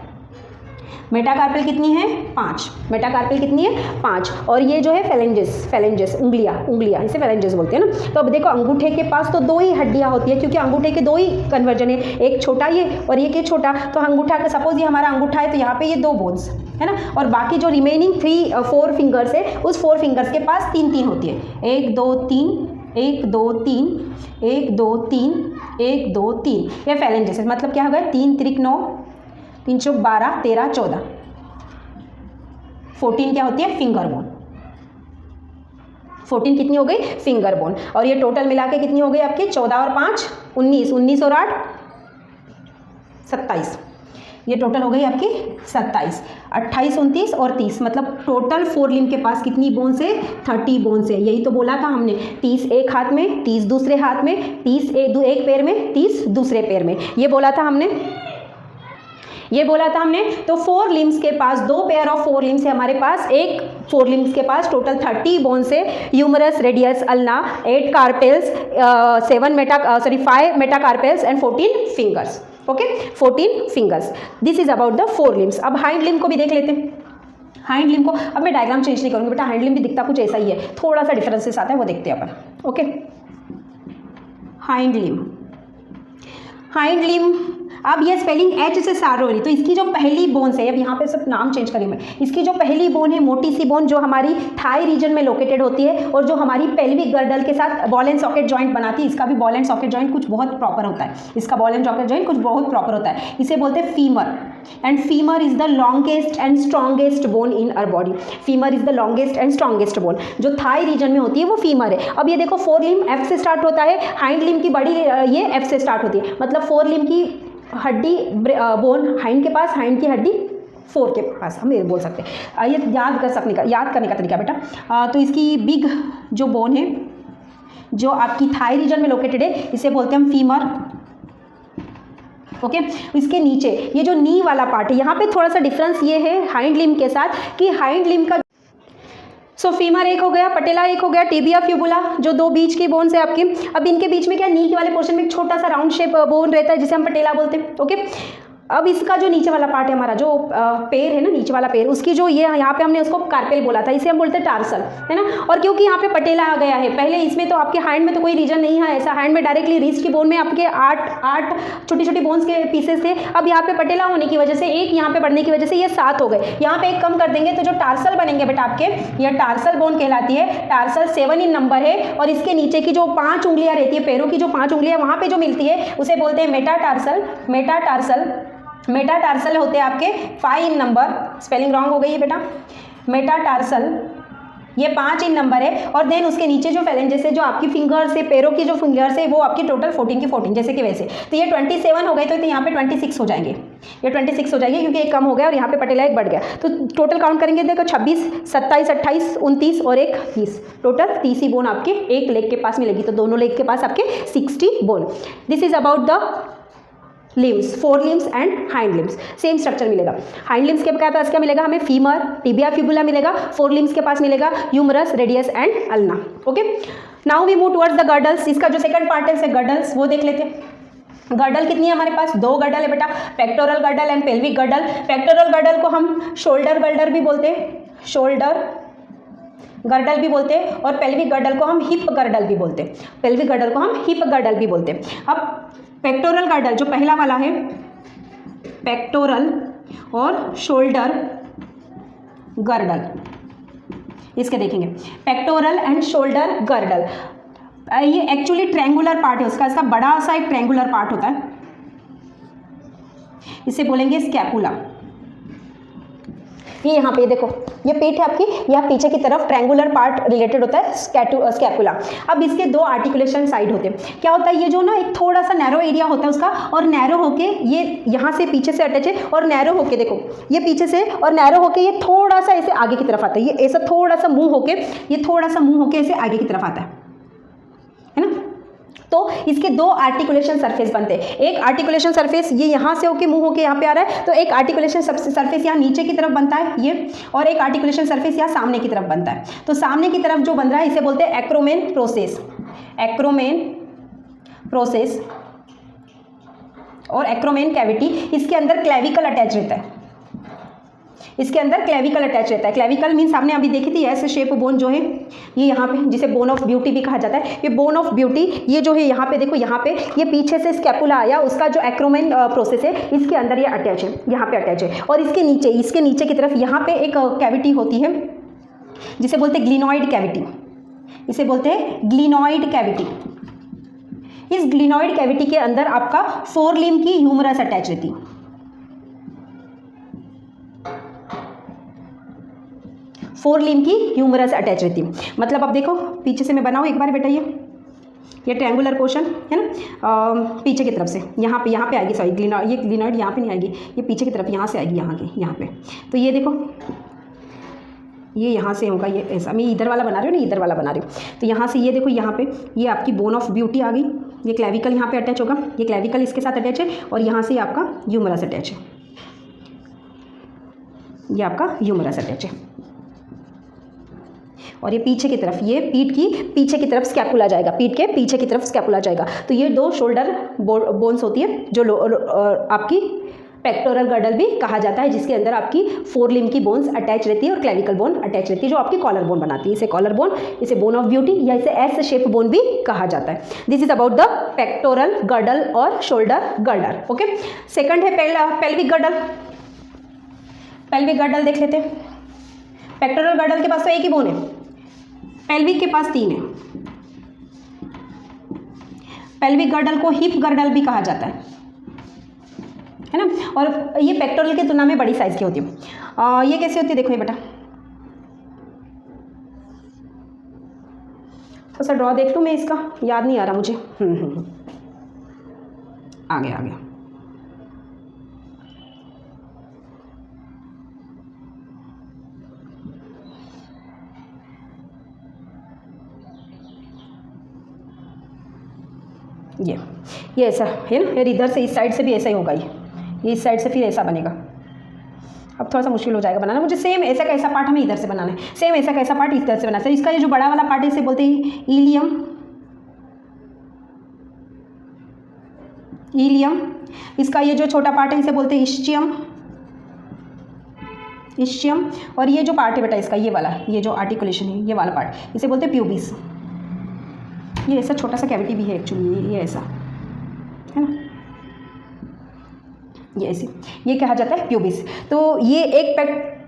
Meta carpel कितनी है, 5, मेटा कार्पेल कितनी है, 5। और ये जो है फेलेंजेस, फेलेंजेस उंगलियाँ इसे फेलेंजेस बोलते हैं ना। तो अब देखो अंगूठे के पास तो 2 ही हड्डियाँ होती है, क्योंकि अंगूठे के 2 ही कन्वर्जन है, एक छोटा ये और एक ये छोटा। तो अंगूठा का सपोज ये हमारा अंगूठा है, तो यहाँ पे ये 2 बोन्स है ना, और बाकी जो रिमेनिंग 4 फिंगर्स है उस 4 फिंगर्स के पास 3 होती है, 1 2 3 1 2 3 1 2 3 1 2 3, ये फेलेंजेस। मतलब क्या होगा, 3 त्रिक 9, 3 चौक 12 13 14, 14 क्या होती है, फिंगर बोन। 14 कितनी हो गई, फिंगर बोन। और ये टोटल मिला के कितनी हो गई आपकी, 14 और 5 19, 19 और 8 27, ये टोटल हो गई आपकी 27, 28 29 और 30। मतलब टोटल 4 लिम्ब के पास कितनी बोन्स है, 30 बोन्स है। यही तो बोला था हमने, 30 एक हाथ में, 30 दूसरे हाथ में, 30 एक पैर में, 30 दूसरे पैर में, ये बोला था हमने, ये बोला था हमने। तो 4 लिम्स के पास 2 पेयर ऑफ 4 लिम्स है हमारे पास, एक 4 लिम्स के पास टोटल 30 बोन्स है। Humerus radius ulna, 8 carpals, 5 metacarpals and 14 fingers, okay 14 fingers. This is about the 4 limbs. अब हाइंड लिम्ब को भी देख लेते हैं। हाइंड लिम्ब को अब मैं डायग्राम चेंज नहीं करूँगी बेटा, हाइंड लिम्ब भी दिखता कुछ ऐसा ही है, थोड़ा सा डिफरेंसेस आता है, वो देखते हैं अपन, okay. Hind limb, hind limb, अब ये स्पेलिंग H से स्टार्ट हो रही, तो इसकी जो पहली बोन्स है, अब यहाँ पे सब नाम चेंज करी मैं, इसकी जो पहली बोन है मोटी सी बोन जो हमारी थाई रीजन में लोकेटेड होती है और जो हमारी पेल्विक गर्डल के साथ बॉल एंड सॉकेट जॉइंट बनाती है। इसका भी बॉल एंड सॉकेट जॉइंट कुछ बहुत प्रॉपर होता है, इसका बॉल एंड सॉकेट जॉइंट कुछ बहुत प्रॉपर होता है। इसे बोलते हैं femur, and femur is the longest and strongest bone in our body. Femur is the longest and strongest bone, जो थाई रीजन में होती है वो फीमर है। अब ये देखो 4 लिम्ब F से स्टार्ट होता है, हाइंड लिम्ब की बड़ी ये F से स्टार्ट होती है, मतलब 4 लिम्ब की हड्डी बोन हाइंड के पास, हाइंड की हड्डी 4 के पास, हम ये बोल सकते हैं। ये याद करने का तरीका बेटा। तो इसकी बिग जो बोन है जो आपकी थाई रीजन में लोकेटेड है, इसे बोलते हैं हम फीमर, ओके। इसके नीचे ये जो नी वाला पार्ट है, यहाँ पे थोड़ा सा डिफरेंस ये है हाइंड लिम्ब के साथ कि हाइंड लिम्ब का फीमर एक हो गया, पटेला एक हो गया, टिबिया फ्यूबुला जो 2 बीच की बोन्स है आपकी। अब इनके बीच में क्या, नी के वाले पोर्शन में एक छोटा सा राउंड शेप बोन रहता है जिसे हम पटेला बोलते हैं, ओके। अब इसका जो नीचे वाला पार्ट है हमारा जो पैर है ना, नीचे वाला पैर, उसकी जो ये यहाँ पे हमने उसको कार्पेल बोला था, इसे हम बोलते हैं टार्सल, है ना। और क्योंकि यहाँ पे पटेला आ गया है, पहले इसमें तो आपके हैंड में तो कोई रीजन नहीं है ऐसा, हैंड में डायरेक्टली रिस्ट की बोन में आपके आठ छोटी छोटी बोन्स के पीसेस थे। अब यहाँ पे पटेला होने की वजह से, एक यहाँ पे बढ़ने की वजह से ये 7 हो गए। यहाँ पे एक कम कर देंगे तो जो टार्सल बनेंगे बेटा आपके, ये टार्सल बोन कहलाती है। टार्सल 7 इन नंबर है, और इसके नीचे की जो 5 उंगलियां रहती है, पैरों की जो 5 उंगलियां वहाँ पे जो मिलती है उसे बोलते हैं मेटाटार्सल। मेटाटार्सल होते हैं आपके 5 इन नंबर, स्पेलिंग रॉन्ग हो गई है बेटा, मेटाटार्सल ये 5 इन नंबर है। और देन उसके नीचे जो फेलेंजेस है, जो आपकी फिंगर्स है, पैरों की जो फिंगर्स है, वो आपकी टोटल 14 की 14 जैसे कि वैसे। तो ये 27 हो गए, तो यहाँ पे 26 हो जाएंगे, ये 26 हो जाएंगे क्योंकि एक कम हो गया और यहाँ पे पटेला एक बढ़ गया। तो टोटल काउंट करेंगे, देखो 26, 27, 28, 29 और एक 30, टोटल 30 ही बोन आपके एक लेग के पास मिलेगी। तो दोनों लेग के पास आपके 60 bone. This is about the limbs, fore limbs and hind limbs. Same structure मिलेगा। हाइंड लिम्स के पास क्या मिलेगा हमें, फीमर, टिबिया, फिबुला मिलेगा। फोर लिम्स के पास मिलेगा humerus, radius and ulna. Okay, now we move towards the girdles. इसका जो सेकंड पार्ट है गर्डल्स, वो देख लेते हैं। गर्डल कितनी है हमारे पास, 2 गर्डल है बेटा, pectoral girdle and pelvic girdle. Pectoral girdle को हम शोल्डर गर्डल भी बोलते हैं, शोल्डर गर्डल भी बोलते हैं, और पेल्विक गर्डल को हम हिप गर्डल भी बोलते हैं, पेल्विक गर्डल को हम हिप गर्डल भी बोलते हैं। अब पेक्टोरल गर्डल जो पहला वाला है, पेक्टोरल और शोल्डर गर्डल, इसके देखेंगे पेक्टोरल एंड शोल्डर गर्डल। ये एक्चुअली ट्रायंगुलर पार्ट है उसका, इसका बड़ा सा एक ट्रायंगुलर पार्ट होता है, इसे बोलेंगे स्कैपुला। ये यहाँ पे देखो, ये पेट है आपकी, यहाँ पीछे की तरफ ट्रायंगुलर पार्ट रिलेटेड होता है स्कैपुला। अब इसके 2 आर्टिकुलेशन साइड होते हैं। क्या होता है, ये जो ना एक थोड़ा सा नैरो एरिया होता है उसका, और नैरो होके ये यहाँ से पीछे से अटैच है, और नैरो होके देखो ये पीछे से, और नैरो होके ये थोड़ा सा ऐसे आगे की तरफ आता है, ये ऐसा थोड़ा सा मुंह होके, ये थोड़ा सा मुंह होके ऐसे आगे की तरफ आता है ना। तो इसके 2 आर्टिकुलेशन सरफेस बनते हैं। एक आर्टिकुलेशन सरफेस ये यहाँ से होके मुंह होके यहाँ पे आ रहा है, तो एक आर्टिकुलेशन सरफेस यहाँ नीचे की तरफ बनता है ये, और एक आर्टिकुलेशन सरफेस यहाँ सामने की तरफ बनता है। तो सामने की तरफ जो बन रहा है इसे बोलते हैं एक्रोमेन प्रोसेस, एक्रोमेन प्रोसेस और एक्रोमेन कैविटी। इसके अंदर क्लेविकल अटैच रहता है, इसके अंदर क्लेविकल अटैच रहता है। क्लेविकल मीन्स आपने अभी देखी थी ऐसे शेप बोन जो है ये यहाँ पे, जिसे बोन ऑफ ब्यूटी भी कहा जाता है। ये बोन ऑफ ब्यूटी ये जो है यहाँ पे देखो, यहाँ पे ये पीछे से स्कैपुला आया, उसका जो एक्रोमेन प्रोसेस है इसके अंदर ये अटैच है, यहाँ पे अटैच है। और इसके नीचे की तरफ यहाँ पे एक कैविटी होती है जिसे बोलते हैं ग्लिनॉइड कैविटी, इसे बोलते हैं ग्लिनॉइड कैविटी। इस ग्लिनॉइड कैविटी के अंदर आपका 4 लिम्ब की ह्यूमरस अटैच रहती है, 4 लिम्ब की ह्यूमरस अटैच रहती है। मतलब अब देखो पीछे से मैं बनाऊँ एक बार बेटा, ये ट्रायंगुलर पोर्शन है ना, पीछे की तरफ से यहाँ पे आएगी, सॉरी ये ग्लिनॉइड यहाँ पे नहीं आएगी, ये पीछे की तरफ यहाँ से आएगी, यहाँ पे। तो ये देखो ये यहाँ से होगा, ये ऐसा, मैं इधर वाला बना रही हूँ ना, इधर वाला बना रही हूँ। तो यहाँ से ये देखो, यहाँ पे ये आपकी बोन ऑफ ब्यूटी आ गई, ये क्लेविकल यहाँ पे अटैच होगा, ये क्लेविकल इसके साथ अटैच है, और यहाँ से आपका ह्यूमरस अटैच है, ये आपका ह्यूमरस अटैच है। और ये पीछे की तरफ, ये पीठ की पीछे की तरफ स्कैपुला जाएगा, पीठ के पीछे की तरफ स्कैपुला जाएगा। तो ये 2 शोल्डर बोन्स होती है जो आपकी पेक्टोरल गर्डल भी कहा जाता है, जिसके अंदर आपकी 4 लिम्ब की बोन्स अटैच रहती है और क्लेविकल बोन अटैच रहती है, जो आपकी कॉलर बोन बनाती है। इसे कॉलर बोन, इसे बोन ऑफ ब्यूटी या इसे एस शेप बोन भी कहा जाता है। This is about the pectoral girdle और शोल्डर गर्डल। ओके, सेकंड है पेल्विक गर्डल। पेल्विक गर्डल देख लेते हैं। पेक्टोरल गर्डल के पास तो एक ही बोन है, पेल्विक के पास 3 है। पेल्विक गर्डल को हिप गर्डल भी कहा जाता है ना, और ये पेक्टोरल की तुलना में बड़ी साइज की होती है। ये कैसे होती है देखो, ये बेटा थोड़ा सा ड्रॉ देख लूँ मैं, इसका याद नहीं आ रहा मुझे। आ गया। ये ऐसा है ना, फिर इधर से इस साइड से भी ऐसा ही होगा, ये इस साइड से फिर ऐसा बनेगा। अब थोड़ा सा मुश्किल हो जाएगा बनाना मुझे। सेम ऐसा का ऐसा पार्ट हमें इधर से बनाना है, सेम ऐसा का ऐसा पार्ट इधर से बनाना है। इसका ये जो बड़ा वाला पार्ट है इसे बोलते हैं इलियम, इलियम, इसका ये जो छोटा पार्ट है इसे बोलते हैं इस्चियम, इस्चियम, और ये जो पार्ट है बेटा इसका ये वाला, ये जो आर्टिकुलेशन है ये वाला पार्ट इसे बोलते हैं प्यूबिस। ये ऐसा छोटा सा कैविटी भी है एक्चुअली, ये ऐसा है ना, ये ऐसे, ये कहा जाता है प्यूबिस। तो ये एक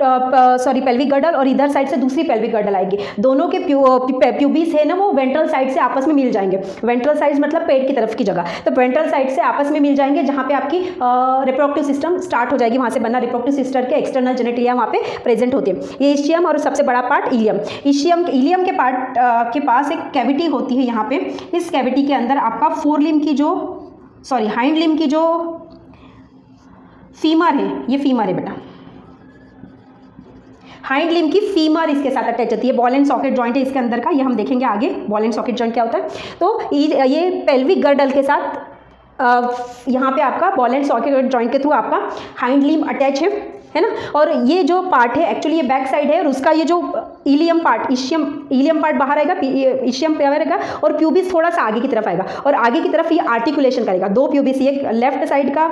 पेल्विक गर्डल और इधर साइड से दूसरी पेल्विक गर्डल आएगी, दोनों के प्यूबिस है ना वो वेंट्रल साइड से आपस में मिल जाएंगे। वेंट्रल साइड मतलब पेट की तरफ की जगह, तो वेंट्रल साइड से आपस में मिल जाएंगे जहाँ पे आपकी रिप्रोडक्टिव सिस्टम स्टार्ट हो जाएगी, वहाँ से बनना रिप्रोडक्टिव सिस्टम के एक्सटर्नल जेनेटिलिया वहाँ पे प्रेजेंट होती है। ये इस्चियम और सबसे बड़ा पार्ट इलियम। इलियम के पार्ट के पास एक कैविटी होती है यहाँ पे, इस कैविटी के अंदर आपका हाइंड लिम्ब की जो फीमर है, ये फीमर है बेटा, हाइंड लिम्ब की फीमर इसके साथ अटैच होती है। बॉल एंड सॉकेट जॉइंट है इसके अंदर का, ये हम देखेंगे आगे बॉल एंड सॉकेट जॉइंट क्या होता है। तो ये पेल्विक गर्डल के साथ यहाँ पे आपका बॉल एंड सॉकेट जॉइंट के थ्रू आपका हाइंड लिम्ब अटैच है ना। और ये जो पार्ट है एक्चुअली ये बैक साइड है, और उसका ये जो इलियम पार्ट, इलियम पार्ट बाहर आएगा, इशियम पे आएगा, और प्यूबिस थोड़ा सा आगे की तरफ आएगा, और आगे की तरफ ये आर्टिकुलेशन करेगा। दो प्यूबिस, ये लेफ्ट साइड का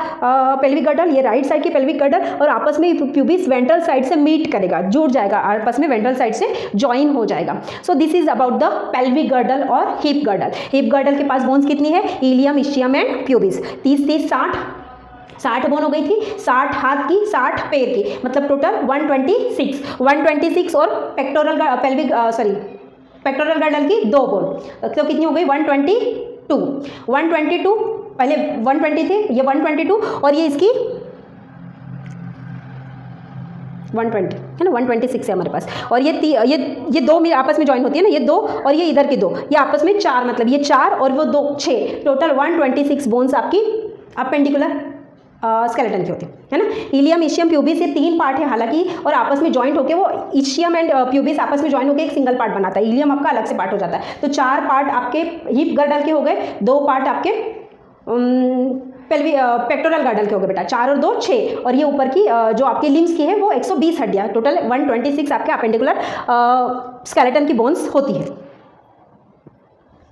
पेल्विक गर्डल, ये राइट साइड की पेल्विक गर्डल, और आपस में प्यूबिस वेंट्रल साइड से मीट करेगा, जुड़ जाएगा, आपस में वेंट्रल साइड से ज्वाइन हो जाएगा। So this is about the pelvic girdle और हिप गर्डल। हिप गर्डल के पास बोन्स कितनी है, ilium, ischium and pubis. 30 60 bone हो गई थी, 60 हाथ की, 60 पैर की, मतलब टोटल 126 और पेक्टोरल गर्डल की 2 बोन, तो कितनी हो गई 122। पहले 120 थे, ये 122, और ये इसकी 120 है ना, 126 है हमारे पास। और ये दो आपस में ज्वाइन होती है ना, ये 2 और ये इधर की 2, ये आपस में 4, मतलब ये 4 और वो 2 6, टोटल 126 बोन्स आपकी अपेंडिकुलर स्केलेटन की होती है ना। इलियम, इशियम, प्यूबिस, ये 3 पार्ट है हालांकि, और आपस में ज्वाइंट होकर वो इशियम एंड प्यूबिस आपस में ज्वाइन होकर एक सिंगल पार्ट बनाता है। इलियम आपका अलग से पार्ट हो जाता है। तो 4 पार्ट आपके हिप गर्डल के हो गए, 2 पार्ट आपके पेक्टोरल गर्डल के हो गए बेटा, 4 और 2 6, और ये ऊपर की जो आपके लिम्स की है वो 120 हड्डियाँ, टोटल 126 आपके अपेंडिकुलर स्केलेटन की बोन्स होती है।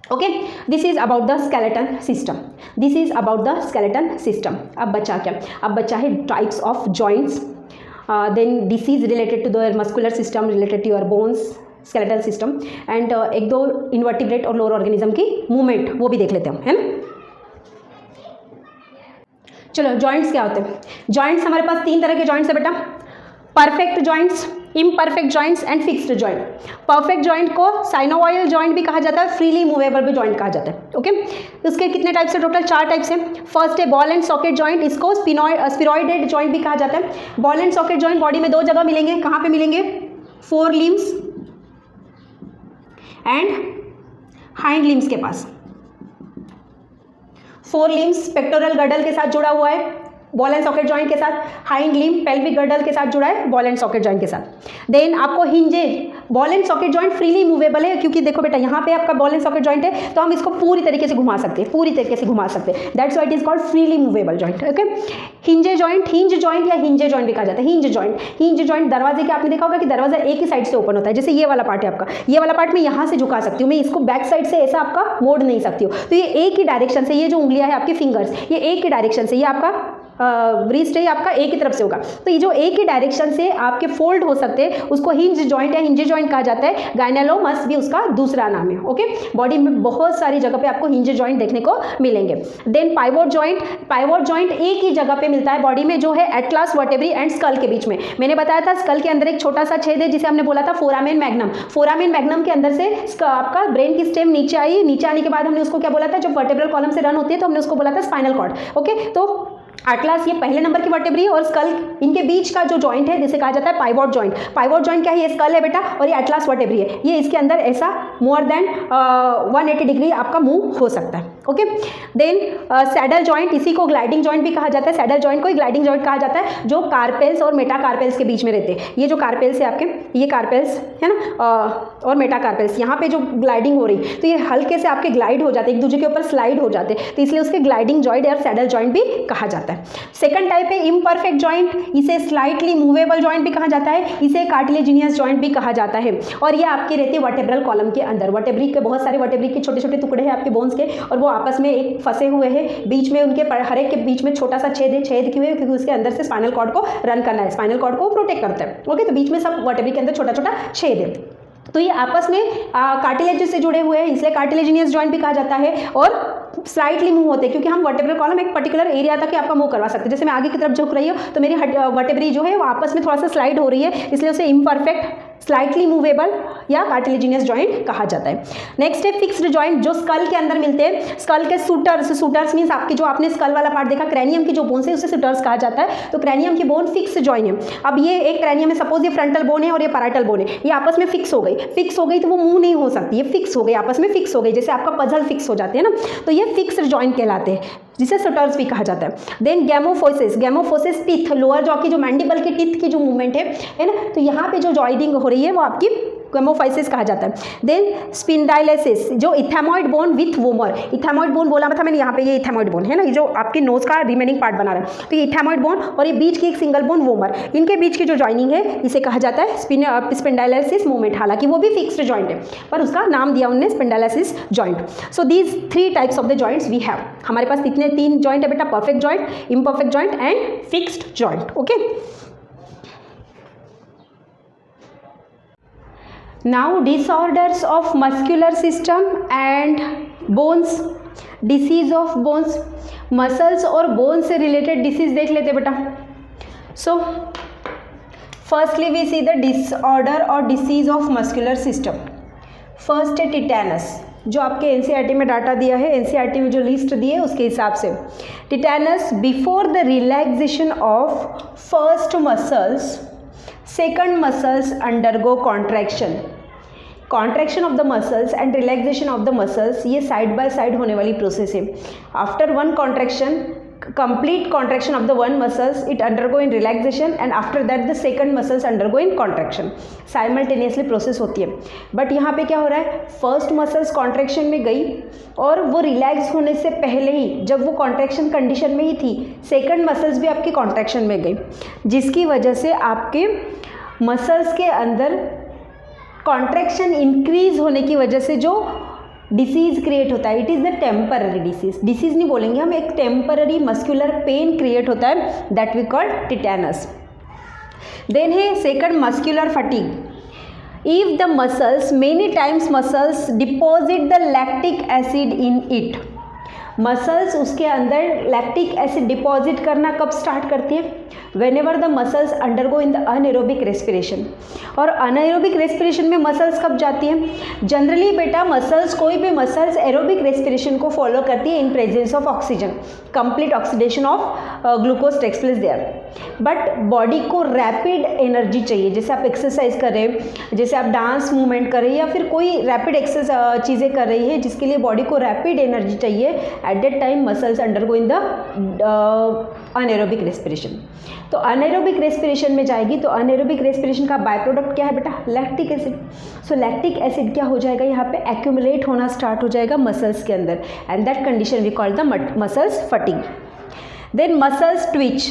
Okay, this is about the skeleton system. अब बचा क्या, अब बचा है types of joints, then disease related to the muscular system, related to your bones, skeletal system, and 1-2 invertebrate और लोअर ऑर्गेनिज्म की मूवमेंट, वो भी देख लेते हैं, है ना। चलो जॉइंट्स क्या होते हैं। जॉइंट्स हमारे पास 3 तरह के जॉइंट्स है बेटा, perfect joints, imperfect joints and fixed joint. Perfect joint को साइनोवायल जॉइंट भी कहा जाता है, फ्रीली मूवेबल भी जॉइंट कहा जाता है। ओके, इसके कितने टाइप्स है, टोटल 4 टाइप्स है। फर्स्ट है बॉल एंड सॉकेट जॉइंट, इसको स्फीरॉइडेड जॉइंट भी कहा जाता है। Ball and socket joint body में 2 जगह मिलेंगे, कहाँ पे मिलेंगे, 4 लिम्स एंड हाइंड लिम्स के पास। 4 लिम्स पेक्टोरल गर्डल के साथ जुड़ा हुआ है बॉल एंड सॉकेट जॉइंट के साथ, हाइंड लिम्ब पेल्विक गर्डल के साथ जुड़ा है बॉल एंड सॉकेट जॉइंट के साथ। देन आपको hinges, ball and socket joint freely movable है, क्योंकि देखो बेटा यहाँ पे आपका बॉल एंड सॉकेट जॉइंट है, तो हम इसको पूरी तरीके से घुमा सकते हैं, that's why it is called freely movable joint. Okay, hinge joint या हिंजे जॉइंट भी कहा जाता है। हिंज जॉइंट दरवाजे के आपने देखा होगा कि दरवाजा एक ही साइड से ओपन होता है, जैसे ये वाला पार्ट है आपका, ये वाला पार्ट मैं यहाँ से झुका सकती हूँ, मैं इसको बैक साइड से ऐसा आपका मोड़ नहीं सकती हूँ। तो ये एक ही डायरेक्शन से, ये जो उंगलियां है आपकी फिंगर्स, ये एक ही डायरेक्शन से, ये आपका रिस्ट है आपका एक ही तरफ से होगा, तो ये जो एक ही डायरेक्शन से आपके फोल्ड हो सकते हैं उसको हिंज जॉइंट या हिंजे जॉइंट कहा जाता है। गायनेलोमस भी उसका दूसरा नाम है। ओके, बॉडी में बहुत सारी जगह पे आपको हिंज जॉइंट देखने को मिलेंगे। देन पाइवोट जॉइंट एक ही जगह पे मिलता है बॉडी में, जो है एटलस वर्टेब्री एंड स्कल के बीच में। मैंने बताया था स्कल के अंदर एक छोटा सा छेद है जिसे हमने बोला था फोरामेन मैग्नम के अंदर से आपका ब्रेन की स्टेम नीचे आई, नीचे आने के बाद हमने उसको क्या बोला था, जब वर्टेब्रल कॉलम से रन होती है तो हमने उसको बोला था स्पाइनल कॉर्ड। ओके, तो एटलस ये पहले नंबर की वर्टेब्री है और स्कल इनके बीच का जो जॉइंट है जिसे कहा जाता है पाइवोट जॉइंट क्या है, ये स्कल है बेटा और ये एटलस वर्टेब्री है, ये इसके अंदर ऐसा मोर देन 180 डिग्री आपका मूव हो सकता है। ओके, देन सैडल जॉइंट, इसी को ग्लाइडिंग जॉइंट भी कहा जाता है। सैडल जॉइंट को ग्लाइडिंग जॉइंट कहा जाता है, जो कार्पेल्स और मेटाकार्पेल्स के बीच में रहते हैं। ये जो कार्पेल्स है आपके, ये कार्पेल्स है ना, और मेटाकार्पेल्स, यहाँ पे जो ग्लाइडिंग हो रही तो ये हल्के से आपके ग्लाइड हो जाते हैं, एक दूसरे के ऊपर स्लाइड हो जाते हैं, तो इसलिए उसके ग्लाइडिंग जॉइंट और सैडल जॉइंट भी कहा जाता है। सेकंड टाइप है इम्परफेक्ट जॉइंट, इसे स्लाइटली मूवेबल जॉइंट भी कहा जाता है, इसे कार्टिलेजिनियस जॉइंट भी कहा जाता है, और ये आपकी रहती है वर्टेब्रल कॉलम के अंदर। वर्टेब्री के बहुत सारे वर्टेब्री के छोटे छोटे टुकड़े हैं आपके बोन्स के, और वो आपस में एक फंसे हुए हैं, बीच में उनके हर एक के बीच में छोटा सा छेद है, छेद क्यों है क्योंकि उसके अंदर से स्पाइनल कॉर्ड को रन करना है, स्पाइनल कॉर्ड को प्रोटेक्ट करता है। ओके, तो बीच में सब वर्टेब्रे के अंदर छोटा छोटा छेद है, तो ये आपस में कार्टिलेज से जुड़े हुए हैं, इसलिए कार्टिलेजिनियस जॉइंट भी कहा जाता है। और स्लाइटली मूव होते हैं क्योंकि हम वर्टेब्रल कॉलम एक पर्टिकुलर एरिया तक ही आपका मूव करवा सकते हैं। जैसे मैं आगे की तरफ झुक रही हूँ तो मेरी वर्टेब्री जो है वो आपस में थोड़ा सा स्लाइड हो रही है, इसलिए उसे इम्परफेक्ट स्लाइटली मूवेबल या कार्टिलेजिनियस जॉइंट कहा जाता है। नेक्स्ट है फिक्स्ड जॉइंट, जो स्कल के अंदर मिलते हैं। स्कल के सूटर्स मीन्स आपकी जो आपने स्कल वाला पार्ट देखा, क्रैनियम की जो बोन्स है उसे सूटर्स कहा जाता है। तो क्रैनियम की बोन फिक्स जॉइंट है। अब ये एक क्रैनियम है, सपोज ये फ्रंटल बोन है और ये पैराइटल बोन है, ये आपस में फिक्स हो गई तो वो मूव नहीं हो सकती, ये फिक्स हो गई, आपस में फिक्स हो गई, जैसे आपका पजल फिक्स हो जाते हैं ना, तो ये फिक्स्ड जॉइंट कहलाते हैं, जिसे सूटर्स भी कहा जाता है। देन गैमोफोसिस टीथ, लोअर जॉ की जो मैंडिबल की टीथ की जो मूवमेंट है ना, तो यहाँ पे जो जॉइनिंग हो रही है वो आपकी गैमोफाइसिस कहा जाता है। देन स्पिंडाइलिसिस, जो इथेमॉइड बोन विथ वोमर, इथेमॉइड बोन बोला था मैंने, यहाँ पे ये इथेमॉइड बोन है ना, ये जो आपकी नोज का रिमेनिंग पार्ट बना रहा है, तो ये इथेमॉइड बोन और ये बीच की एक सिंगल बोन वोमर, इनके बीच की जो जॉइनिंग है इसे कहा जाता है स्पिंडाइलिसिस मूवमेंट। हालांकि वो भी फिक्स्ड जॉइंट है पर उसका नाम दिया उन्होंने spondylosis joint. So these 3 types of the joints we have. हमारे पास इतने 3 जॉइंट है बेटा, perfect joint, imperfect joint and fixed joint. Okay, now disorders of muscular system and bones, disease of bones, muscles और bones से related disease देख लेते बेटा। So firstly we see the disorder or disease of muscular system. First है टिटैनस, जो आपके NCERT में data दिया है, एनसीईआरटी में जो लिस्ट दी है उसके हिसाब से tetanus before the relaxation of first muscles second muscles undergo contraction of the muscles and relaxation of the muscles, ये साइड बाय साइड होने वाली प्रोसेस है। After one contraction, complete contraction of the one muscles, it undergo in relaxation and after that the second muscles undergo in contraction, simultaneously process होती है। But यहाँ पे क्या हो रहा है, फर्स्ट मसल्स कॉन्ट्रैक्शन में गई और वो रिलैक्स होने से पहले ही, जब वो कॉन्ट्रैक्शन कंडीशन में ही थी, सेकंड मसल्स भी आपकी कॉन्ट्रैक्शन में गई, जिसकी वजह से आपके मसल्स के अंदर कॉन्ट्रैक्शन इंक्रीज होने की वजह से जो डिसीज़ क्रिएट होता है, it is the temporary disease नहीं बोलेंगे हम, एक टेम्पररी मस्कुलर पेन क्रिएट होता है, दैट वी कॉल टिटैनस। देन है second muscular fatigue, if the muscles many times muscles deposit the lactic acid in it, muscles उसके अंदर लैक्टिक एसिड डिपॉजिट करना कब स्टार्ट करती है, whenever the muscles undergo in the anaerobic respiration. और anaerobic respiration में muscles कब जाती हैं, जनरली बेटा मसल्स, कोई भी मसल्स एरोबिक रेस्पिरेशन को फॉलो करती है in presence of oxygen, complete oxidation of glucose takes place there. But body को रैपिड एनर्जी चाहिए, जैसे आप एक्सरसाइज कर रहे हैं, जैसे आप डांस मूवमेंट कर रहे हैं या फिर कोई रैपिड चीज़ें कर रही है जिसके लिए बॉडी को रैपिड एनर्जी चाहिए, at that time muscles undergo in the anaerobic respiration. तो अनएरोबिक रेस्पिरेशन में जाएगी तो अनएरोबिक रेस्पिरेशन का बाय प्रोडक्ट क्या है बेटा, लैक्टिक एसिड। सो लैक्टिक एसिड क्या हो जाएगा, यहाँ पे एक्यूमुलेट होना स्टार्ट हो जाएगा मसल्स के अंदर, and that condition we call the muscles fatigue. Then muscles twitch,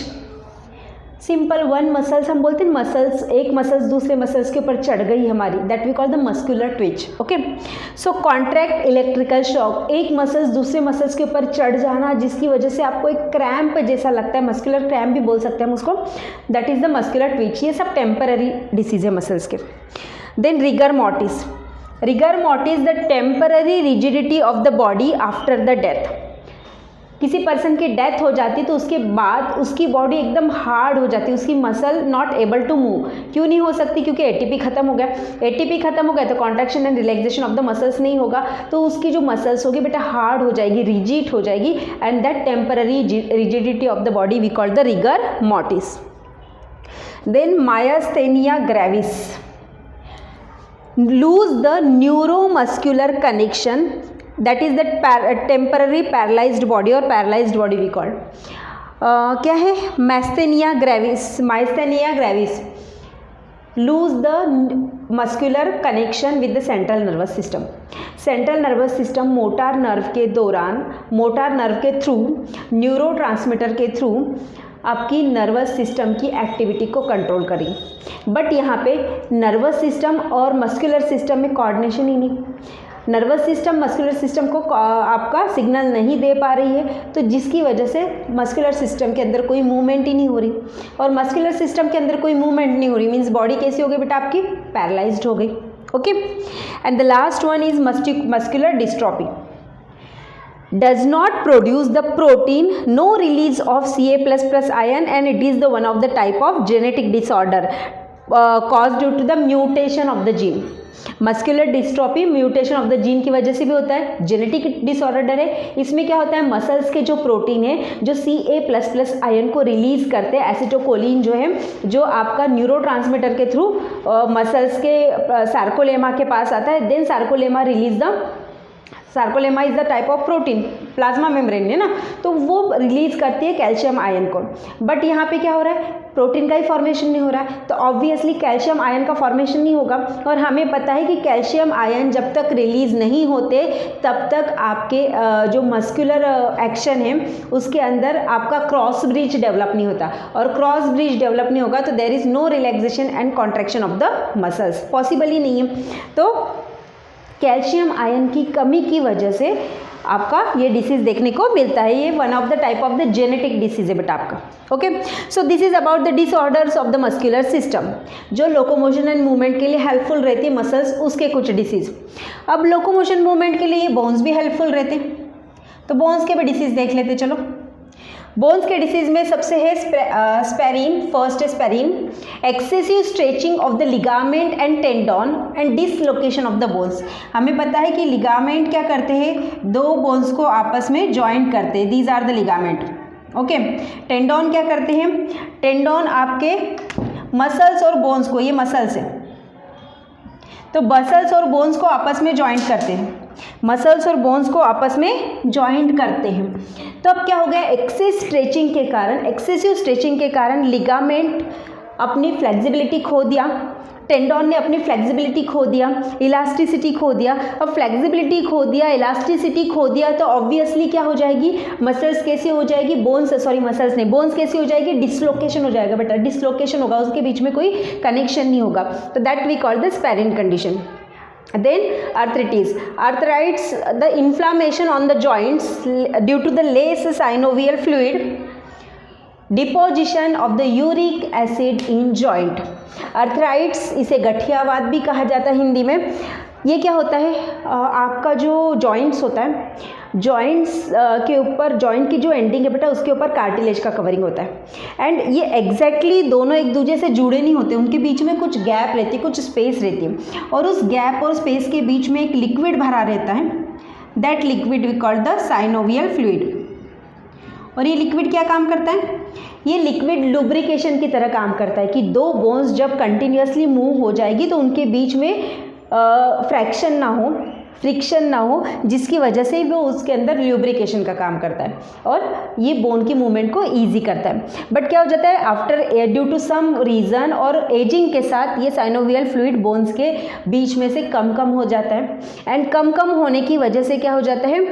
simple one muscles हम बोलते हैं, मसल्स एक मसल्स दूसरे मसल्स के ऊपर चढ़ गई हमारी, that we call the muscular twitch. Okay, so contract electrical shock, एक मसल्स दूसरे मसल्स के ऊपर चढ़ जाना जिसकी वजह से आपको एक क्रैम्प जैसा लगता है, मस्कुलर क्रैम्प भी बोल सकते हैं हम उसको, that is the muscular twitch. ये सब टेम्पररी डिसीज है मसल्स के। Then rigor mortis, rigor mortis the temporary rigidity of the body after the death. किसी पर्सन की डेथ हो जाती तो उसके बाद उसकी बॉडी एकदम हार्ड हो जाती है, उसकी muscle not able to move. क्यों नहीं हो सकती, क्योंकि एटीपी खत्म हो गया, एटीपी खत्म हो गया तो contraction and relaxation of the muscles नहीं होगा, तो उसकी जो मसल्स होगी बेटा हार्ड हो जाएगी, रिजिड हो जाएगी, and that temporary rigidity of the body we call the rigor mortis. Then myasthenia gravis, lose the neuromuscular connection, that is the temporary paralyzed body or paralyzed body we call। क्या है, myasthenia gravis, lose the muscular connection with the central nervous system। Central nervous system motor nerve के दौरान, motor nerve के through, neurotransmitter के through आपकी nervous system की activity को control करेगी। बट यहाँ पे नर्वस सिस्टम और मस्कुलर सिस्टम में कोऑर्डिनेशन ही नहीं, नर्वस सिस्टम मस्कुलर सिस्टम को आपका सिग्नल नहीं दे पा रही है, तो जिसकी वजह से मस्कुलर सिस्टम के अंदर कोई मूवमेंट ही नहीं हो रही, और मस्कुलर सिस्टम के अंदर कोई मूवमेंट नहीं हो रही मीन्स बॉडी कैसी हो गई बेटा आपकी, पैरालाइज्ड हो गई। Okay, and the last one is muscular dystrophy, does not produce the protein, no release of Ca++ ion, and it is the one of the type of genetic disorder caused due to the mutation of the gene. Muscular dystrophy mutation of the gene की वजह से भी होता है, genetic disorder है। इसमें क्या होता है, मसल्स के जो प्रोटीन है जो Ca++ आयन को रिलीज करते हैं, एसिटोकोलिन जो है, जो आपका न्यूरोट्रांसमीटर के थ्रू मसल्स के सार्कोलेमा के पास आता है, then sarcolemma release the sarcolemma is the type of protein, plasma membrane है ना, तो वो रिलीज करती है कैल्शियम आयन को। बट यहाँ पे क्या हो रहा है, प्रोटीन का ही फॉर्मेशन नहीं हो रहा है, तो ऑब्वियसली कैल्शियम आयन का फॉर्मेशन नहीं होगा। और हमें पता है कि कैल्शियम आयन जब तक रिलीज नहीं होते तब तक आपके जो मस्कुलर एक्शन है उसके अंदर आपका क्रॉस ब्रिज डेवलप नहीं होता, और क्रॉस ब्रिज डेवलप नहीं होगा तो there is no relaxation and contraction of the muscles, possible ही नहीं है। तो कैल्शियम आयन की कमी की वजह से आपका ये डिसीज देखने को मिलता है, ये one of the type of the genetic disease है बेटा आपका। Okay, so this is about the disorders of the muscular system, जो लोकोमोशन एंड मूवमेंट के लिए हेल्पफुल रहती है मसल्स, उसके कुछ डिसीज। अब लोकोमोशन मूवमेंट के लिए बोन्स भी हेल्पफुल रहते हैं, तो बोन्स के भी डिसीज देख लेते चलो। बोन्स के डिसीज में सबसे है स्पेरिन, फर्स्ट है sprain, excessive stretching of the ligament and tendon and dislocation of the bones. हमें पता है कि लिगामेंट क्या करते हैं, दो बोन्स को आपस में जॉइंट करते हैं, these are the ligament. Okay, tendon क्या करते हैं, टेंडन आपके मसल्स और बोन्स को, ये मसल्स है तो मसल्स और बोन्स को आपस में जॉइंट करते हैं, मसल्स और बोन्स को आपस में जॉइंट करते हैं। तो अब क्या हो गया, एक्सेसिव स्ट्रेचिंग के कारण लिगामेंट अपनी फ्लेक्सिबिलिटी खो दिया, टेंडन ने अपनी फ्लेक्सिबिलिटी खो दिया, इलास्टिसिटी खो दिया। अब फ्लेक्सिबिलिटी खो दिया, इलास्टिसिटी खो दिया, तो ऑब्वियसली क्या हो जाएगी, मसल्स कैसे हो जाएगी, मसल्स नहीं, बोन्स कैसी हो जाएगी, डिसलोकेशन हो जाएगा बेटा, डिसलोकेशन होगा, उसके बीच में कोई कनेक्शन नहीं होगा, तो that we call the sprain condition. Then arthritis, the inflammation on the joints due to the less synovial fluid, deposition of the uric acid in joint। Arthritis, इसे गठियावाद भी कहा जाता है हिंदी में। ये क्या होता है, आपका जो जॉइंट्स होता है, जॉइंट्स के ऊपर, जॉइंट की जो एंडिंग है बेटा उसके ऊपर कार्टिलेज का कवरिंग होता है, एंड ये एग्जैक्टली दोनों एक दूसरे से जुड़े नहीं होते, उनके बीच में कुछ गैप रहती है, कुछ स्पेस रहती है, और उस गैप और स्पेस के बीच में एक लिक्विड भरा रहता है, that liquid we call the synovial fluid. और ये लिक्विड क्या काम करता है, ये लिक्विड लुब्रिकेशन की तरह काम करता है कि दो बोन्स जब कंटिन्यूसली मूव हो जाएगी तो उनके बीच में फ्रैक्शन ना हो, फ्रिक्शन ना हो, जिसकी वजह से वो उसके अंदर ल्यूब्रिकेशन का काम करता है और ये बोन की मूवमेंट को ईजी करता है। बट क्या हो जाता है, after due to some reason और एजिंग के साथ ये साइनोवियल फ्लूइड बोन्स के बीच में से कम हो जाता है, एंड कम होने की वजह से क्या हो जाता है,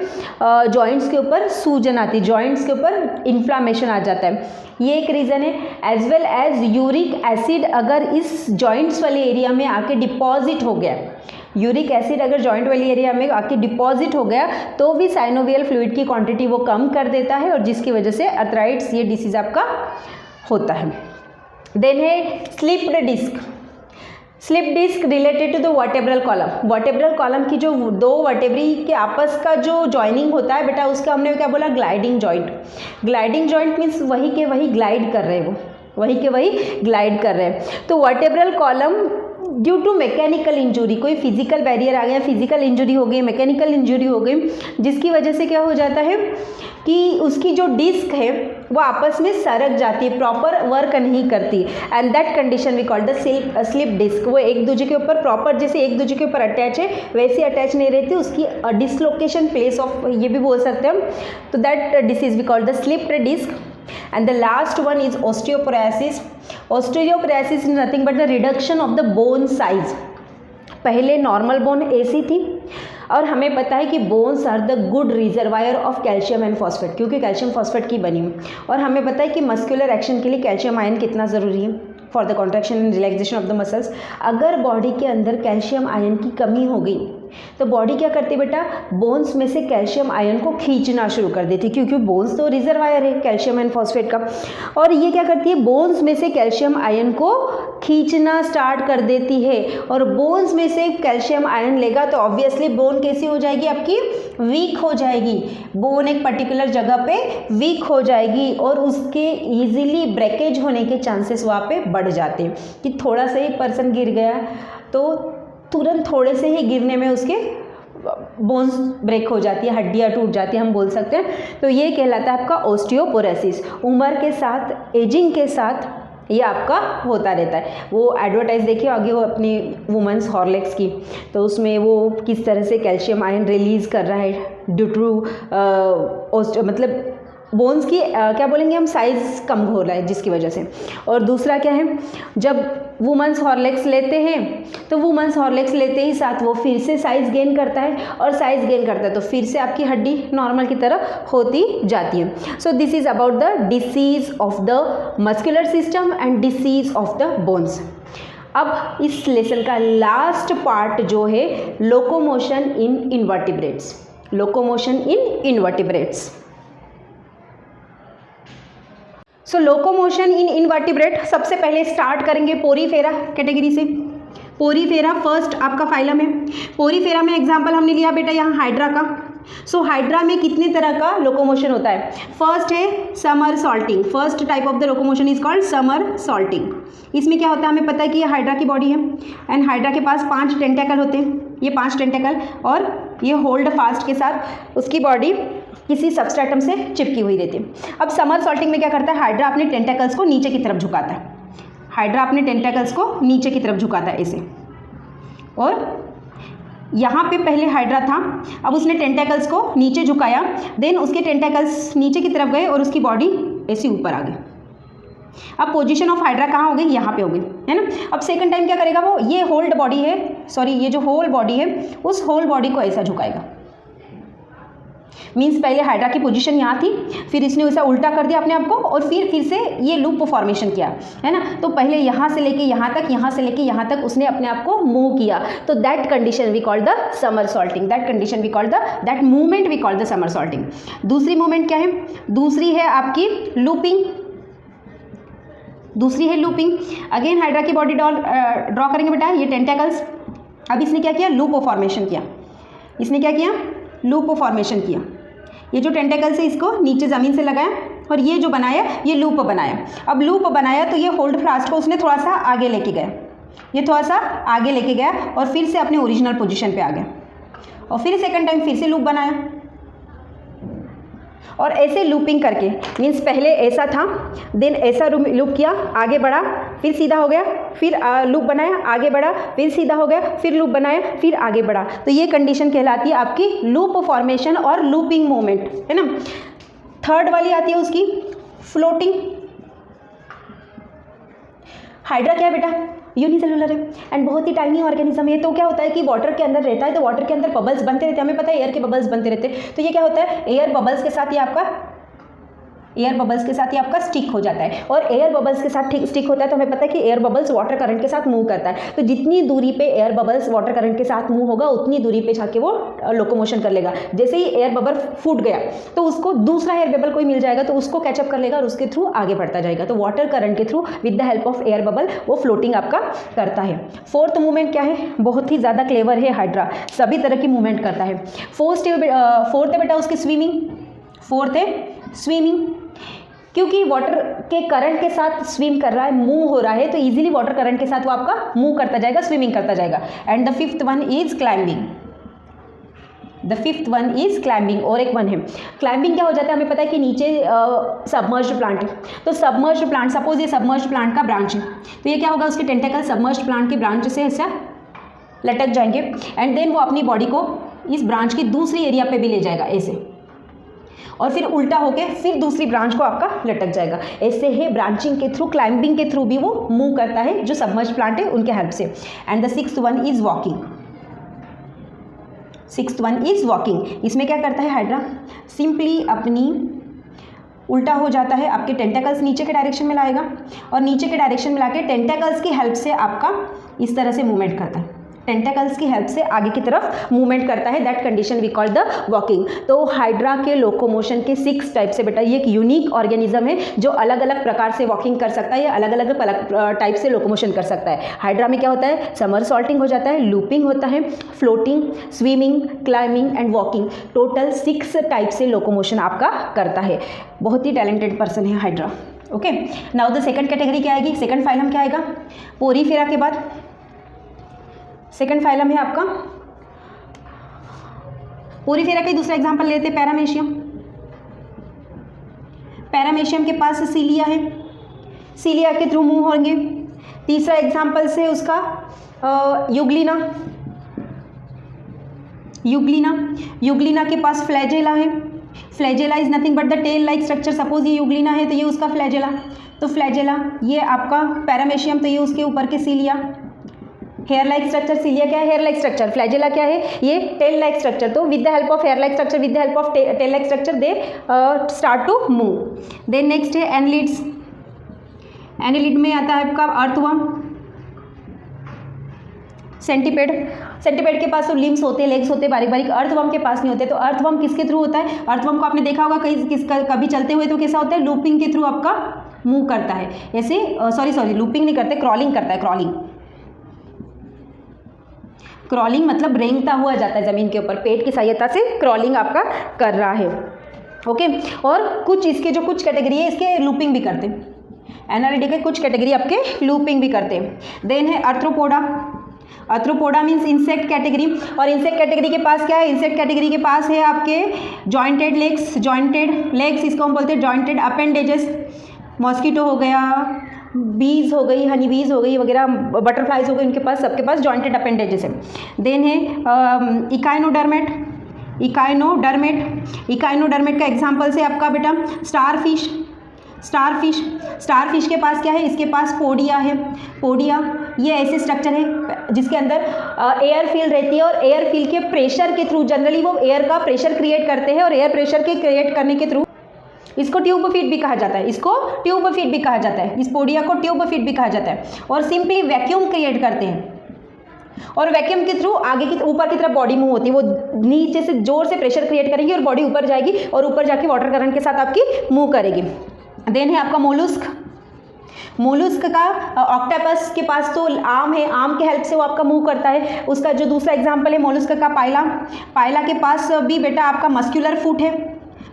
जॉइंट्स के ऊपर सूजन आती है, जॉइंट्स के ऊपर इन्फ्लामेशन आ जाता है, ये एक रीज़न है। As well as uric acid अगर इस जॉइंट्स वाले एरिया में आके डिपॉजिट हो गया, यूरिक एसिड अगर जॉइंट वाली एरिया में आके डिपॉजिट हो गया तो भी साइनोवियल फ्लूइड की क्वांटिटी वो कम कर देता है, और जिसकी वजह से अर्थराइट्स ये डिसीज आपका होता है। देन है slipped disc. Slip disc related to the vertebral column. Vertebral column की जो दो वर्टेब्री के आपस का जो जॉइनिंग होता है बेटा, उसका हमने क्या बोला, gliding joint. Gliding joint means वही के वही ग्लाइड कर रहे हैं, वो वही के वही ग्लाइड कर रहे हैं। तो vertebral column due to mechanical injury, कोई फिजिकल बैरियर आ गया, फिजिकल इंजुरी हो गई, मैकेनिकल इंजुरी हो गई, जिसकी वजह से क्या हो जाता है कि उसकी जो डिस्क है वो आपस में सरक जाती है, प्रॉपर वर्क नहीं करती, and that condition we call the slip disc. वो एक दूसरे के ऊपर प्रॉपर, जैसे एक दूसरे के ऊपर अटैच है वैसे अटैच नहीं रहती, उसकी डिसलोकेशन प्लेस ऑफ, ये भी बोल सकते हैं हम, तो that disease we call the slipped disc. And the last one is osteoporosis. Osteoporosis is nothing but the reduction of the bone size. पहले नॉर्मल बोन ऐसी थी, और हमें पता है कि bones are the good reservoir of calcium and phosphate, क्योंकि calcium phosphate की बनी हुई, और हमें पता है कि मस्कुलर एक्शन के लिए कैल्शियम आयन कितना ज़रूरी है for the contraction and relaxation of the muscles. अगर बॉडी के अंदर कैल्शियम आयन की कमी हो गई तो बॉडी क्या करती है बेटा, बोन्स में से कैल्शियम आयन को खींचना शुरू कर देती है, क्योंकि बोन्स तो रिजर्वायर है कैल्शियम एंड फॉस्फेट का। और ये क्या करती है, बोन्स में से कैल्शियम आयन को खींचना स्टार्ट कर देती है। और बोन्स में से कैल्शियम आयन लेगा तो ऑब्वियसली बोन कैसी हो जाएगी आपकी, वीक हो जाएगी। बोन एक पर्टिकुलर जगह पे वीक हो जाएगी और उसके इजीली ब्रेकेज होने के चांसेस वहाँ पे बढ़ जाते हैं। कि थोड़ा सा ही पर्सन गिर गया तो तुरंत थोड़े से ही गिरने में उसके बोन्स ब्रेक हो जाती है, हड्डियाँ टूट जाती है, हम बोल सकते हैं। तो ये कहलाता है आपका ऑस्टियोपोरोसिस। उम्र के साथ, एजिंग के साथ ये आपका होता रहता है। वो एडवर्टाइज देखिए आगे, वो अपनी वुमेंस हॉर्लिक्स की, तो उसमें वो किस तरह से कैल्शियम आयन रिलीज़ कर रहा है ड्यू टू मतलब बोन्स की क्या बोलेंगे हम, साइज़ कम हो रहा है जिसकी वजह से। और दूसरा क्या है, जब वुमेंस हॉर्लिक्स लेते हैं तो वुमेंस हॉर्लिक्स लेते ही साथ वो फिर से साइज़ गेन करता है, और साइज़ गेन करता है तो फिर से आपकी हड्डी नॉर्मल की तरह होती जाती है। So this is about the disease of the muscular system and disease of the bones. अब इस लेसन का लास्ट पार्ट जो है, लोकोमोशन इन इनवर्टिब्रेट्स। लोकोमोशन इन इनवर्टिब्रेट्स। सो लोकोमोशन इन इनवर्टिब्रेट, सबसे पहले स्टार्ट करेंगे पोरीफेरा कैटेगरी से। पोरीफेरा फर्स्ट आपका फाइलम है। पोरीफेरा में एग्जांपल हमने लिया बेटा यहाँ हाइड्रा का। सो हाइड्रा में कितने तरह का लोकोमोशन होता है। फर्स्ट है summer salting. First type of the locomotion is called summer salting. इसमें क्या होता है, हमें पता है कि ये हाइड्रा की बॉडी है एंड हाइड्रा के पास 5 टेंटेकल होते हैं। ये 5 टेंटेकल और ये होल्ड फास्ट के साथ उसकी बॉडी किसी सबस्ट्रेटम से चिपकी हुई रहती है। अब समर सॉल्टिंग में क्या करता है, हाइड्रा अपने टेंटेकल्स को नीचे की तरफ झुकाता है। हाइड्रा अपने टेंटेकल्स को नीचे की तरफ झुकाता है ऐसे, और यहाँ पे पहले हाइड्रा था, अब उसने टेंटेकल्स को नीचे झुकाया, देन उसके टेंटेकल्स नीचे की तरफ गए और उसकी बॉडी ऐसे ऊपर आ गई। अब पोजीशन ऑफ हाइड्रा कहाँ हो गई, यहाँ पे हो गई, है ना। अब सेकंड टाइम क्या करेगा वो, ये होल्ड बॉडी है, सॉरी ये जो होल बॉडी है उस होल बॉडी को ऐसा झुकाएगा। मीन्स पहले हाइड्रा की पोजीशन यहाँ थी, फिर इसने वैसा उल्टा कर दिया अपने आप को, और फिर से ये लूप फॉर्मेशन किया, है ना। तो पहले यहाँ से लेके यहाँ तक, यहाँ से लेके यहाँ तक उसने अपने आप को मूव किया। तो that condition we call the somersaulting. That condition we call the, that movement we call the somersaulting. दूसरी मूवमेंट क्या है, दूसरी है आपकी लूपिंग। दूसरी है लूपिंग। अगेन हाइड्रा की बॉडी ड्रॉ करेंगे बेटा, ये टेंटेकल्स। अब इसने क्या किया, लूप फॉर्मेशन किया। इसने क्या किया, लूप फॉर्मेशन किया। ये जो टेंटेकल्स है इसको नीचे ज़मीन से लगाया और ये जो बनाया ये लूप बनाया। अब लूप बनाया तो ये होल्ड फास्ट को उसने थोड़ा सा आगे लेके गया, ये थोड़ा सा आगे लेके गया और फिर से अपने ओरिजिनल पोजीशन पे आ गया, और फिर सेकंड टाइम फिर से लूप बनाया। और ऐसे लूपिंग करके, मीन्स पहले ऐसा था, देन ऐसा लूप किया, आगे बढ़ा, फिर सीधा हो गया, फिर लूप बनाया, आगे बढ़ा, फिर सीधा हो गया, फिर लूप बनाया, फिर आगे बढ़ा। तो ये कंडीशन कहलाती है आपकी लूप फॉर्मेशन और लूपिंग मूवमेंट, है ना। थर्ड वाली आती है उसकी फ्लोटिंग। हाइड्रा क्या है बेटा, यूनिसेलुलर है एंड बहुत ही टाइनी ऑर्गेनिज्म है। तो क्या होता है कि वाटर के अंदर रहता है, तो वाटर के अंदर बबल्स बनते रहते हैं, हमें पता है एयर के बबल्स बनते रहते हैं। तो ये क्या होता है, एयर बबल्स के साथ ये आपका एयर बबल्स के साथ ये आपका स्टिक हो जाता है, और एयर बबल्स के साथ स्टिक होता है तो हमें पता है कि एयर बबल्स वाटर करंट के साथ मूव करता है। तो जितनी दूरी पे एयर बबल्स वाटर करंट के साथ मूव होगा उतनी दूरी पे जाके वो लोकोमोशन कर लेगा। जैसे ही एयर बबल फूट गया तो उसको दूसरा एयर बबल कोई मिल जाएगा तो उसको कैचअप कर लेगा और उसके थ्रू आगे बढ़ता जाएगा। तो वाटर करंट के through with the help of air bubble वो फ्लोटिंग आपका करता है। फोर्थ मूवमेंट क्या है, बहुत ही ज़्यादा क्लेवर है हाइड्रा, सभी तरह की मूवमेंट करता है। फोर्थ है बेटा उसकी स्विमिंग। फोर्थ है स्विमिंग, क्योंकि वाटर के करंट के साथ स्विम कर रहा है, मूव हो रहा है, तो इजीली वाटर करंट के साथ वो आपका मूव करता जाएगा, स्विमिंग करता जाएगा। And the fifth one is climbing. The fifth one is climbing. और एक वन है क्लाइंबिंग। क्या हो जाता है, हमें पता है कि नीचे सबमर्ज्ड प्लांट है, तो सबमर्ज्ड प्लांट, सपोज ये सबमर्ज्ड प्लांट का ब्रांच है, तो ये क्या होगा, उसके टेंटेकल सबमर्ज्ड प्लांट के ब्रांच से ऐसा लटक जाएंगे एंड देन वो अपनी बॉडी को इस ब्रांच की दूसरी एरिया पे भी ले जाएगा ऐसे, और फिर उल्टा होके फिर दूसरी ब्रांच को आपका लटक जाएगा। ऐसे है ब्रांचिंग के थ्रू, क्लाइंबिंग के थ्रू भी वो मूव करता है जो सबमर्ज्ड प्लांट है उनके हेल्प से। And the sixth one is walking. Sixth one is walking. इसमें क्या करता है हाइड्रा, सिंपली अपनी उल्टा हो जाता है, आपके टेंटेकल्स नीचे के डायरेक्शन में लाएगा और नीचे के डायरेक्शन में लाके टेंटेकल्स की हेल्प से आपका इस तरह से मूवमेंट करता है। टेंटाकल्स की हेल्प से आगे की तरफ मूवमेंट करता है, that condition we call the walking. तो हाइड्रा के लोकोमोशन के 6 टाइप से बेटा, ये एक यूनिक ऑर्गेनिज्म है जो अलग अलग प्रकार से वॉकिंग कर सकता है या अलग अलग टाइप से लोकोमोशन कर सकता है। हाइड्रा में क्या होता है, समरसॉल्टिंग हो जाता है, लूपिंग होता है, floating, swimming, climbing and walking. Total 6 type से लोकोमोशन आपका करता है। बहुत ही टैलेंटेड पर्सन है hydra. Okay, now the second category क्या आएगी, सेकंड फाइलम क्या आएगा, पोरीफेरा के बाद सेकंड फाइलम है आपका पोरीफेरा का। दूसरा एग्जांपल लेते हैं पैरामेशियम। पैरामेशियम के पास सीलिया है, सीलिया के थ्रू मूव होंगे। तीसरा एग्जांपल से उसका युग्लिना, युग्लिना, युग्लिना के पास फ्लैजेला है। Flagella is nothing but the tail like structure. Suppose ये युग्लिना है तो ये उसका फ्लैजेला, तो फ्लैजेला ये आपका पैरामेशियम, तो ये उसके ऊपर के cilia. Hair like structure, cilia क्या है, हेयर लाइक स्ट्रक्चर, फ्लैजेला क्या है, ये टेल लाइक स्ट्रक्चर। तो with the help of hair like structure, with the help of tail like structure they start to move. Then next है annelids. एनलिड में आता है आपका अर्थवर्म, सेंटीपेड। सेंटीपेड के पास तो लिम्स होते हैं, लेग्स होते हैं बारीक बारीक, अर्थवर्म के पास नहीं होते। तो अर्थवर्म किसके थ्रू होता है, अर्थवर्म को आपने देखा होगा कभी चलते हुए तो कैसा होता है, लूपिंग के थ्रू आपका मूव करता है ऐसे। सॉरी लूपिंग नहीं करते, क्रॉलिंग करता है, क्रॉलिंग। क्रॉलिंग मतलब रेंगता हुआ जाता है ज़मीन के ऊपर, पेट की सहायता से क्रॉलिंग आपका कर रहा है। ओके, और कुछ इसके जो कुछ कैटेगरी है इसके लूपिंग भी करते हैं। एनालिडी के कुछ कैटेगरी आपके लूपिंग भी करते हैं। देन है Arthropoda. Arthropoda means insect category, और इंसेक्ट कैटेगरी के पास क्या है, इंसेक्ट कैटेगरी के पास है आपके जॉइंटेड लेग्स, जॉइंटेड लेग्स इसको हम बोलते हैं जॉइंटेड अपेंडेजेस। मॉस्किटो हो गया, बीज हो गई, हनी बीज हो गई वगैरह, बटरफ्लाइज हो गई, उनके पास सबके पास जॉइंटेड अपेंडेजेस है। देन है इकाइनोडर्मेट। इकाइनोडर्मेट, इकाइनोडर्मेट का एग्जांपल से आपका बेटा स्टारफिश। स्टारफिश, स्टारफिश के पास क्या है, इसके पास पोडिया है। पोडिया ये ऐसे स्ट्रक्चर है जिसके अंदर एयर फील रहती है, और एयर फील के प्रेशर के थ्रू जनरली वो एयर का प्रेशर क्रिएट करते हैं, और एयर प्रेशर के क्रिएट करने के थ्रू इसको ट्यूब फीड भी कहा जाता है, इसको ट्यूब फीड भी कहा जाता है, इस पोडिया को ट्यूब फीड भी कहा जाता है। और सिंपली वैक्यूम क्रिएट करते हैं, और वैक्यूम के थ्रू आगे की ऊपर की तरफ बॉडी मूव होती है। वो नीचे से जोर से प्रेशर क्रिएट करेंगी और बॉडी ऊपर जाएगी, और ऊपर जाके वाटर करंट के साथ आपकी मूव करेगी। देन है आपका मोलुस्क। मोलुस्क का ऑक्टोपस के पास तो आर्म है, आर्म के हेल्प से वो आपका मूव करता है। उसका जो दूसरा एग्जांपल है मोलुस्क का पायला। पायला के पास भी बेटा आपका मस्क्यूलर फुट है,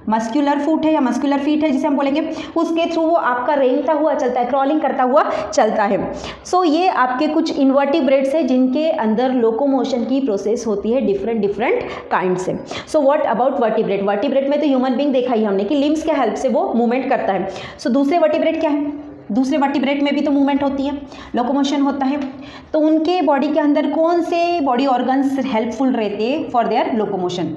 मस्क्यूलर फुट है या मस्क्यूलर फीट है जिसे हम बोलेंगे, उसके थ्रू वो आपका रेंगता हुआ चलता है, क्रॉलिंग करता हुआ चलता है। सो ये आपके कुछ इन्वर्टिब्रेट्स है जिनके अंदर लोकोमोशन की प्रोसेस होती है डिफरेंट काइंड से। So what about vertebrate. Vertebrate में तो ह्यूमन बींग देखा ही हमने कि लिम्स के हेल्प से वो मूवमेंट करता है। सो दूसरे वर्टिब्रेट क्या है, दूसरे वर्टिब्रेट में भी तो मूवमेंट होती है, लोकोमोशन होता है। तो उनके बॉडी के अंदर कौन से बॉडी ऑर्गन्स हेल्पफुल रहते हैं फॉर देयर लोकोमोशन।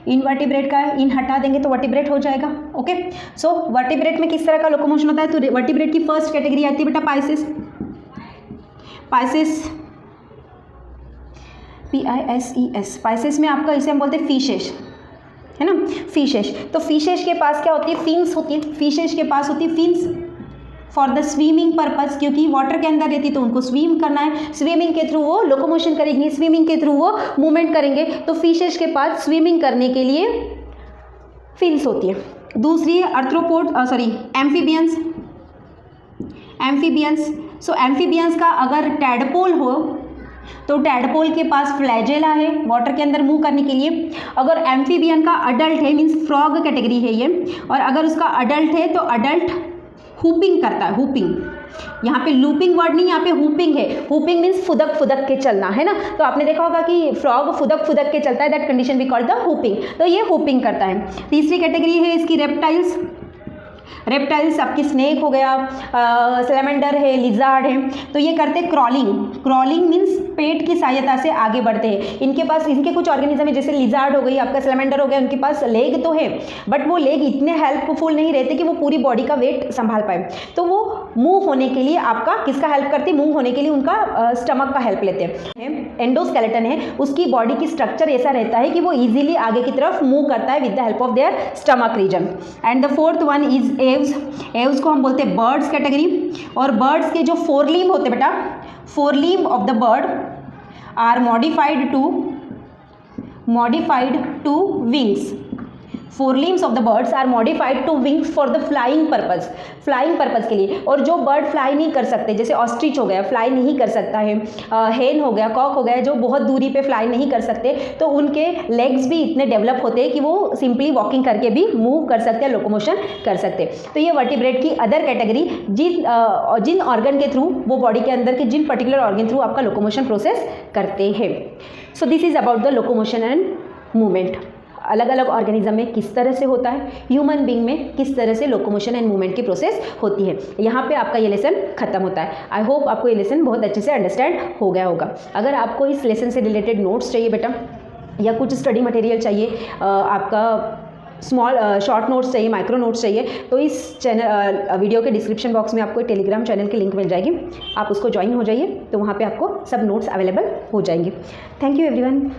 इनवर्टिब्रेट का इन हटा देंगे तो वर्टिब्रेट हो जाएगा। ओके, सो वर्टिब्रेट में किस तरह का लोकोमोशन होता है, तो वर्टिब्रेट की फर्स्ट कैटेगरी आती है बेटा पाइसेस। पाइसेस PISES, पाइसेस में आपका इसे हम बोलते हैं फिशेस, है ना, फिशेस। तो फिशेस के पास क्या होती है, फिन्स होती है। फिशेस के पास होती है fins for the swimming purpose, क्योंकि वाटर के अंदर रहती तो उनको स्विम करना है, स्विमिंग के थ्रू वो लोकोमोशन करेंगे, स्विमिंग के थ्रू वो मूवमेंट करेंगे। तो फिशेस के पास स्विमिंग करने के लिए फिन्स होती है। दूसरी है अर्थ्रोपोड, एम्फीबियंस। एम्फीबियंस, सो एम्फीबियंस का अगर टैडपोल हो तो टैडपोल के पास फ्लैजेला है वाटर के अंदर मूव करने के लिए। अगर एम्फीबियन का अडल्ट है, मीन्स फ्रॉग कैटेगरी है ये, और अगर उसका अडल्ट है तो अडल्ट हुपिंग करता है, हुपिंग। यहाँ पे लूपिंग वर्ड नहीं, यहाँ पे हुपिंग है। हुपिंग मीन्स फुदक फुदक के चलना, है ना। तो आपने देखा होगा कि फ्रॉग फुदक फुदक के चलता है, that condition we call the hopping. तो ये हुपिंग करता है। तीसरी कैटेगरी है इसकी रेप्टाइल्स। रेप्टाइल्स आपकी स्नेक हो गया, सैलेमेंडर है, लिजार्ड है, तो ये करते क्रॉलिंग। क्रॉलिंग मीन्स पेट की सहायता से आगे बढ़ते हैं। इनके पास इनके कुछ ऑर्गेनिज्म है, जैसे लिजार्ड हो गई, आपका सैलेमेंडर हो गया, उनके पास लेग तो है बट वो लेग इतने हेल्पफुल नहीं रहते कि वो पूरी बॉडी का वेट संभाल पाए। तो वो मूव होने के लिए आपका किसका हेल्प करते हैं, मूव होने के लिए उनका स्टमक का हेल्प लेते हैं। एंडोस्केलेटन है, उसकी बॉडी की स्ट्रक्चर ऐसा रहता है कि वो इजीली आगे की तरफ मूव करता है with the help of their stomach region. And the fourth one is aves. Aves को हम बोलते हैं बर्ड्स कैटेगरी। और बर्ड्स के जो फोरलिम्ब होते हैं बेटा, forelimb of the bird, are modified to wings. Four limbs of the birds are modified to wings for the flying purpose के लिए। और जो बर्ड फ्लाई नहीं कर सकते, जैसे ऑस्ट्रिच हो गया, फ्लाई नहीं कर सकता है, हेन हो गया, कॉक हो गया, जो बहुत दूरी पे फ्लाई नहीं कर सकते, तो उनके लेग्स भी इतने डेवलप होते हैं कि वो सिंपली वॉकिंग करके भी मूव कर सकते हैं, लोकोमोशन कर सकते हैं। तो ये वर्टिब्रेट की अदर कैटेगरी, जिन ऑर्गन के थ्रू, वो बॉडी के अंदर के जिन पर्टिकुलर ऑर्गन थ्रू आपका लोकोमोशन प्रोसेस करते हैं। सो this is about the locomotion and movement. अलग अलग ऑर्गेनिज्म में किस तरह से होता है, ह्यूमन बीइंग में किस तरह से लोकोमोशन एंड मूवमेंट की प्रोसेस होती है। यहाँ पे आपका ये लेसन खत्म होता है। आई होप आपको ये लेसन बहुत अच्छे से अंडरस्टैंड हो गया होगा। अगर आपको इस लेसन से रिलेटेड नोट्स चाहिए बेटा, या कुछ स्टडी मटेरियल चाहिए, आपका शॉर्ट नोट्स चाहिए, माइक्रो नोट्स चाहिए, तो इस चैनल वीडियो के डिस्क्रिप्शन बॉक्स में आपको टेलीग्राम चैनल की लिंक मिल जाएगी। आप उसको ज्वाइन हो जाइए, तो वहाँ पे आपको सब नोट्स अवेलेबल हो जाएंगे। Thank you everyone.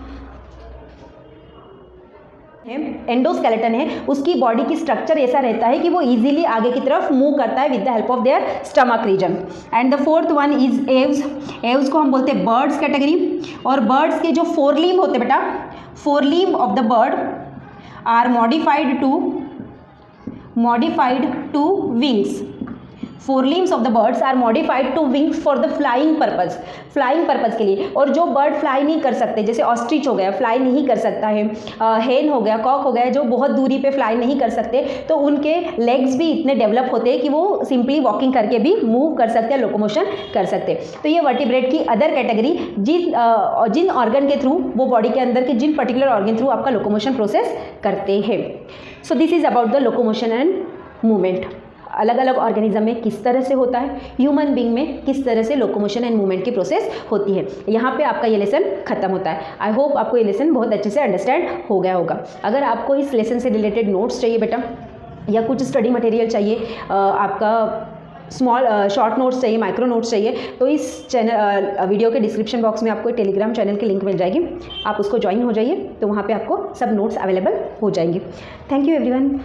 एंडोस्केलेटन है, उसकी बॉडी की स्ट्रक्चर ऐसा रहता है कि वो इजीली आगे की तरफ मूव करता है with the help of their stomach region. And the fourth one is aves. Aves को हम बोलते हैं बर्ड्स कैटेगरी। और बर्ड्स के जो फोर लिम्ब होते हैं बेटा, four limb of the bird are modified to wings. Four limbs of the birds are modified to wings for the flying purpose के लिए। और जो बर्ड फ्लाई नहीं कर सकते, जैसे ऑस्ट्रिच हो गया, फ्लाई नहीं कर सकता है, हेन हो गया, कॉक हो गया, जो बहुत दूरी पे फ्लाई नहीं कर सकते, तो उनके लेग्स भी इतने डेवलप होते हैं कि वो सिंपली वॉकिंग करके भी मूव कर सकते हैं, लोकोमोशन कर सकते हैं। तो ये वर्टिब्रेट की अदर कैटेगरी, जिन ऑर्गन के थ्रू, वो बॉडी के अंदर के जिन पर्टिकुलर ऑर्गन थ्रू आपका लोकोमोशन प्रोसेस करते हैं। सो this is about the locomotion and movement. अलग अलग ऑर्गेनिज्म में किस तरह से होता है, ह्यूमन बीइंग में किस तरह से लोकोमोशन एंड मूवमेंट की प्रोसेस होती है। यहाँ पे आपका ये लेसन खत्म होता है। आई होप आपको ये लेसन बहुत अच्छे से अंडरस्टैंड हो गया होगा। अगर आपको इस लेसन से रिलेटेड नोट्स चाहिए बेटा, या कुछ स्टडी मटेरियल चाहिए, आपका शॉर्ट नोट्स चाहिए, माइक्रो नोट्स चाहिए, तो इस चैनल वीडियो के डिस्क्रिप्शन बॉक्स में आपको टेलीग्राम चैनल की लिंक मिल जाएगी। आप उसको ज्वाइन हो जाइए, तो वहाँ पे आपको सब नोट्स अवेलेबल हो जाएंगे। Thank you everyone.